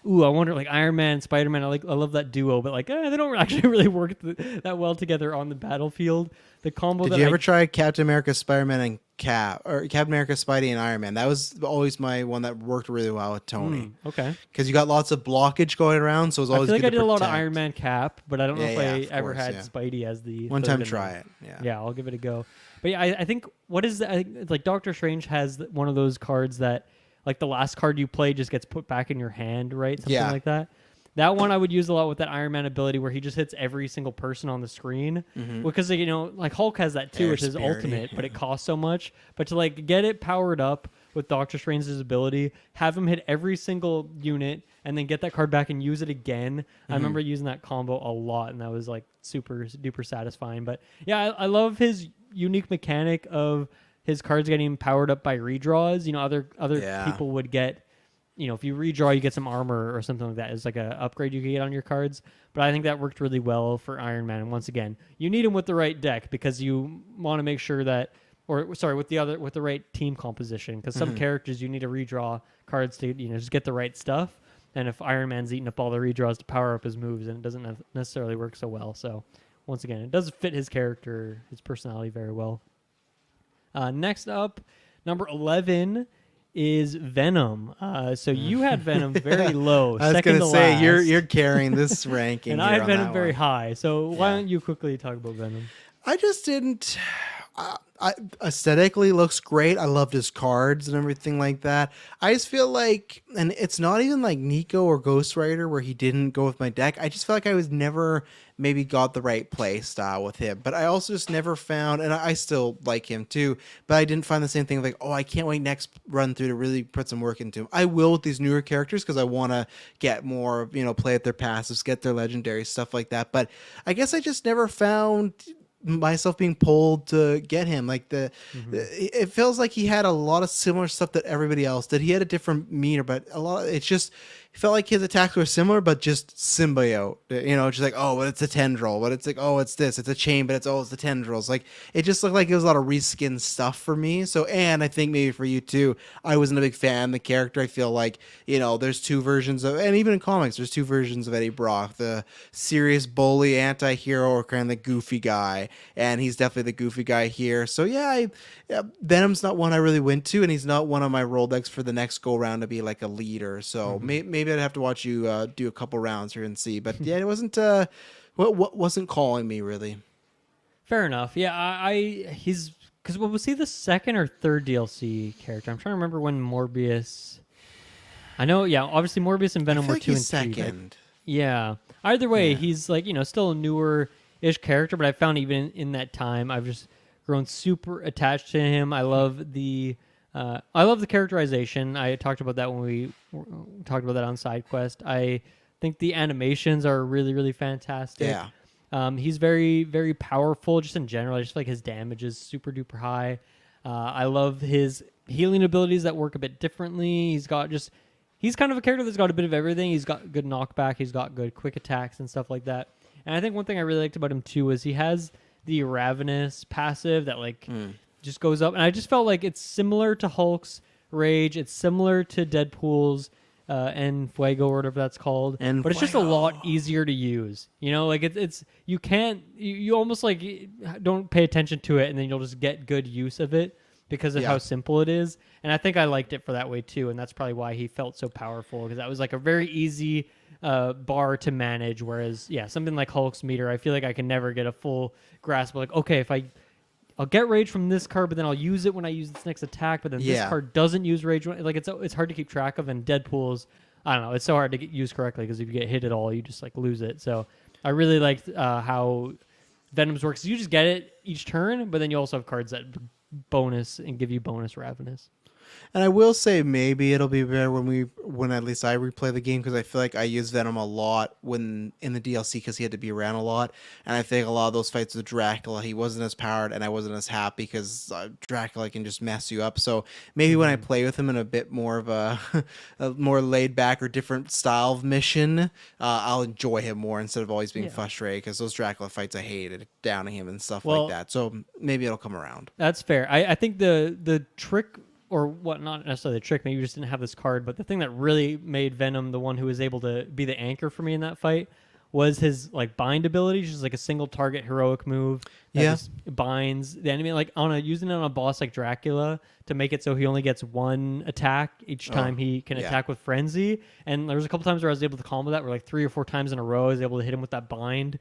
Speaker 1: ooh, I wonder, like Iron Man and Spider-Man, I love that duo, but like they don't actually really work that well together on the battlefield. The combo.
Speaker 2: Did you ever try Captain America, Spider-Man, and Cap, or Captain America, Spidey, and Iron Man? That was always my one that worked really well with Tony.
Speaker 1: Okay.
Speaker 2: Because you got lots of blockage going around, so it was always.
Speaker 1: I feel like
Speaker 2: good
Speaker 1: I did
Speaker 2: to
Speaker 1: a lot of
Speaker 2: protect.
Speaker 1: Iron Man Cap, but I don't know if I ever
Speaker 2: course,
Speaker 1: had Spidey as the
Speaker 2: one
Speaker 1: third
Speaker 2: time.
Speaker 1: in
Speaker 2: Try
Speaker 1: there.
Speaker 2: it.
Speaker 1: Yeah, I'll give it a go. But yeah, I think what is that? I think, like Doctor Strange has one of those cards that, like the last card you play just gets put back in your hand, right? Something like that. That one I would use a lot with that Iron Man ability where he just hits every single person on the screen. Because, you know, like Hulk has that too, which is ultimate, but it costs so much. But to like get it powered up with Doctor Strange's ability, have him hit every single unit, and then get that card back and use it again. I remember using that combo a lot, and that was like super duper satisfying. But yeah, I love his unique mechanic of his cards getting powered up by redraws. You know, other people would get, you know, if you redraw, you get some armor or something like that. It's like an upgrade you can get on your cards. But I think that worked really well for Iron Man. And once again, you need him with the right deck because you want to make sure that, with the right team composition. Because some characters you need to redraw cards to, you know, just get the right stuff. And if Iron Man's eating up all the redraws to power up his moves, then it doesn't necessarily work so well. So once again, it does fit his character, his personality very well. Next up, number 11 is Venom. So you had Venom very low.
Speaker 2: I was
Speaker 1: going to
Speaker 2: say you're carrying this ranking,
Speaker 1: and I had Venom very high. So why don't you quickly talk about Venom?
Speaker 2: I just didn't. Aesthetically looks great. I loved his cards and everything like that. I just feel like, and it's not even like Nico or Ghost Rider where he didn't go with my deck. I just feel like I was never maybe got the right play style with him. But I also just never found, and I still like him too, but I didn't find the same thing like, oh, I can't wait next run through to really put some work into him. I will with these newer characters because I want to get more, you know, play at their passives, get their legendary stuff like that. But I guess I just never found myself being pulled to get him. Like it feels like he had a lot of similar stuff that everybody else did. He had a different meter, but it just felt like his attacks were similar, but just symbiote, you know, just like, oh, but it's a tendril, but it's like, oh, it's this, it's a chain, but it's the tendrils. Like it just looked like it was a lot of reskin stuff for me. So, and I think maybe for you too, I wasn't a big fan of the character. I feel like, you know, there's two versions of, and even in comics, there's two versions of Eddie Brock, the serious bully anti-hero or kind of the goofy guy. And he's definitely the goofy guy here. So yeah, Venom's not one I really went to, and he's not one of my Rolodex for the next go round to be like a leader. So maybe I'd have to watch you do a couple rounds here and see. But yeah, it wasn't what wasn't calling me really.
Speaker 1: Fair enough. Yeah, he's because was he the second or third DLC character? I'm trying to remember when Morbius. I know. Yeah, obviously Morbius and Venom were
Speaker 2: like
Speaker 1: 2 and 3.
Speaker 2: Second.
Speaker 1: Yeah. Either way, he's like, you know, still a newer-ish character, but I found even in that time, I've just grown super attached to him. I love the characterization. I talked about that when we talked about that on Sidequest. I think the animations are really, really fantastic.
Speaker 2: Yeah.
Speaker 1: He's very, very powerful just in general. I just feel like his damage is super duper high. I love his healing abilities that work a bit differently. He's got just he's kind of a character that's got a bit of everything. He's got good knockback. He's got good quick attacks and stuff like that. And I think one thing I really liked about him too is he has the Ravenous passive that like just goes up. And I just felt like it's similar to Hulk's Rage. It's similar to Deadpool's and Fuego or whatever that's called. But it's just a lot easier to use. You know, like it's you can't you almost like don't pay attention to it and then you'll just get good use of it because of how simple it is. And I think I liked it for that way too. And that's probably why he felt so powerful, because that was like a very easy bar to manage. Whereas, something like Hulk's meter, I feel like I can never get a full grasp of like, okay, if I'll get rage from this card, but then I'll use it when I use this next attack. But then this card doesn't use rage. Like it's hard to keep track of. And Deadpool's, I don't know, it's so hard to get used correctly because if you get hit at all, you just like lose it. So I really liked how Venom's works. You just get it each turn, but then you also have cards that bonus and give you bonus Ravenous.
Speaker 2: And I will say maybe it'll be better when at least I replay the game, because I feel like I use Venom a lot when in the DLC because he had to be around a lot. And I think a lot of those fights with Dracula, he wasn't as powered and I wasn't as happy because Dracula can just mess you up. So maybe when I play with him in a bit more of a more laid back or different style of mission, I'll enjoy him more instead of always being frustrated, because those Dracula fights I hated downing him and stuff like that. So maybe it'll come around.
Speaker 1: That's fair. I think the trick, or what, not necessarily the trick, maybe you just didn't have this card, but the thing that really made Venom the one who was able to be the anchor for me in that fight was his like bind ability, which is like a single target heroic move that just binds the enemy, like using it on a boss like Dracula to make it so he only gets one attack each time he can attack with frenzy. And there was a couple times where I was able to combo that, where like 3 or 4 times in a row I was able to hit him with that bind,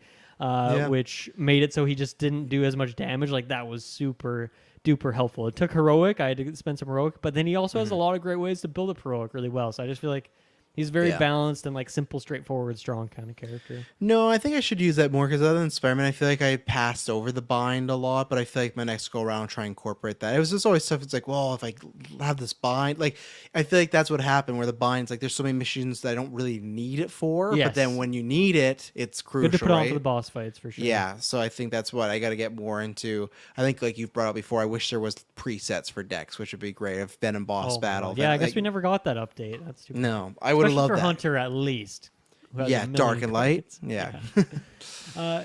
Speaker 1: which made it so he just didn't do as much damage. Like that was super duper helpful. It took heroic. I had to spend some heroic, but then he also has a lot of great ways to build up heroic really well. So I just feel like he's very balanced and like simple, straightforward, strong kind of character.
Speaker 2: No, I think I should use that more, because other than Spider-Man, I feel like I passed over the bind a lot, but I feel like my next go around I'll try and incorporate that. It was just always stuff. It's like, well, if I have this bind, like I feel like that's what happened, where the bind's like there's so many missions that I don't really need it for, but then when you need it, it's crucial.
Speaker 1: Good to put on
Speaker 2: right?
Speaker 1: for the boss fights for sure.
Speaker 2: Yeah, so I think that's what I got to get more into. I think like you've brought up before, I wish there was presets for decks, which would be great. If Venom boss battle.
Speaker 1: Yeah, I guess we never got that update. That's too bad.
Speaker 2: No, I would have loved
Speaker 1: for
Speaker 2: that.
Speaker 1: Hunter at least.
Speaker 2: Yeah, dark and light. Yeah.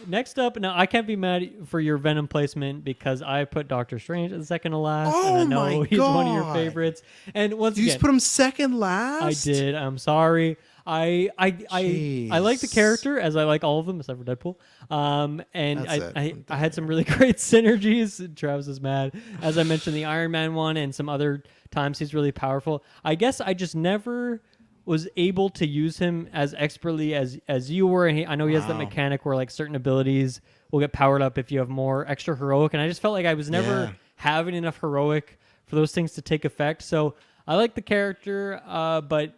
Speaker 1: Next up, now I can't be mad for your Venom placement because I put Doctor Strange at the second to last.
Speaker 2: Oh,
Speaker 1: and I know
Speaker 2: my
Speaker 1: he's one of your
Speaker 2: God.
Speaker 1: favorites. And once
Speaker 2: You
Speaker 1: again,
Speaker 2: just put him second last?
Speaker 1: I did. I'm sorry. I like the character, as I like all of them except for Deadpool. And I had some really great synergies. Travis is mad. As I mentioned, the Iron Man one and some other times he's really powerful. I guess I just never was able to use him as expertly as you were. And I know he has that mechanic where like certain abilities will get powered up if you have more extra heroic. And I just felt like I was never having enough heroic for those things to take effect. So I like the character, but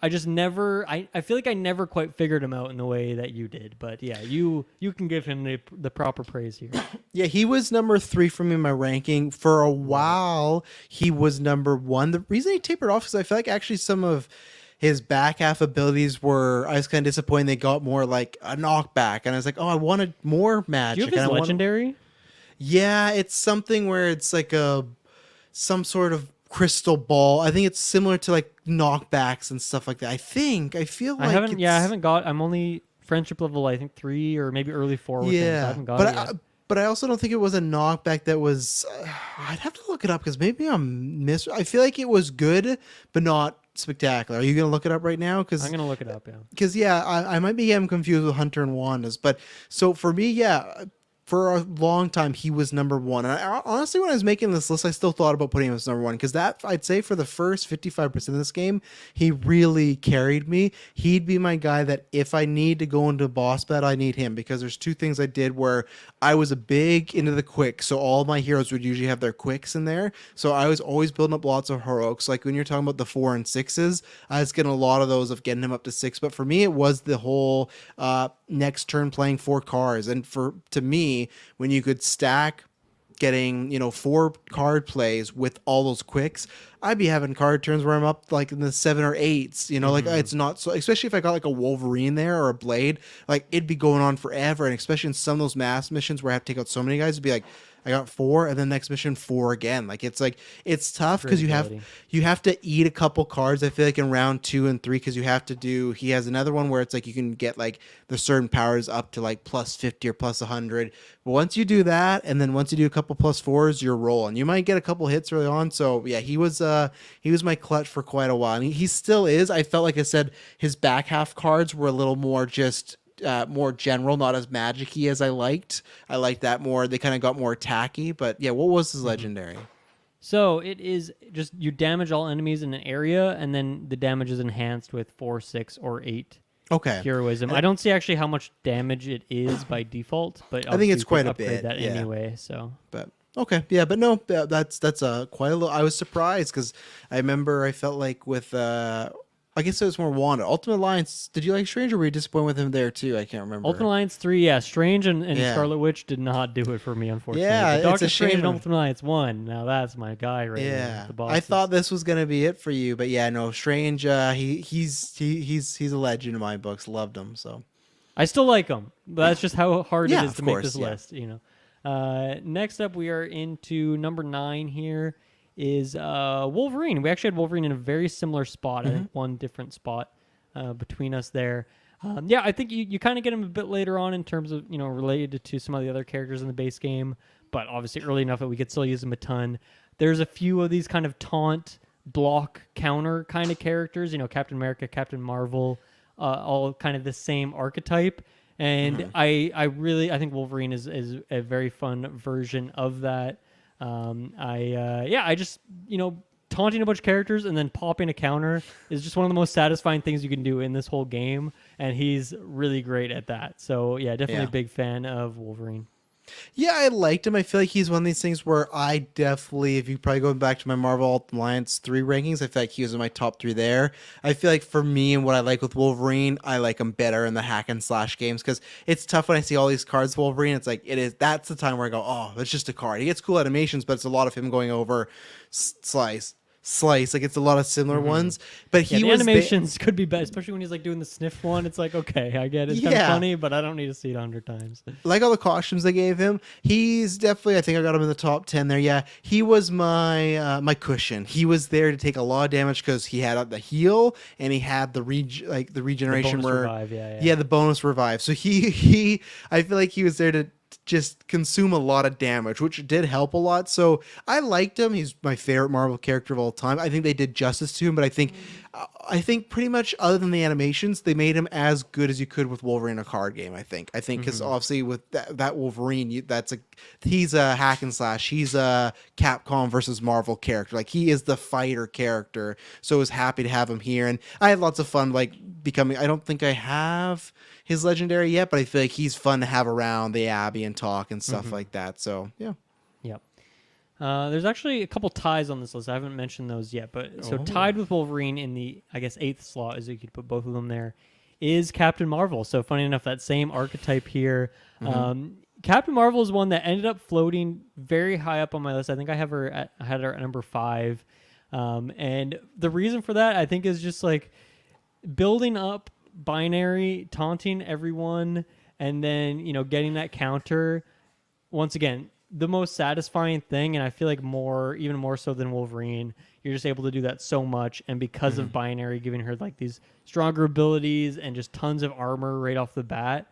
Speaker 1: I just never, I feel like I never quite figured him out in the way that you did. But yeah, you can give him the proper praise here.
Speaker 2: Yeah, he was number 3 for me in my ranking. For a while, he was number 1. The reason he tapered off is I feel like actually some of his back half abilities were, I was kind of disappointed they got more like a knockback. And I was like, oh, I wanted more magic.
Speaker 1: Do you have his legendary?
Speaker 2: Yeah, it's something where it's like some sort of crystal ball. I think it's similar to like knockbacks and stuff like that. I feel like
Speaker 1: I haven't got, I'm only friendship level, I think 3 or maybe early 4 with him, so I haven't got it yet.
Speaker 2: But I also don't think it was a knockback that was, I'd have to look it up because maybe I feel like it was good, but not spectacular. Are you going to look it up right now?
Speaker 1: I'm going to look it up, yeah.
Speaker 2: Because, I might be getting confused with Hunter and Wanda's. But so for me, for a long time, he was number 1. And honestly, when I was making this list, I still thought about putting him as number 1. Because that, I'd say for the first 55% of this game, he really carried me. He'd be my guy that if I need to go into a boss battle, I need him. Because there's 2 things I did where I was a big into the quick. So all my heroes would usually have their quicks in there. So I was always building up lots of heroics. Like when you're talking about the 4 and 6s, I was getting a lot of those of getting him up to 6. But for me, it was the whole next turn playing 4 cards. And to me, when you could stack getting 4 card plays with all those quicks, I'd be having card turns where I'm up like in the 7 or 8s, you know, like it's not so, especially if I got like a Wolverine there or a Blade, like it'd be going on forever. And especially in some of those mass missions where I have to take out so many guys, it'd be like, I got 4 and then next mission 4 again. Like it's tough because you have to eat a couple cards. I feel like in round 2 and 3 because you have to do. He has another one where it's like you can get like the certain powers up to like plus 50 or plus 100. But once you do that, and then once you do a couple plus 4s, you're rolling. You might get a couple hits early on. So yeah, he was my clutch for quite a while, and he still is. I felt like I said his back half cards were a little more just. More general, not as magic-y as I liked. I liked that more. They kind of got more attacky, but yeah, what was his legendary?
Speaker 1: So it is just you damage all enemies in an area, and then the damage is enhanced with 4, 6, or 8 heroism. I don't see actually how much damage it is by default, but
Speaker 2: I think it's quite a
Speaker 1: upgrade
Speaker 2: bit.
Speaker 1: That anyway, so.
Speaker 2: But okay, yeah, but no, that's quite a little. I was surprised because I remember I felt like with I guess it was more Wanda. Ultimate Alliance, did you like Strange or were you disappointed with him there too? I can't remember.
Speaker 1: Ultimate Alliance 3, yeah. Strange and Scarlet Witch did not do it for me, unfortunately.
Speaker 2: Yeah,
Speaker 1: but Doctor
Speaker 2: it's a
Speaker 1: Strange
Speaker 2: shame.
Speaker 1: and Ultimate Alliance 1, now that's my guy right
Speaker 2: yeah.
Speaker 1: there. The
Speaker 2: I thought this was going to be it for you, but yeah, no, Strange, he's a legend in my books. Loved him, so.
Speaker 1: I still like him, but that's just how hard it is to make this
Speaker 2: yeah.
Speaker 1: list, you know. Next up, we are into number 9 here is Wolverine. We actually had Wolverine in a very similar spot. I think one different spot between us there. Yeah, I think you kind of get him a bit later on in terms of, you know, related to some of the other characters in the base game, but obviously early enough that we could still use him a ton. There's a few of these kind of taunt, block, counter kind of characters, you know, Captain America, Captain Marvel, all kind of the same archetype. And I think Wolverine is a very fun version of that. I just, you know, taunting a bunch of characters and then popping a counter is just one of the most satisfying things you can do in this whole game, and he's really great at that. So yeah, definitely a big fan of Wolverine.
Speaker 2: Yeah, I liked him. I feel like he's one of these things where I definitely, if you probably go back to my Marvel Ultimate Alliance 3 rankings, I feel like he was in my top 3 there. I feel like for me and what I like with Wolverine, I like him better in the hack and slash games because it's tough when I see all these cards Wolverine. It's like, that's the time where I go, oh, it's just a card. He gets cool animations, but it's a lot of him going over slice, like it's a lot of similar ones, but the
Speaker 1: animations could be better, especially when he's like doing the sniff one. It's like, okay, I get it, it's kind of funny, but I don't need to see it 100 times.
Speaker 2: Like all the costumes they gave him, he's definitely, I think I got him in the top 10 there. Yeah, he was my cushion. He was there to take a lot of damage because he had the heal and he had the regeneration,
Speaker 1: the
Speaker 2: where
Speaker 1: revive,
Speaker 2: the bonus revive. So he I feel like he was there to just consume a lot of damage, which did help a lot. So I liked him. He's my favorite Marvel character of all time. I think they did justice to him, but I think pretty much other than the animations, they made him as good as you could with Wolverine in a card game. I think because obviously with that Wolverine, he's a hack and slash. He's a Capcom versus Marvel character. Like he is the fighter character. So I was happy to have him here, and I had lots of fun like becoming. I don't think I have his legendary yet, but I feel like he's fun to have around the Abbey and talk and stuff like that. So yeah.
Speaker 1: Yep. There's actually a couple ties on this list. I haven't mentioned those yet, but so tied with Wolverine in the, I guess, 8th slot, as you could put both of them there, is Captain Marvel. So funny enough, that same archetype here. Captain Marvel is one that ended up floating very high up on my list. I think I had her at number 5. And the reason for that, I think, is just like building up binary, taunting everyone, and then, you know, getting that counter. Once again, the most satisfying thing, and I feel like even more so than Wolverine, you're just able to do that so much, and because of binary giving her like these stronger abilities and just tons of armor right off the bat,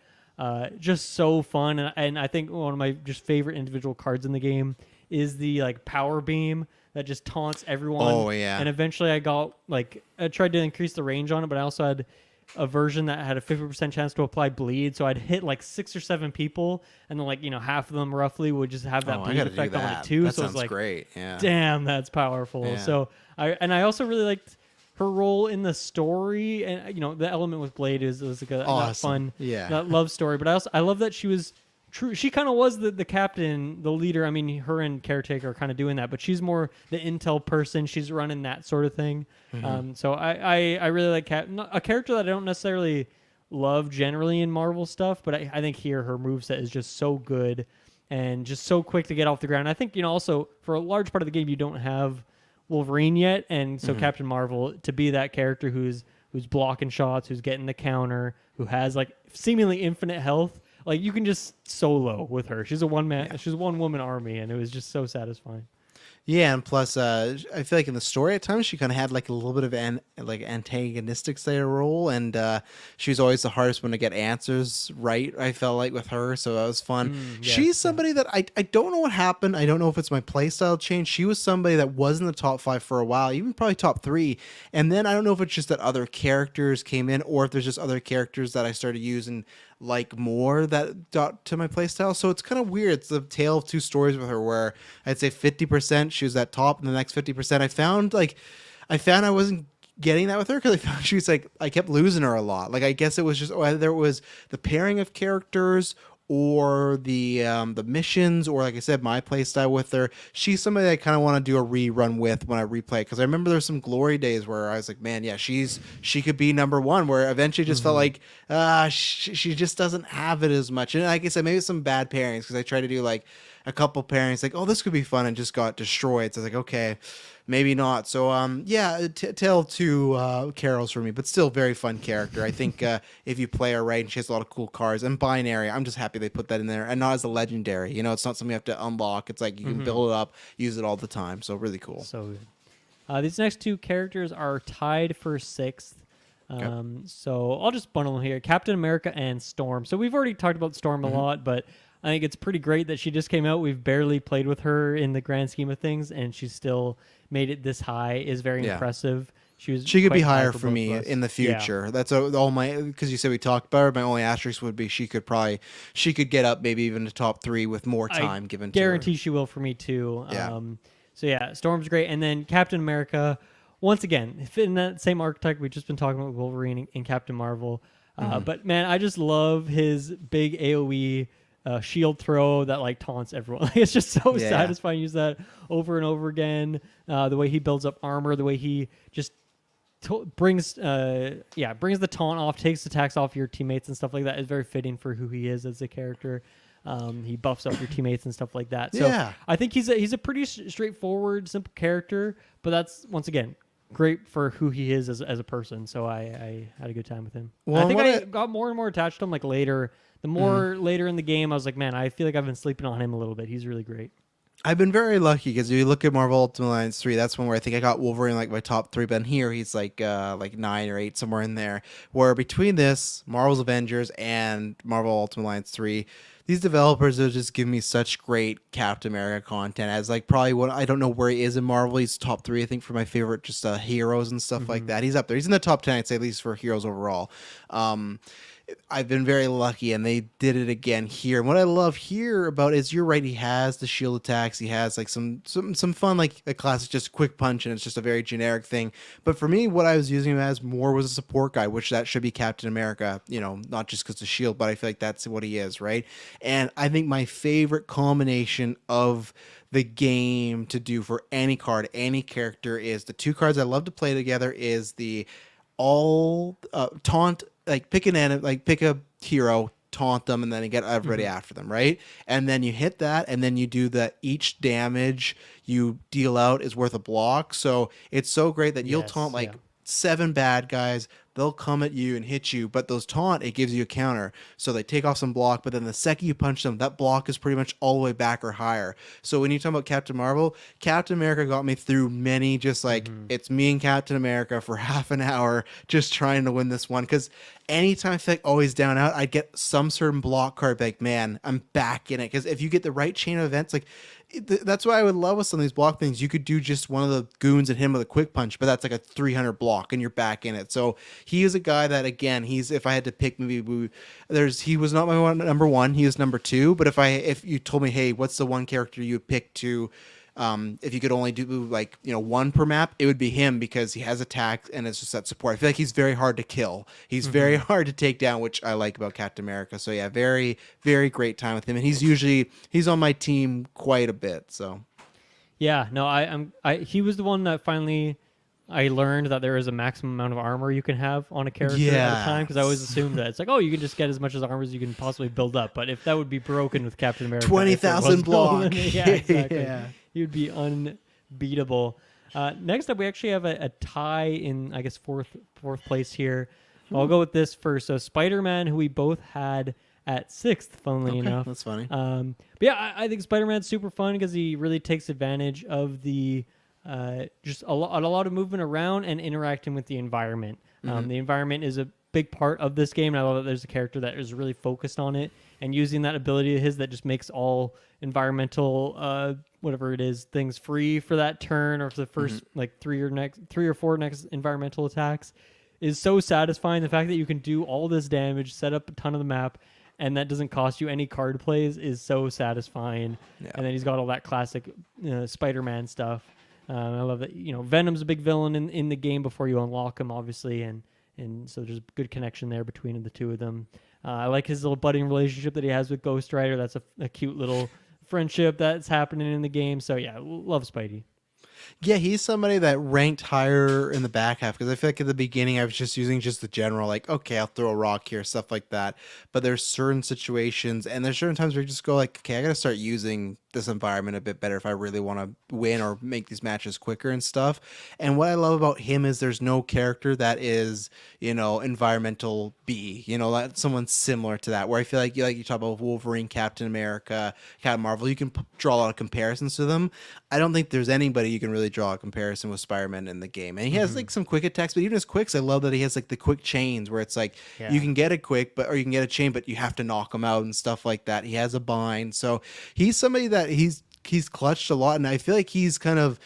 Speaker 1: just so fun. And I think one of my just favorite individual cards in the game is the like power beam that just taunts everyone.
Speaker 2: Oh yeah.
Speaker 1: And eventually I tried to increase the range on it, but I also had a version that had a 50% chance to apply bleed, so I'd hit like 6 or 7 people, and then like, you know, half of them roughly would just have that bleed effect on like 2.
Speaker 2: That
Speaker 1: so
Speaker 2: sounds
Speaker 1: it's like,
Speaker 2: great. Yeah.
Speaker 1: Damn, that's powerful.
Speaker 2: Yeah.
Speaker 1: So I also really liked her role in the story, and you know, the element with Blade was like that fun, that love story. But I love that she was true. She kind of was the captain, the leader. I mean, her and Caretaker are kind of doing that, but she's more the intel person. She's running that sort of thing. So I really like a character that I don't necessarily love generally in Marvel stuff, but I think here her moveset is just so good and just so quick to get off the ground. I think, you know, also for a large part of the game, you don't have Wolverine yet, and so Captain Marvel to be that character who's blocking shots, who's getting the counter, who has like seemingly infinite health. Like you can just solo with her. She's a she's a one woman army, and it was just so satisfying.
Speaker 2: Yeah, and plus, I feel like in the story at times she kind of had like a little bit of an like antagonistic say role, and she was always the hardest one to get answers right. I felt like with her, so that was fun.
Speaker 1: Yes,
Speaker 2: She's somebody that I don't know what happened. I don't know if it's my playstyle change. She was somebody that was in the top 5 for a while, even probably top 3, and then I don't know if it's just that other characters came in, or if there's just other characters that I started using like more that got to my playstyle. So it's kind of weird. It's the tale of two stories with her, where I'd say 50% she was at top, and the next 50% I found I wasn't getting that with her, because I found she was like, I kept losing her a lot. Like I guess it was just whether it was the pairing of characters or the missions, or like I said, my play style with her. She's somebody I kind of want to do a rerun with when I replay, because I remember there's some glory days where I was like, man, yeah, she could be number 1, where eventually just felt like she just doesn't have it as much. And like I said, maybe some bad pairings, because I tried to do like a couple pairings like, oh, this could be fun, and just got destroyed. So I was like, okay, maybe not. So yeah, Tale of Two Carols for me, but still very fun character. I think if you play her right, and she has a lot of cool cards, and binary, I'm just happy they put that in there, and not as a legendary. You know, it's not something you have to unlock. It's like you can build it up, use it all the time. So really cool.
Speaker 1: So good. These next 2 characters are tied for 6th. So I'll just bundle them here. Captain America and Storm. So we've already talked about Storm a lot, but I think it's pretty great that she just came out. We've barely played with her in the grand scheme of things, and she's still made it this high. Is very impressive. She
Speaker 2: could be higher for me in the future. Yeah. That's all my, because you said we talked about her. My only asterisk would be she could get up maybe even to top 3 with more time given to her.
Speaker 1: Guarantee she will for me too.
Speaker 2: Yeah.
Speaker 1: So yeah, Storm's great, and then Captain America. Once again, in that same archetype we've just been talking about, Wolverine and Captain Marvel. But man, I just love his big AOE shield throw that like taunts everyone. It's just so satisfying to use that over and over again. The way he builds up armor, the way he just brings the taunt off, takes attacks off your teammates and stuff like that is very fitting for who he is as a character. He buffs up your teammates and stuff like that. So I think he's a pretty straightforward, simple character, but that's once again great for who he is as a person. So I had a good time with him. Well, I think I got more and more attached to him like later. The more later in the game, I was like, man, I feel like I've been sleeping on him a little bit. He's really great.
Speaker 2: I've been very lucky, because if you look at Marvel Ultimate Alliance 3, that's one where I think I got Wolverine like my top 3, but here he's like 9 or 8, somewhere in there. Where between this, Marvel's Avengers, and Marvel Ultimate Alliance 3, these developers have just given me such great Captain America content. As like probably what, I don't know where he is in Marvel. He's top 3, I think, for my favorite just heroes and stuff like that. He's up there. He's in the top 10, I'd say, at least for heroes overall. I've been very lucky, and they did it again here. And what I love here about is, you're right, he has the shield attacks. He has like some fun, like a classic just quick punch, and it's just a very generic thing. But for me, what I was using him as more was a support guy, which that should be Captain America, you know, not just because of shield, but I feel like that's what he is, right? And I think my favorite combination of the game to do for any card, any character, is the 2 cards I love to play together is the all taunt, like pick a hero, taunt them, and then you get everybody after them, right? And then you hit that, and then you do that. Each damage you deal out is worth a block. So it's so great that you'll taunt 7 bad guys. They'll come at you and hit you, but those taunt, it gives you a counter. So they take off some block, but then the second you punch them, that block is pretty much all the way back or higher. So when you talk about Captain Marvel, Captain America got me through many, just like it's me and Captain America for half an hour just trying to win this one. Because anytime I feel like always down out, I'd get some certain block card, like, man, I'm back in it. Because if you get the right chain of events, like, that's why I would love with some of these block things. You could do just one of the goons and him with a quick punch, but that's like a 300 block and you're back in it. So he is a guy that, again, if I had to pick, maybe he was not my number 1. He was number 2. But if you told me, hey, what's the one character you would pick to, if you could only do like, 1 per map, it would be him, because he has attack and it's just that support. I feel like he's very hard to kill. He's very hard to take down, which I like about Captain America. So yeah, very, very great time with him. And he's on my team quite a bit. So
Speaker 1: yeah, no, he was the one that finally I learned that there is a maximum amount of armor you can have on a character at a time, because I always assumed that it's like, oh, you can just get as much as armor as you can possibly build up. But if that would be broken with Captain America,
Speaker 2: 20,000 block.
Speaker 1: Yeah, exactly. He would be unbeatable. Next up, we actually have a tie in, I guess, fourth place here. I'll go with this first. So Spider-Man, who we both had at sixth, funnily enough.
Speaker 2: That's funny.
Speaker 1: But yeah, I think Spider-Man's super fun because he really takes advantage of the just a lot of movement around and interacting with the environment. The environment is a big part of this game, and I love that there's a character that is really focused on it and using that ability of his that just makes all environmental whatever it is things free for that turn or for the first like three or four next environmental attacks is so satisfying. The fact that you can do all this damage, set up a ton of the map, and that doesn't cost you any card plays is so satisfying. Yeah. And then he's got all that classic Spider-Man stuff. I love that, Venom's a big villain in the game before you unlock him, obviously, and so there's a good connection there between the two of them. I like his little budding relationship that he has with Ghost Rider. That's a cute little friendship that's happening in the game. So yeah, love Spidey.
Speaker 2: Yeah, he's somebody that ranked higher in the back half because I feel like at the beginning I was just using just the general, like, okay, I'll throw a rock here, stuff like that. But there's certain situations and there's certain times where you just go like, okay, I got to start using this environment a bit better if I really want to win or make these matches quicker and stuff. And what I love about him is there's no character that is, environmental B, that's someone similar to that, where I feel like you talk about Wolverine, Captain America, Captain Marvel, you can draw a lot of comparisons to them. I don't think there's anybody you can really draw a comparison with Spider-Man in the game. And he has like some quick attacks, but even his quicks, I love that he has like the quick chains where it's like you can get a quick, or you can get a chain, but you have to knock him out and stuff like that. He has a bind. So he's somebody that he's clutched a lot. And I feel like he's kind of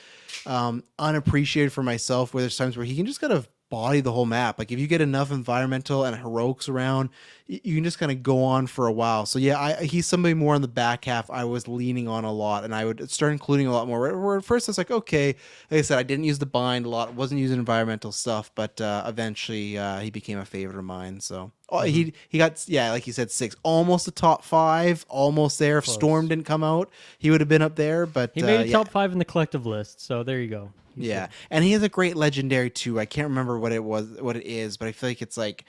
Speaker 2: unappreciated for myself, where there's times where he can just kind of body the whole map. Like if you get enough environmental and heroics around, you can just kind of go on for a while. So yeah, he's somebody more in the back half I was leaning on a lot, and I would start including a lot more. Where at first it's like, okay, like I said, I didn't use the bind a lot, wasn't using environmental stuff, but eventually he became a favorite of mine. So he got, like you said, 6, almost a top 5, almost there. If Storm didn't come out, he would have been up there. But
Speaker 1: he made a top 5 in the collective list, so there you go.
Speaker 2: Yeah, and he has a great legendary too. I can't remember what it is, but I feel like it's like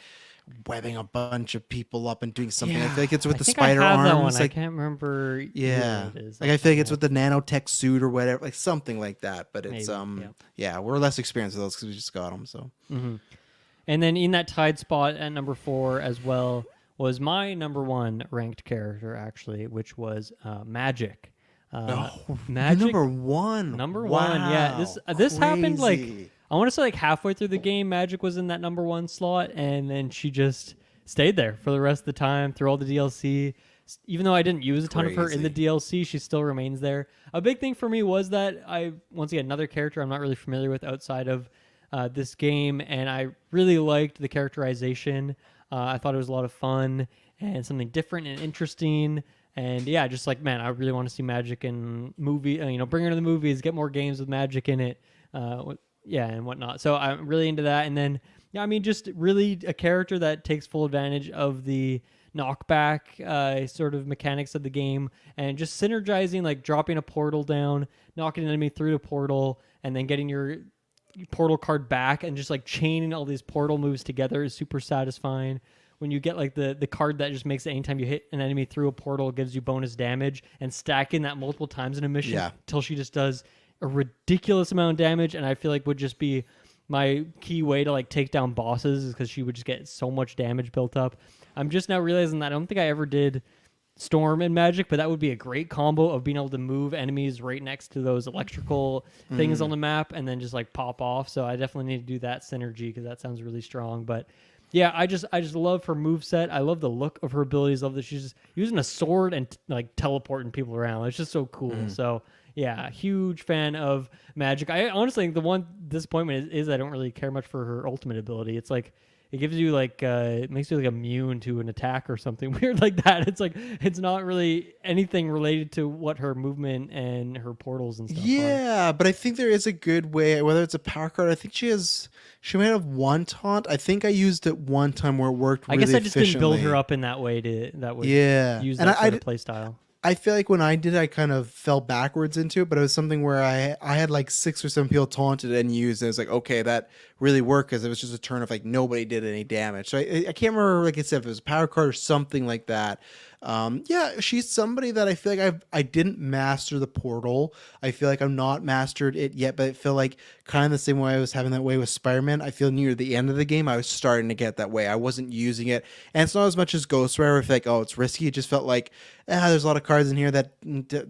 Speaker 2: webbing a bunch of people up and doing something. I feel like it's with the spider arms.
Speaker 1: Like, I can't remember.
Speaker 2: Yeah, what it is. Like I feel like it's with the nanotech suit or whatever, like something like that. But it's we're less experienced with those because we just got them. So,
Speaker 1: and then in that tied spot at number 4 as well was my number 1 ranked character actually, which was Magic.
Speaker 2: Magic number 1.
Speaker 1: Number 1, yeah. This happened like I want to say like halfway through the game. Magic was in that number 1 slot, and then she just stayed there for the rest of the time through all the DLC. Even though I didn't use a ton of her in the DLC, she still remains there. A big thing for me was that once again, another character I'm not really familiar with outside of this game, and I really liked the characterization. I thought it was a lot of fun and something different and interesting. And yeah, just like, man, I really want to see Magic in movie, bring her to the movies, get more games with Magic in it, and whatnot. So I'm really into that. And then, just really a character that takes full advantage of the knockback sort of mechanics of the game and just synergizing, like dropping a portal down, knocking an enemy through the portal, and then getting your portal card back and just like chaining all these portal moves together is super satisfying. When you get like the card that just makes it anytime you hit an enemy through a portal gives you bonus damage, and stacking that multiple times in a mission until she just does a ridiculous amount of damage, and I feel like would just be my key way to like take down bosses, is because she would just get so much damage built up. I'm just now realizing that I don't think I ever did Storm and Magic, but that would be a great combo of being able to move enemies right next to those electrical things on the map and then just like pop off. So I definitely need to do that synergy because that sounds really strong. But yeah, I just love her moveset. I love the look of her abilities. Love that she's just using a sword and like teleporting people around. It's just so cool. So yeah, huge fan of Magic. I honestly think the one disappointment is I don't really care much for her ultimate ability. It's like it gives you like it makes you like immune to an attack or something weird like that. It's like it's not really anything related to what her movement and her portals and stuff are.
Speaker 2: But I think there is a good way, whether it's a power card. I think she might have one taunt. I think I used it one time where it worked really efficiently.
Speaker 1: I guess I just didn't build her up in that way that would use that sort of play style.
Speaker 2: I feel like when I did, I kind of fell backwards into it, but it was something where I had like 6 or 7 people taunted and used, and it was like, okay, that really worked because it was just a turn of like nobody did any damage. So I can't remember, like I said, if it was a power card or something like that. Yeah, she's somebody that I feel like I didn't master the portal. I feel like I'm not mastered it yet, but I feel like kind of the same way I was having that way with Spider-Man. I feel near the end of the game I was starting to get that way. I wasn't using it, and it's not as much as Ghost Rider. I feel like, oh, it's risky. It just felt like there's a lot of cards in here that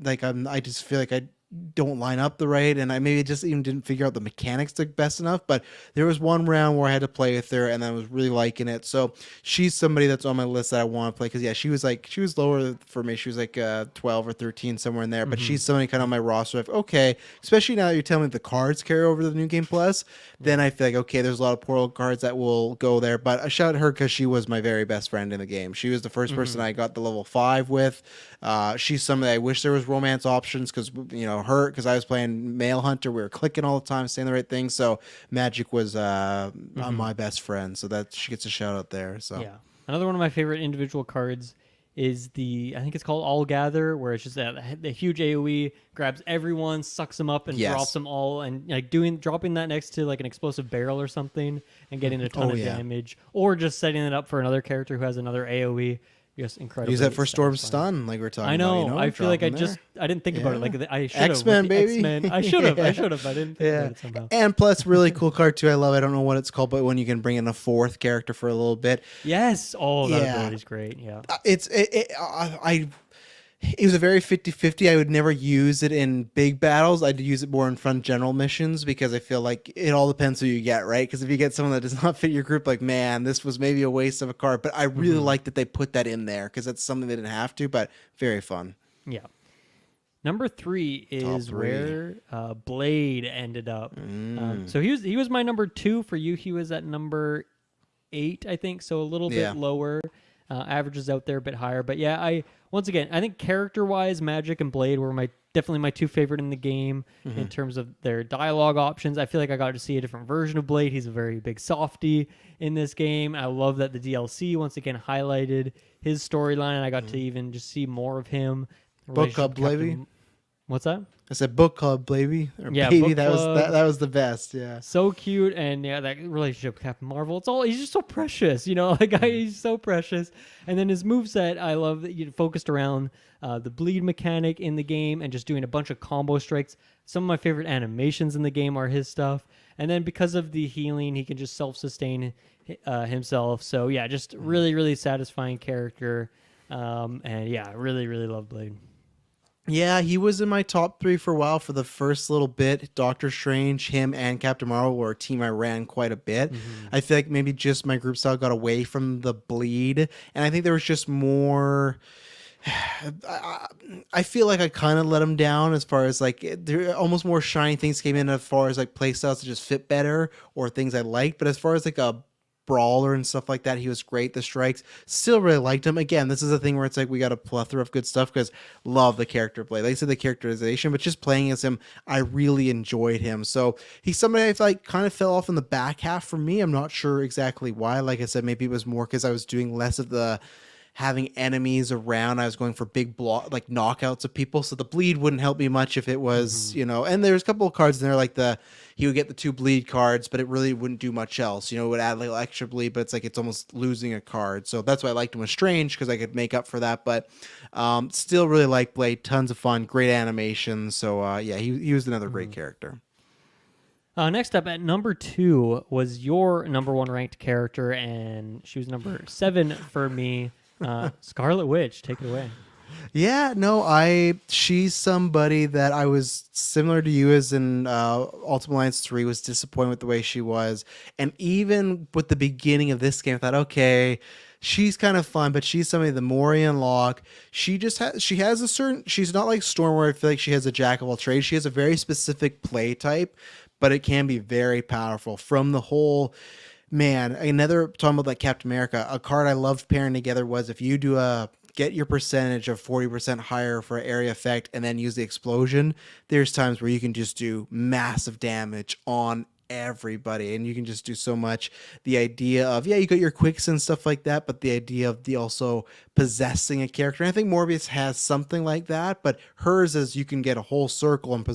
Speaker 2: like I just feel like I don't line up the right, and I maybe just even didn't figure out the mechanics the best enough. But there was one round where I had to play with her, and I was really liking it. So she's somebody that's on my list that I want to play, because yeah, she was lower for me. She was like 12 or 13, somewhere in there. But she's somebody kind of on my roster of, okay, especially now that you're telling me the cards carry over to the new game plus, then I feel like, okay, there's a lot of portal cards that will go there. But I shout at her because she was my very best friend in the game. She was the first person I got the level 5 with. She's somebody I wish there was romance options, because her, because I was playing Male Hunter, we were clicking all the time, saying the right thing. So Magic was my best friend, so that she gets a shout out there. So
Speaker 1: yeah, another one of my favorite individual cards is I think it's called All Gather, where it's just the huge AOE grabs everyone, sucks them up, and drops them all, and like dropping that next to like an explosive barrel or something, and getting a ton of damage, or just setting it up for another character who has another AOE. Yes, incredible.
Speaker 2: Use that for Storm Stun, like we're talking
Speaker 1: I know.
Speaker 2: about.
Speaker 1: I feel like I didn't think about it. Like I should have.
Speaker 2: X-Men, baby.
Speaker 1: X-Men. I should have. I should have. I didn't think about it somehow.
Speaker 2: And plus, really cool card too. I love. I don't know what it's called, but when you can bring in a 4th character for a little bit.
Speaker 1: Yes. Oh, that ability's great. Yeah.
Speaker 2: It was a very 50-50. I would never use it in big battles. I'd use it more in fun general missions, because I feel like it all depends who you get, right? Because if you get someone that does not fit your group, like, man, this was maybe a waste of a card. But I really like that they put that in there, because that's something they didn't have to, but very fun.
Speaker 1: Yeah. Number 3 is where Blade ended up. So he was my number 2 for you. He was at number 8, I think, so a little bit lower. Averages out there a bit higher, but yeah, I think character-wise, Magic and Blade were definitely my 2 favorite in the game in terms of their dialogue options. I feel like I got to see a different version of Blade. He's a very big softie in this game. I love that the DLC once again highlighted his storyline, and I got to even just see more of him.
Speaker 2: Book Club, baby.
Speaker 1: What's that?
Speaker 2: I said Book Club, baby.
Speaker 1: Yeah,
Speaker 2: baby. That was the best. Yeah,
Speaker 1: so cute, and yeah, that relationship with Captain Marvel. He's just so precious, he's so precious. And then his moveset, I love that you focused around the bleed mechanic in the game and just doing a bunch of combo strikes. Some of my favorite animations in the game are his stuff. And then because of the healing, he can just self-sustain himself. So yeah, just really, really satisfying character. And yeah, I really, really love Blade.
Speaker 2: Yeah, he was in my top 3 for a while for the first little bit. Doctor Strange, him, and Captain Marvel were a team I ran quite a bit. I feel like maybe just my group style got away from the bleed, and I think there was just more... I feel like I kind of let him down as far as like there almost more shiny things came in as far as like play styles that just fit better or things I liked, but as far as like a brawler and stuff like that, he was great. The strikes, still really liked him. Again, this is a thing where it's like we got a plethora of good stuff, because love the character play. Like I said, the characterization, but just playing as him, I really enjoyed him. So he's somebody I like kind of fell off in the back half for me. I'm not sure exactly why. Like I said, maybe it was more because I was doing less of the having enemies around. I was going for big like knockouts of people, so the bleed wouldn't help me much if it was and there's a couple of cards in there like he would get the 2 bleed cards, but it really wouldn't do much else. It would add a little extra bleed, but it's like it's almost losing a card. So that's why I liked him with Strange, because I could make up for that. But still really like Blade. Tons of fun, great animation. So yeah, he was another great character.
Speaker 1: Next up at number 2 was your number 1 ranked character, and she was number 7 for me. Scarlet Witch, take it away.
Speaker 2: Yeah, no, she's somebody that I was similar to you as in Ultimate Alliance 3, was disappointed with the way she was. And even with the beginning of this game, I thought, okay, she's kind of fun, but she's somebody, the more you unlock, she has a certain, she's not like Storm where I feel like she has a jack of all trades. She has a very specific play type, but it can be very powerful from the whole... Man, another talking about like Captain America, a card I loved pairing together was if you do get your percentage of 40% higher for an area effect and then use the explosion, there's times where you can just do massive damage on everybody, and you can just do so much. The idea of, yeah, you got your quicks and stuff like that, but the idea of the also possessing a character, and I think Morbius has something like that, but hers is you can get a whole circle and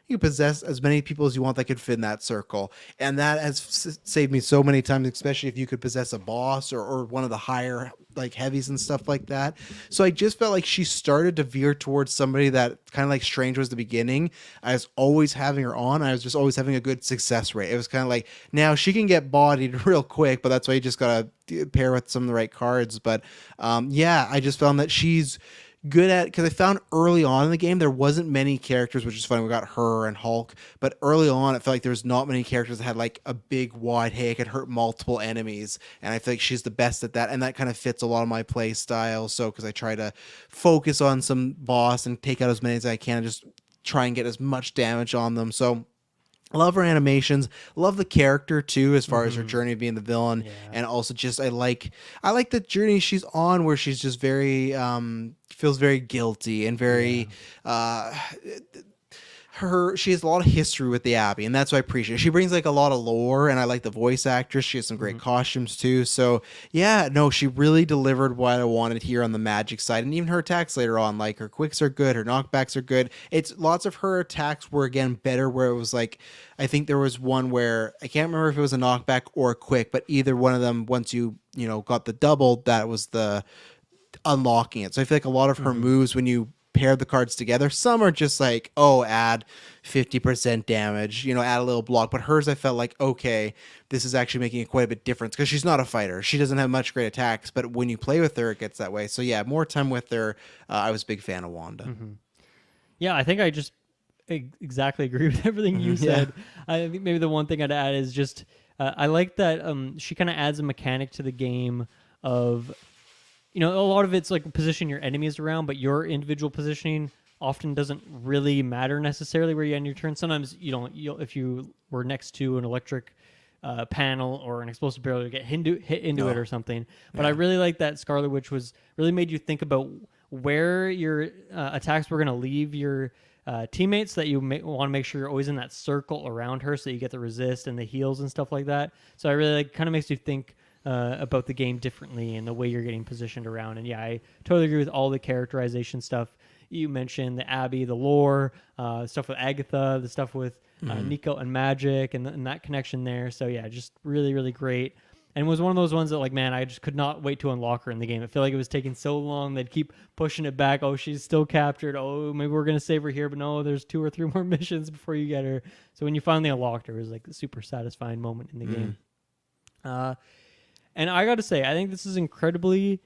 Speaker 2: you possess as many people as you want that could fit in that circle, and that has saved me so many times, especially if you could possess a boss or one of the higher like heavies and stuff like that. So I just felt like she started to veer towards somebody that kind of like Strange was the beginning. I was always having her on. I was just always having a good success rate. It was kind of like, now she can get bodied real quick, but that's why you just gotta pair with some of the right cards. But yeah, I just found that she's good at, because I found early on in the game there wasn't many characters, which is funny. We got her and Hulk, but early on it felt like there was not many characters that had like a big wide, hey, I could hurt multiple enemies, and I feel like she's the best at that, and that kind of fits a lot of my play style. So because I try to focus on some boss and take out as many as I can and just try and get as much damage on them. So love her animations, love the character too, as far as her journey of being the villain, and also just I like the journey she's on, where she's just very feels very guilty and very she has a lot of history with the Abbey, and that's what I appreciate. She brings like a lot of lore, and I like the voice actress. She has some great costumes too. So yeah, no, she really delivered what I wanted here on the magic side, and even her attacks later on, like her quicks are good, her knockbacks are good. It's lots of her attacks were again better, where it was like, I think there was one where I can't remember if it was a knockback or a quick, but either one of them, once you got the double, that was the unlocking it. So I feel like a lot of her moves, when you pair the cards together, some are just like, oh, add 50% damage, add a little block, but hers I felt like, okay, this is actually making quite a bit difference, because she's not a fighter, she doesn't have much great attacks, but when you play with her it gets that way. So yeah, more time with her. I was a big fan of Wanda.
Speaker 1: Yeah, I think I just exactly agree with everything you said. I think maybe the one thing I'd add is just I like that she kind of adds a mechanic to the game of, a lot of it's like position your enemies around, but your individual positioning often doesn't really matter necessarily where you end your turn. Sometimes if you were next to an electric panel or an explosive barrel, to get hit into it or something. But I really like that Scarlet Witch really made you think about where your attacks were going to leave your teammates, that you want to make sure you're always in that circle around her, so you get the resist and the heals and stuff like that. So I really kind of makes you think about the game differently and the way you're getting positioned around. And yeah, I totally agree with all the characterization stuff you mentioned, the Abbey, the lore, stuff with Agatha, the stuff with Nico and Magic, and that connection there. So yeah, just really, really great. And it was one of those ones that, like, man, I just could not wait to unlock her in the game. I feel like it was taking so long. They'd keep pushing it back. Oh, she's still captured. Oh, maybe we're going to save her here. But no, there's 2 or 3 more missions before you get her. So when you finally unlocked her, it was like a super satisfying moment in the game. And I got to say, I think this is incredibly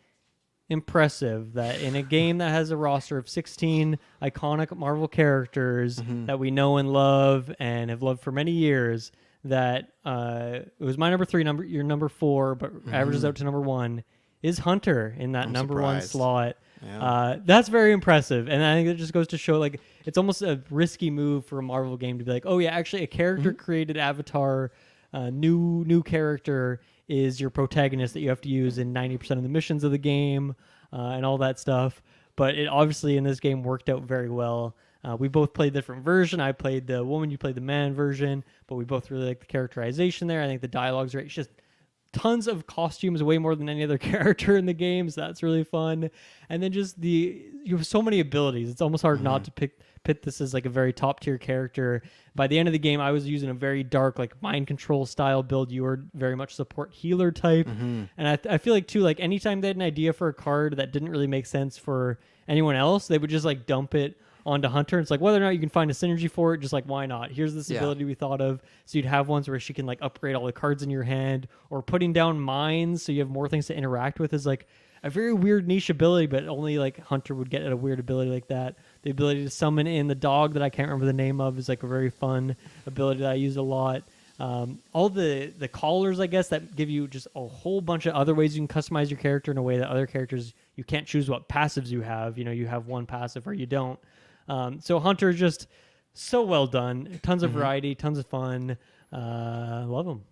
Speaker 1: impressive that in a game that has a roster of 16 iconic Marvel characters that we know and love and have loved for many years, that it was my number 3, your number 4, but averages out to number 1, is Hunter in that number 1 slot. Yeah. That's very impressive, and I think it just goes to show, like, it's almost a risky move for a Marvel game to be like, oh yeah, actually a character created avatar, new character is your protagonist that you have to use in 90% of the missions of the game, and all that stuff. But it obviously in this game worked out very well. We both played different version. I played the woman, you played the man version, but we both really like the characterization there. I think the dialogue's right. It's just tons of costumes, way more than any other character in the game, so that's really fun. And then just you have so many abilities. It's almost hard not to pit this as like a very top tier character. By the end of the game, I was using a very dark, like, mind control style build. You were very much support healer type. And I feel like too, like, anytime they had an idea for a card that didn't really make sense for anyone else, they would just like dump it onto Hunter. It's like, whether or not you can find a synergy for it, just like, why not? Here's this ability we thought of. So you'd have ones where she can like upgrade all the cards in your hand, or putting down mines so you have more things to interact with is like a very weird niche ability, but only like Hunter would get a weird ability like that. The ability to summon in the dog that I can't remember the name of is like a very fun ability that I use a lot. All the callers, I guess, that give you just a whole bunch of other ways you can customize your character in a way that other characters, you can't choose what passives you have. You have one passive or you don't. So Hunter is just so well done. Tons of variety, tons of fun. Love him.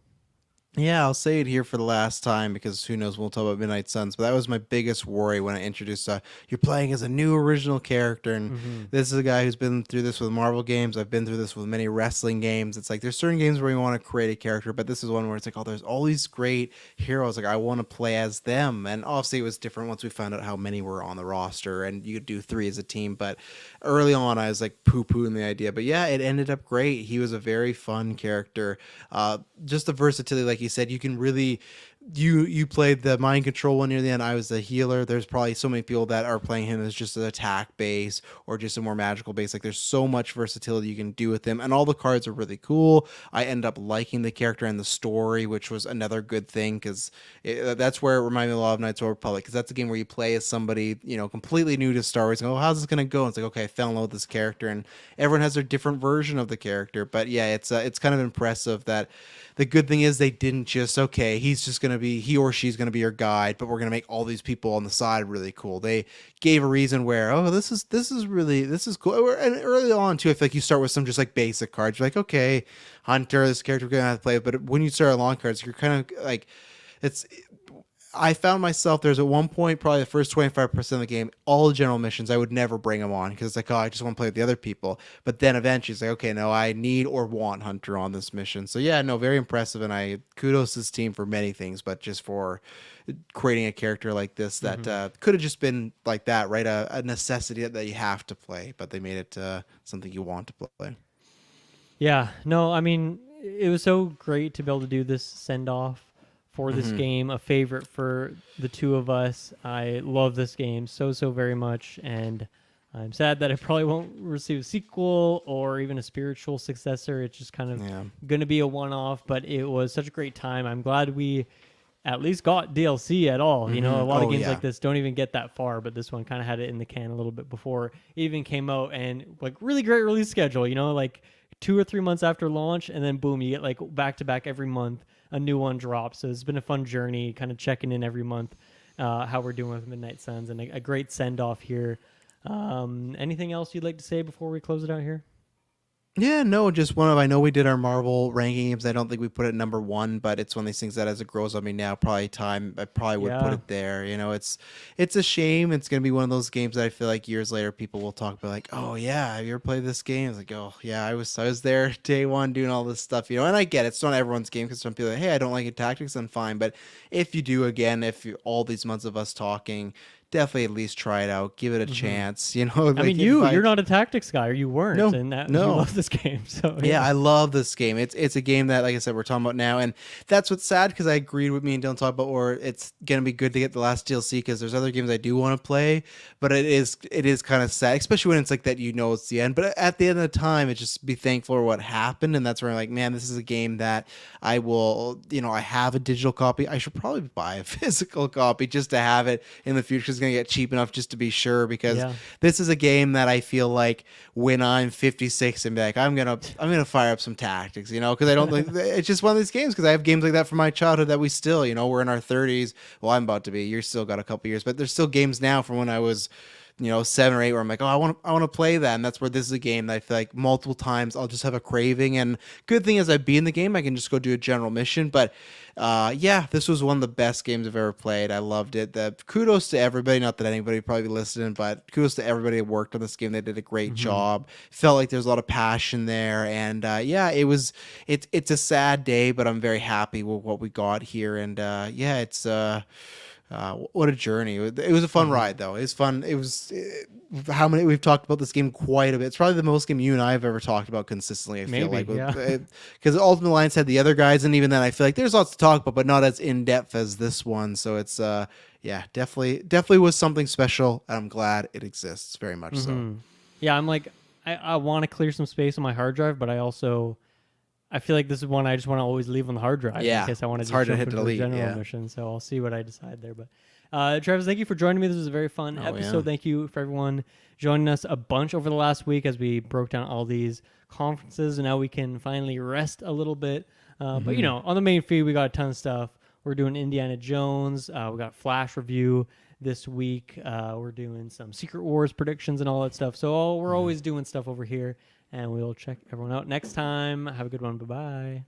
Speaker 2: Yeah, I'll say it here for the last time because who knows, we'll talk about Midnight Suns. But that was my biggest worry when I introduced you're playing as a new original character. And
Speaker 1: Mm-hmm.
Speaker 2: this is a guy who's been through this with Marvel games. I've been through this with many wrestling games. It's like there's certain games where you want to create a character, but this is one where it's like, oh, there's all these great heroes. Like, I want to play as them. And obviously, it was different once we found out how many were on the roster and you could do 3 as a team. But early on, I was like poo pooing the idea. But yeah, it ended up great. He was a very fun character. Just the versatility, like you said, you can really you played the mind control one near the end. I was the healer. There's probably so many people that are playing him as just an attack base or just a more magical base. Like there's so much versatility you can do with him, and all the cards are really cool. I end up liking the character and the story, which was another good thing because that's where it reminded me a lot of Knights of the Old Republic, because that's a game where you play as somebody completely new to Star Wars. And go, oh, how's this gonna go? And it's like, okay, I fell in love with this character, and everyone has their different version of the character. But yeah, it's kind of impressive that the good thing is they didn't just, okay, he or she's gonna be your guide, but we're gonna make all these people on the side really cool. They gave a reason where, oh, this is cool. And early on too, I feel like you start with some just like basic cards. You're like, okay, Hunter, this character we're gonna have to play. But when you start on long cards, you're kind of like, it's I found myself, there's at one point, probably the first 25% of the game, all the general missions, I would never bring them on because it's like, oh, I just want to play with the other people. But then eventually it's like, okay, no, I need or want Hunter on this mission. So yeah, no, very impressive. And I kudos this team for many things, but just for creating a character like this that could have just been like that, right? A necessity that you have to play, but they made it something you want to play.
Speaker 1: Yeah, no, I mean, it was so great to be able to do this send off for this game, a favorite for the two of us. I love this game so very much, and I'm sad that I probably won't receive a sequel or even a spiritual successor. It's just kind of going to be a one-off, but it was such a great time. I'm glad we at least got DLC at all. You know, a lot of games like this don't even get that far, but this one kind of had it in the can a little bit before it even came out, and like really great release schedule, you know, like 2 or 3 months after launch, and then boom, you get like back to back every month a new one drops. So it's been a fun journey, kind of checking in every month how we're doing with Midnight Suns, and a great send off here. Anything else you'd like to say before we close it out here?
Speaker 2: Yeah, no, just I know we did our Marvel ranking games. I don't think we put it number 1, but it's one of these things that as it grows on me now, probably time, I probably would put it there. You know, it's a shame. It's going to be one of those games that I feel like years later people will talk about, like, oh yeah, have you ever played this game? It's like, oh yeah, I was there day one doing all this stuff, you know, and I get it. It's not everyone's game because some people are like, hey, I don't like it tactics, I'm fine. But if you do, again, all these months of us talking, definitely at least try it out, give it a chance. You know,
Speaker 1: I mean, you're not a tactics guy, or you weren't, and you love this game. So
Speaker 2: yeah, I love this game. It's a game that, like I said, we're talking about now, and that's what's sad because I agreed with me and Dylan talk about, or it's gonna be good to get the last DLC because there's other games I do want to play, but it is kind of sad, especially when it's like that. You know, it's the end, but at the end of the time, it's just be thankful for what happened, and that's where I'm like, man, this is a game that I will, you know, I have a digital copy. I should probably buy a physical copy just to have it in the future. It's gonna get cheap enough just to be sure, because this is a game that I feel like when I'm 56 and be like, I'm gonna fire up some tactics, you know, because I don't think it's just one of these games, because I have games like that from my childhood that we still, you know, we're in our 30s. Well, I'm about to be. You're still got a couple years, but there's still games now from when I was, you know, 7 or 8 where I'm like, oh, I want to play that. And that's where this is a game that I feel like multiple times I'll just have a craving. And good thing is I be in the game, I can just go do a general mission. But yeah, this was one of the best games I've ever played. I loved it. Kudos to everybody. Not that anybody probably listening, but kudos to everybody that worked on this game. They did a great job. Felt like there's a lot of passion there. And yeah, it's a sad day, but I'm very happy with what we got here. And yeah, it's what a journey. It was a fun ride, though. It was fun. We've talked about this game quite a bit. It's probably the most game you and I have ever talked about consistently, I feel like. Because Ultimate Alliance had the other guys, and even then I feel like there's lots to talk about, but not as in-depth as this one. So it's, yeah, definitely was something special, and I'm glad it exists very much so.
Speaker 1: Yeah, I'm like, I want to clear some space on my hard drive, but I feel like this is one I just want to always leave on the hard drive in case I want to
Speaker 2: hard to hit
Speaker 1: delete. General mission. So I'll see what I decide there. But Travis, thank you for joining me. This was a very fun episode. Thank you for everyone joining us a bunch over the last week as we broke down all these conferences, and now we can finally rest a little bit. But you know, on the main feed we got a ton of stuff. We're doing Indiana Jones. We got Flash review this week. We're doing some Secret Wars predictions and all that stuff. So we're always doing stuff over here. And we'll check everyone out next time. Have a good one. Bye-bye.